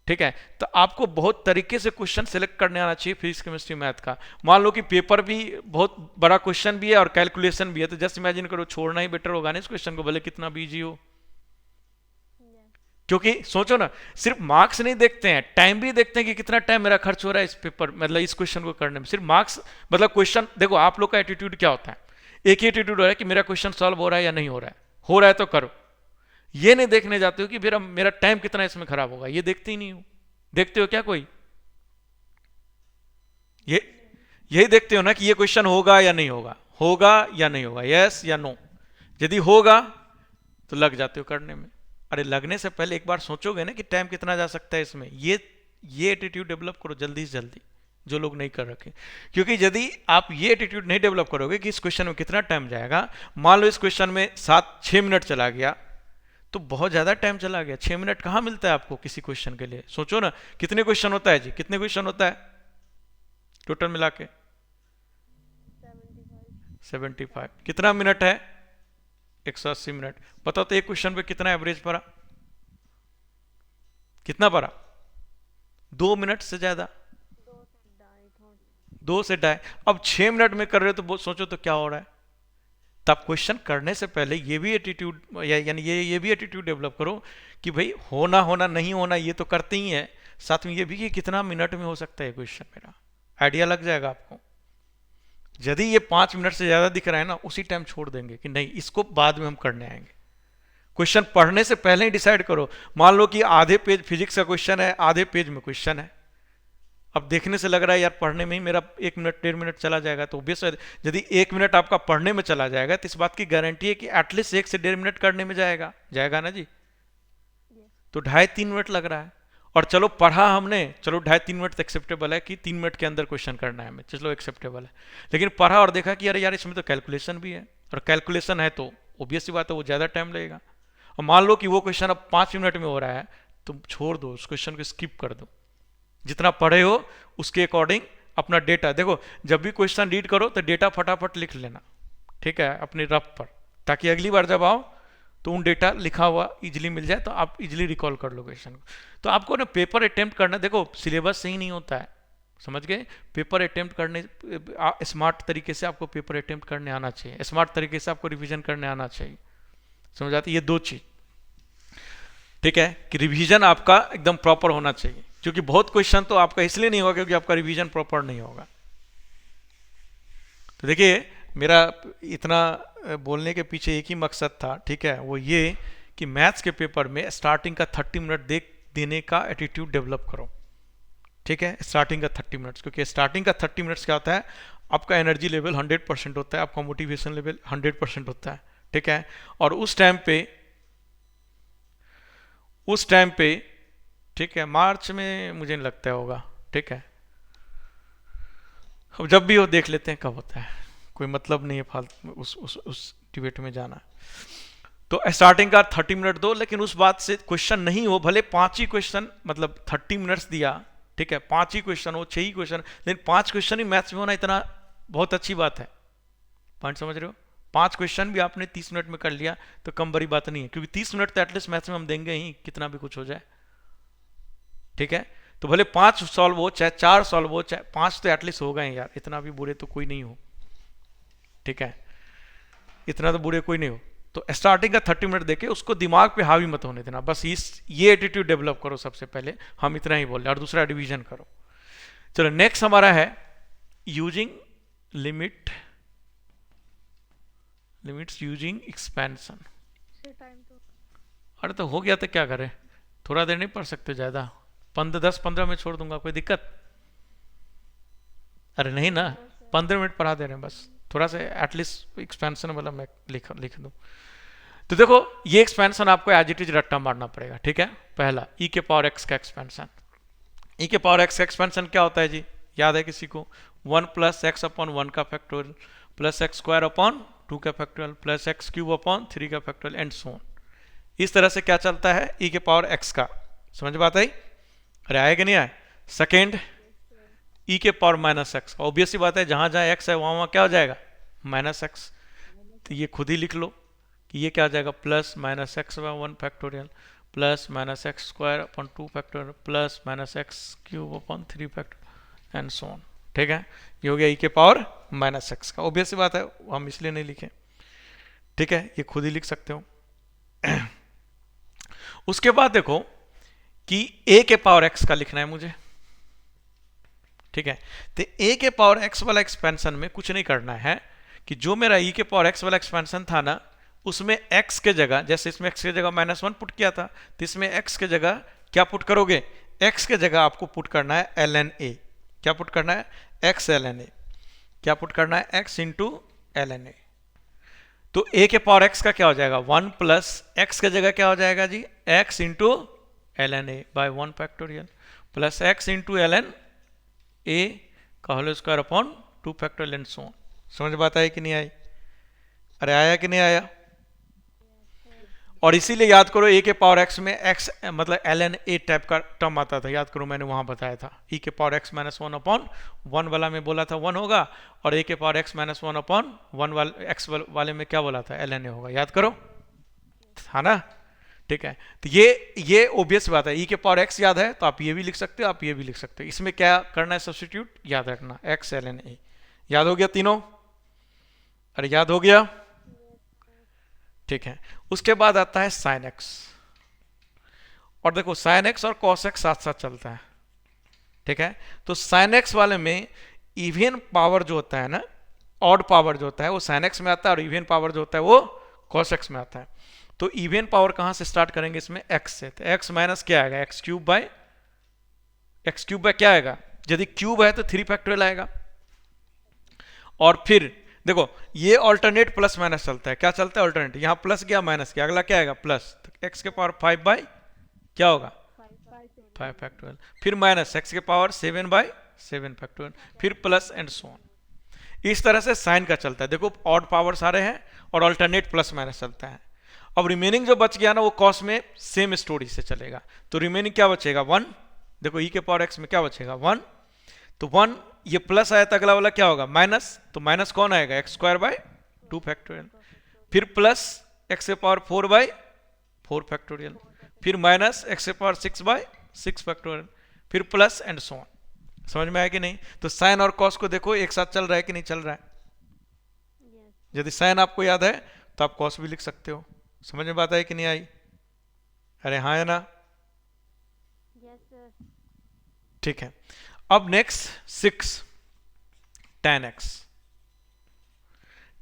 ठीक है। तो आपको बहुत तरीके से क्वेश्चन सेलेक्ट करने आना चाहिए फिजिक्स केमिस्ट्री मैथ का। मान लो कि पेपर भी बहुत बड़ा क्वेश्चन भी है और कैलकुलेशन भी है, तो जस्ट इमेजिन करो छोड़ना ही बेटर होगा ना इस क्वेश्चन को, भले कितना भी इजी हो। क्योंकि सोचो ना, सिर्फ मार्क्स नहीं देखते हैं, टाइम भी देखते हैं कि कितना टाइम मेरा खर्च हो रहा है इस पेपर, मतलब इस क्वेश्चन को करने में। सिर्फ मार्क्स मतलब क्वेश्चन देखो, आप लोग का एटीट्यूड क्या होता है, एक ही एटीट्यूड हो रहा है कि मेरा क्वेश्चन सॉल्व हो रहा है या नहीं हो रहा है, हो रहा है तो करो। ये नहीं देखने जाते हो कि मेरा मेरा टाइम कितना इसमें खराब होगा, ये देखते ही नहीं हो। देखते हो क्या कोई? ये यही देखते हो ना कि ये क्वेश्चन होगा या नहीं होगा, होगा या नहीं होगा, यस या नो। यदि होगा तो लग जाते हो करने में। अरे लगने से पहले एक बार सोचोगे ना कि टाइम कितना जा सकता है इसमें, ये एटीट्यूड डेवलप करो जल्दी से जल्दी, जो लोग नहीं कर रखे। क्योंकि यदि आप ये एटीट्यूड नहीं डेवलप करोगे कि इस क्वेश्चन में कितना टाइम जाएगा, मान लो इस क्वेश्चन में 6 मिनट चला गया तो बहुत ज़्यादा टाइम चला गया। 6 मिनट कहाँ मिलता है आपको किसी क्वेश्चन के लिए? सोचो ना, कितने क्वेश्चन होता है जी, कितने क्वेश्चन होता है टोटल मिला के? 75। कितना मिनट है? 180 मिनट। बताओ तो एक क्वेश्चन पे कितना एवरेज पड़ा, कितना पड़ा? 2 मिनट से ज्यादा, 2 से 2.5। अब 6 मिनट में कर रहे हो तो सोचो तो क्या हो रहा है। तब क्वेश्चन करने से पहले ये भी एटीट्यूड यानी ये भी एटीट्यूड डेवलप करो कि भाई होना होना नहीं होना ये तो करते ही है, साथ में ये भी कि कितना मिनट में हो सकता है क्वेश्चन मेरा, आइडिया लग जाएगा आपको। यदि ये 5 मिनट से ज्यादा दिख रहा है ना, उसी टाइम छोड़ देंगे कि नहीं इसको बाद में हम करने आएंगे। क्वेश्चन पढ़ने से पहले ही डिसाइड करो। मान लो कि आधे पेज फिजिक्स का क्वेश्चन है, आधे पेज में क्वेश्चन है, अब देखने से लग रहा है यार पढ़ने में ही मेरा 1 मिनट 1.5 मिनट चला जाएगा, तो ऑब्वियस है यदि 1 मिनट आपका पढ़ने में चला जाएगा तो इस बात की गारंटी है कि एटलीस्ट 1 से 1.5 मिनट करने में जाएगा, जाएगा ना जी। तो 2.5-3 मिनट लग रहा है। और चलो पढ़ा हमने, चलो 2.5-3 मिनट एक्सेप्टेबल है कि 3 मिनट के अंदर क्वेश्चन करना है हमें, चलो एक्सेप्टेबल है। लेकिन पढ़ा और देखा कि अरे यार इसमें तो कैलकुलेशन भी है, और कैलकुलेशन है तो ऑब्वियस सी बात है वो ज़्यादा टाइम लगेगा। और मान लो कि वो क्वेश्चन अब 5 मिनट में हो रहा है, तुम छोड़ दो उस क्वेश्चन को, स्किप कर दो। जितना पढ़े हो उसके अकॉर्डिंग अपना डेटा देखो, जब भी क्वेश्चन रीड करो तो डेटा फटाफट लिख लेना, ठीक है, अपने रफ पर, ताकि अगली बार जब आओ तो उन डेटा लिखा हुआ इजीली मिल जाए, तो आप इजीली रिकॉल कर लो क्वेश्चन को। तो आपको ना पेपर अटेम्प्ट करना, देखो सिलेबस सही नहीं होता है, समझ गए? पेपर अटेम्प्ट करने स्मार्ट तरीके से आपको पेपर अटेम्प्ट करने आना चाहिए, स्मार्ट तरीके से आपको रिवीजन करने आना चाहिए, समझ आती? ये 2 चीज, ठीक है, कि रिवीजन आपका एकदम प्रॉपर होना चाहिए। क्योंकि बहुत क्वेश्चन तो आपका इसलिए नहीं होगा क्योंकि आपका रिवीजन प्रॉपर नहीं होगा। तो देखिए मेरा इतना बोलने के पीछे एक ही मकसद था, ठीक है, वो ये कि मैथ्स के पेपर में स्टार्टिंग का 30 मिनट देने का एटीट्यूड डेवलप करो, ठीक है, स्टार्टिंग का 30 मिनट्स। क्योंकि स्टार्टिंग का 30 मिनट्स क्या होता है, आपका एनर्जी लेवल 100% होता है, आपका मोटिवेशन लेवल 100% होता है, ठीक है। और उस टाइम पे ठीक है, मार्च में मुझे नहीं लगता होगा, ठीक है, अब जब भी हो देख लेते हैं कब होता है, कोई मतलब नहीं है फालतू उस डिबेट में जाना। तो स्टार्टिंग का 30 मिनट दो, लेकिन उस बात से क्वेश्चन नहीं हो, भले 5 ही क्वेश्चन, मतलब 30 मिनट्स दिया, ठीक है, 5 ही क्वेश्चन हो, 6 ही क्वेश्चन, लेकिन 5 क्वेश्चन ही मैथ्स में होना इतना बहुत अच्छी बात है। पॉइंट समझ रहे हो? 5 क्वेश्चन भी आपने 30 मिनट में कर लिया तो कम बड़ी बात नहीं है, क्योंकि 30 मिनट तो एटलीस्ट मैथ्स में हम देंगे ही, कितना भी कुछ हो जाए, ठीक है। तो भले 5 सॉल्व हो चाहे 4 सॉल्व हो, चाहे 5 तो एटलीस्ट हो गए यार, इतना भी बुरे तो कोई नहीं हो, ठीक है, इतना तो बुरे कोई नहीं हो। तो स्टार्टिंग का 30 मिनट देके उसको दिमाग पे हावी मत होने देना, बस ये एटीट्यूड डेवलप करो सबसे पहले, हम इतना ही बोल रहे हैं, और दूसरा डिवीजन करो। चलो नेक्स्ट हमारा है यूजिंग लिमिट्स यूजिंग एक्सपेंशन। अरे तो हो गया तो क्या करें, थोड़ा देर नहीं पढ़ सकते, ज्यादा 10-15 में छोड़ दूंगा, कोई दिक्कत? अरे नहीं ना, 15 मिनट पढ़ा दे रहे हैं बस, थोड़ा सा एटलीस्ट एक्सपेंशन वाला मैं लिख दूं। तो देखो ये एक्सपेंशन आपको एज इट इज रट्टा मारना पड़ेगा, ठीक है। पहला e के पावर x का एक्सपेंशन। e के पावर x का एक्सपेंशन क्या होता है जी, याद है किसी को? 1 + x अपॉन 1 का factorial plus x square upon 2 का factorial plus x cube upon 3 का फैक्टोरियल एंड सो ऑन। इस तरह से क्या चलता है e के पावर x का, समझ बात आई? अरे आए कि नहीं आए? सेकेंड e के पावर -x, ऑब्वियस सी बात है, जहां जहां x है वहां क्या हो जाएगा, -x। तो ये खुद ही लिख लो कि ये क्या हो जाएगा, plus -x by 1 factorial plus -x square upon 2 factorial plus -x cube upon 3 factorial and so on, ठीक है। ये हो गया e के पावर -x का, ऑब्वियस सी बात है, हम इसलिए नहीं लिखे, ठीक है, ये खुद ही लिख सकते हो। उसके बाद देखो कि a के पावर x का लिखना है मुझे, ठीक है। तो a के पावर x वाला एक्सपेंशन में कुछ नहीं करना है कि जो मेरा e के पावर x वाला एक्सपेंशन था ना, उसमें x के जगह, जैसे इसमें x के जगह -1 पुट किया था, तो इसमें x के जगह क्या पुट करोगे, x के जगह आपको पुट करना है ln a। क्या पुट करना है, x ln a। क्या पुट करना है, x इंटू ln a। तो a के पावर x का क्या हो जाएगा, 1 प्लस x के जगह क्या हो जाएगा जी, x into ln a by 1 factorial plus x into ln a का whole square upon 2 factorial and so on. समझ बात आई कि नहीं आई, अरे आया कि नहीं आया। और इसीलिए याद करो a के पावर x में x मतलब ln a टाइप का टर्म आता था, याद करो मैंने वहां बताया था, e के पावर x -1 अपॉन 1 वाला में बोला था 1 होगा, और a के पावर x -1 अपॉन 1 वाले x वाले में क्या बोला था, ln a होगा, याद करो, था ना, ठीक है। तो ये ओबियस बात है, e के पावर x याद है तो आप ये भी लिख सकते हो, आप ये भी लिख सकते हो, इसमें क्या करना है, सब्स्टिट्यूट याद रखना, x ln a। याद हो गया तीनों, अरे याद हो गया, ठीक है। उसके बाद आता है साइन एक्स, और देखो साइन एक्स और कॉस एक्स साथ साथ चलता है, ठीक है। तो साइन एक्स वाले में इवन पावर जो होता है ना, ऑड पावर जो होता है वो साइन एक्स में आता है, और इवन पावर जो होता है वो कॉस एक्स में आता है। तो इवन पावर कहां से स्टार्ट करेंगे, इसमें एक्स से, तो एक्स माइनस क्या आएगा, एक्स क्यूब बाय क्या आएगा, यदि क्यूब है तो 3 फैक्टोरियल आएगा। और फिर देखो ये ऑल्टरनेट प्लस माइनस चलता है, क्या चलता है ऑल्टरनेट, यहां प्लस गया माइनस गया, अगला क्या आएगा प्लस, तो एक्स के पावर 5 बाय क्या होगा 5 फैक्टोरियल, फिर माइनस एक्स के पावर 7 बाय 7 फैक्टोरियल, फिर प्लस एंड सो ऑन। इस तरह से साइन का चलता है, देखो ऑड पावर सारे हैं और ऑल्टरनेट प्लस माइनस चलता है। अब रिमेनिंग जो बच गया ना वो कॉस में सेम स्टोरी से चलेगा, तो रिमेनिंग क्या बचेगा 1, देखो ई के पावर एक्स में क्या बचेगा 1, तो 1 ये प्लस आया था, अगला वाला क्या होगा माइनस, तो माइनस कौन आएगा एक्स स्क्वायर बाय 2 फैक्टोरियल, फिर प्लस एक्स के पावर 4 बाय 4 फैक्टोरियल, फिर माइनस एक्स के पावर 6 बाय 6 फैक्टोरियल, फिर प्लस एंड सो ऑन। समझ में आया कि नहीं। तो साइन और कॉस को देखो एक साथ चल रहा है कि नहीं चल रहा है, यदि साइन आपको याद है तो आप कॉस भी लिख सकते हो। समझ में बात आई कि नहीं आई, अरे हाँ है ना, ठीक है। अब next 6 tan x,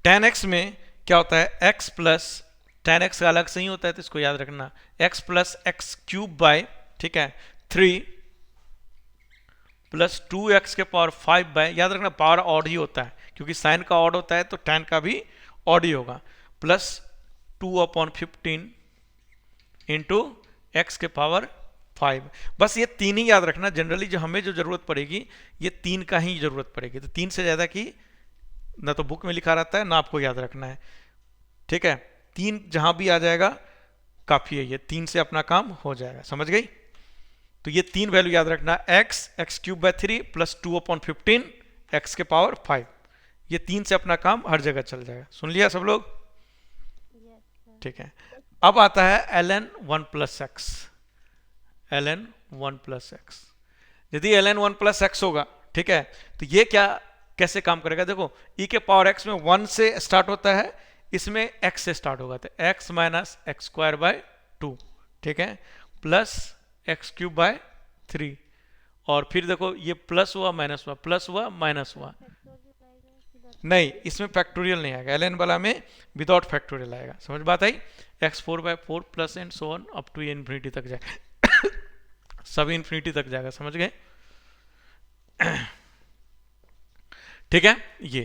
tan x में क्या होता है, x प्लस tan x का अलग से ही होता है तो इसको याद रखना, x plus X cube bye, ठीक है 3 प्लस 2x के पावर 5 बाय, याद रखना पावर ऑड ही होता है क्योंकि साइन का ऑड होता है तो tan का भी ऑड ही होगा, प्लस 2/15 इंटू एक्स के पावर 5। बस ये 3 ही याद रखना, जनरली जो हमें जो जरूरत पड़ेगी ये 3 का ही जरूरत पड़ेगी, तो 3 से ज्यादा की ना तो बुक में लिखा रहता है ना आपको याद रखना है, ठीक है। 3 जहां भी आ जाएगा काफी है, ये 3 से अपना काम हो जाएगा, समझ गई। तो ये 3 वैल्यू याद रखना, x cube by 3 plus 2/15 x के पावर 5, ये 3 से अपना काम हर जगह चल जाएगा। सुन लिया सब लोग, ठीक है। अब आता है ln 1 plus x, ln 1 plus x, यदि ln 1 प्लस एक्स होगा, ठीक है, तो ये क्या कैसे काम करेगा, देखो e के पावर x में 1 से स्टार्ट होता है, इसमें x से स्टार्ट होगा, तो x minus x square by 2, ठीक है, प्लस एक्स क्यूब बाय 3, और फिर देखो ये प्लस हुआ माइनस हुआ, प्लस हुआ माइनस हुआ, नहीं इसमें फैक्टोरियल नहीं आएगा, ln वाला में विदाउट फैक्टोरियल आएगा। समझ बात आई, x4 by 4 plus and so on up to infinity तक जाएगा सभी इन्फिनिटी तक जाएगा, समझ गए, ठीक है। ये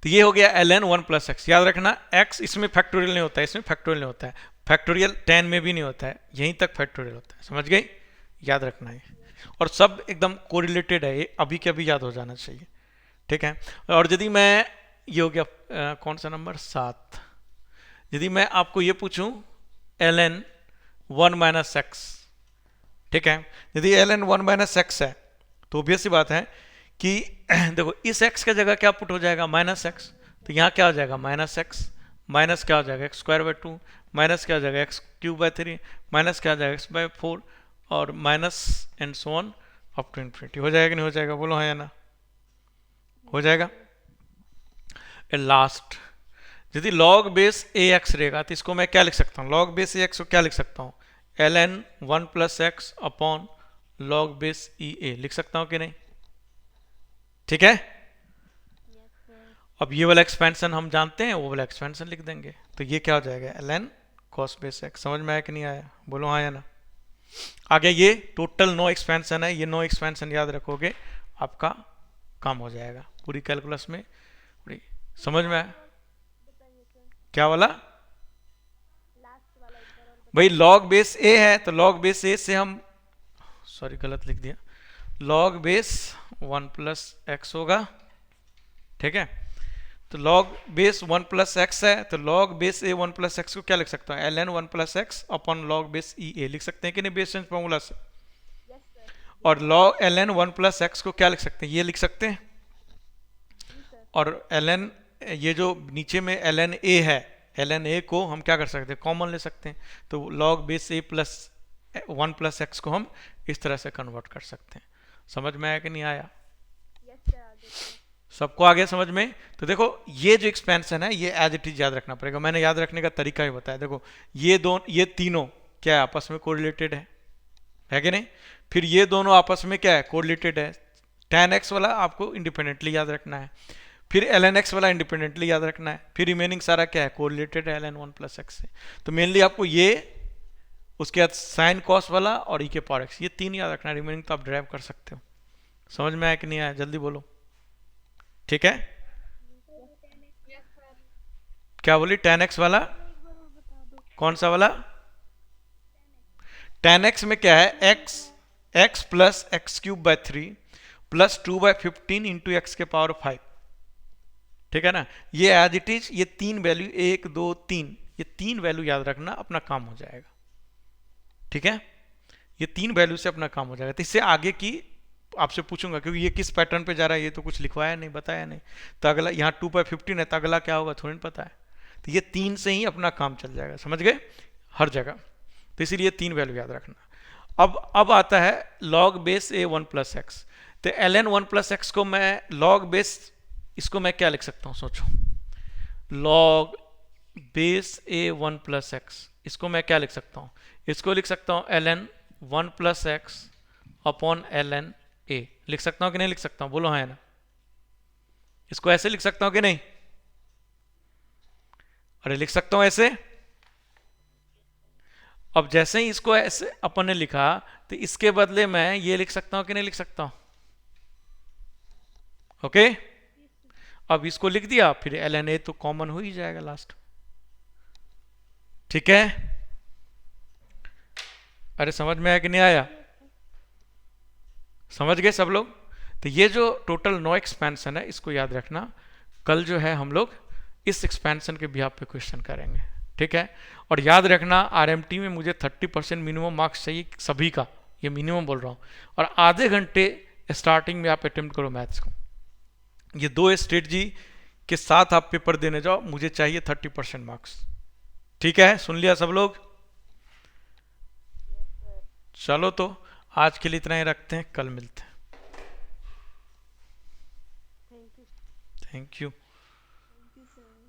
तो ये हो गया ln 1 प्लस एक्स, याद रखना x इसमें फैक्टोरियल नहीं होता है, इसमें फैक्टोरियल नहीं होता है, फैक्टोरियल 10 में भी नहीं होता है, यहीं तक फैक्टोरियल होता है, समझ गई, याद रखना है। और सब एकदम कोरिलेटेड है, ये अभी के अभी याद हो जाना चाहिए, ठीक है। और यदि मैं ये हो गया कौन सा नंबर 7, यदि मैं आपको ये पूछूं ln 1 माइनस एक्स, ठीक है, यदि ln 1 माइनस एक्स है तो ऑब्वियस सी बात है कि देखो इस x के जगह क्या पुट हो जाएगा माइनस एक्स, तो यहाँ क्या हो जाएगा माइनस एक्स, माइनस क्या हो जाएगा एक्स स्क्वायर बाय 2, माइनस क्या हो जाएगा एक्स क्यूब बाय 3, माइनस क्या हो जाएगा एक्स बाय 4, और minus and so on up to infinity. हो जाएगा कि नहीं हो जाएगा, बोलो हाँ या ना, हो जाएगा। लास्ट यदि log बेस ax रहेगा तो इसको मैं क्या लिख सकता हूँ, log बेस ax को क्या लिख सकता हूँ, ln 1 plus x upon log base e A लिख सकता हूं कि नहीं? ठीक है। Yes sir. अब ये वाला एक्सपेंशन हम जानते हैं, वो वाला एक्सपेंशन लिख देंगे, तो ये क्या हो जाएगा ln cos बेस एक्स। समझ में आया कि नहीं आया? बोलो हाँ या ना। आगे ये टोटल नो एक्सपेंशन है, ये नो एक्सपेंशन याद रखोगे आपका काम हो जाएगा पूरी कैलकुलस में। पूरी समझ में आया? बताइए सर, क्या वाला? लास्ट वाला एक बार और भाई बताइए। लॉग बेस ए है, तो लॉग बेस ए से हम, सॉरी गलत लिख दिया, लॉग बेस 1 प्लस एक्स होगा। ठीक है, तो लॉग बेस 1 प्लस एक्स है, तो log base A 1 plus x को क्या लिख सकता हूँ? ln 1 plus x upon log base e A लिख सकते हैं कि नहीं बेस चेंज फॉर्मूला से? Yes sir. और लॉग ln 1 प्लस एक्स को क्या लिख सकते हैं? ये लिख सकते हैं। जी सर। और ln, ये जो नीचे में ln a है, ln a को हम क्या कर सकते हैं? कॉमन ले सकते हैं, तो लॉग बेस ए प्लस 1 प्लस एक्स को हम इस तरह से कन्वर्ट कर सकते हैं। समझ में आया कि नहीं आया? यस सर, आगे सर। सबको आ गया समझ में? तो देखो ये जो एक्सपेंशन है ये एज इट इज याद रखना पड़ेगा, मैंने याद रखने का तरीका ही बताया। देखो ये तीनों क्या है? आपस में कोरिलेटेड है कि नहीं? फिर ये दोनों आपस में क्या है? कोरिलेटेड है। tan x वाला आपको इंडिपेंडेंटली याद रखना है, फिर ln x वाला इंडिपेंडेंटली याद रखना है, फिर रिमेनिंग सारा क्या है? कोरिलेटेड है ln 1 प्लस एक्स से। तो मेनली आपको ये, उसके बाद साइन कॉस वाला और e के पावर x, ये तीन याद रखना है, रिमेनिंग तो आप ड्राइव कर सकते हो। समझ में आया कि नहीं आया? जल्दी बोलो। ठीक है, यस सर। क्या बोली? tan x वाला एक बार और बता दो। कौन सा वाला? tan x में क्या है? x plus X cube by 3 plus 2 by 15 into X के पावर 5। ठीक है ना? ये एज इट इज, ये तीन वैल्यू 1 2 3, ये तीन वैल्यू याद रखना, अपना काम हो जाएगा। ठीक है, ये तीन वैल्यू से अपना काम हो जाएगा। तो इससे आगे की आपसे पूछूंगा, क्योंकि ये किस पैटर्न पे जा रहा है ये तो कुछ लिखवाया नहीं, बताया नहीं। तो अगला यहाँ 2 बाय 15 है, तो अगला क्या होगा थोड़ी नहीं पता है। तो ये तीन से ही अपना काम चल जाएगा, समझ गए? हर जगह। तो इसीलिए तीन वैल्यू याद रखना। अब आता है log base A 1 plus x. तो ln 1 प्लस एक्स को मैं लॉग बेस, इसको मैं क्या लिख सकता हूँ? सोचो, log base A 1 plus x, इसको मैं क्या लिख सकता हूँ? इसको लिख सकता हूँ ln 1 plus x upon ln a। लिख सकता हूँ कि नहीं लिख सकता हूँ? बोलो हाँ या ना। इसको ऐसे लिख सकता हूँ कि नहीं? अरे लिख सकता हूँ ऐसे। अब जैसे ही इसको ऐसे अपन ने लिखा, तो इसके बदले मैं ये लिख सकता हूँ कि नहीं लिख सकता हूँ? ओके, अब इसको लिख दिया, फिर ln a तो कॉमन हो ही जाएगा लास्ट। ठीक है, अरे समझ में आया कि नहीं आया? समझ गए सब लोग? तो ये जो टोटल नो एक्सपेंशन है, इसको याद रखना। कल जो है हम लोग इस एक्सपेंशन के बिहाफ पे क्वेश्चन करेंगे। ठीक है, और याद रखना आरएमटी में मुझे 30% मिनिमम मार्क्स चाहिए सभी का, ये मिनिमम बोल रहा हूँ। और आधे घंटे स्टार्टिंग में आप अटेम्प्ट करो मैथ्स को। ये दो स्ट्रेटजी के साथ आप पेपर देने जाओ, मुझे चाहिए 30% मार्क्स। ठीक है, सुन लिया सब लोग? चलो तो आज के लिए इतना ही रखते हैं, कल मिलते हैं। Thank you. Thank you. Thank you sir.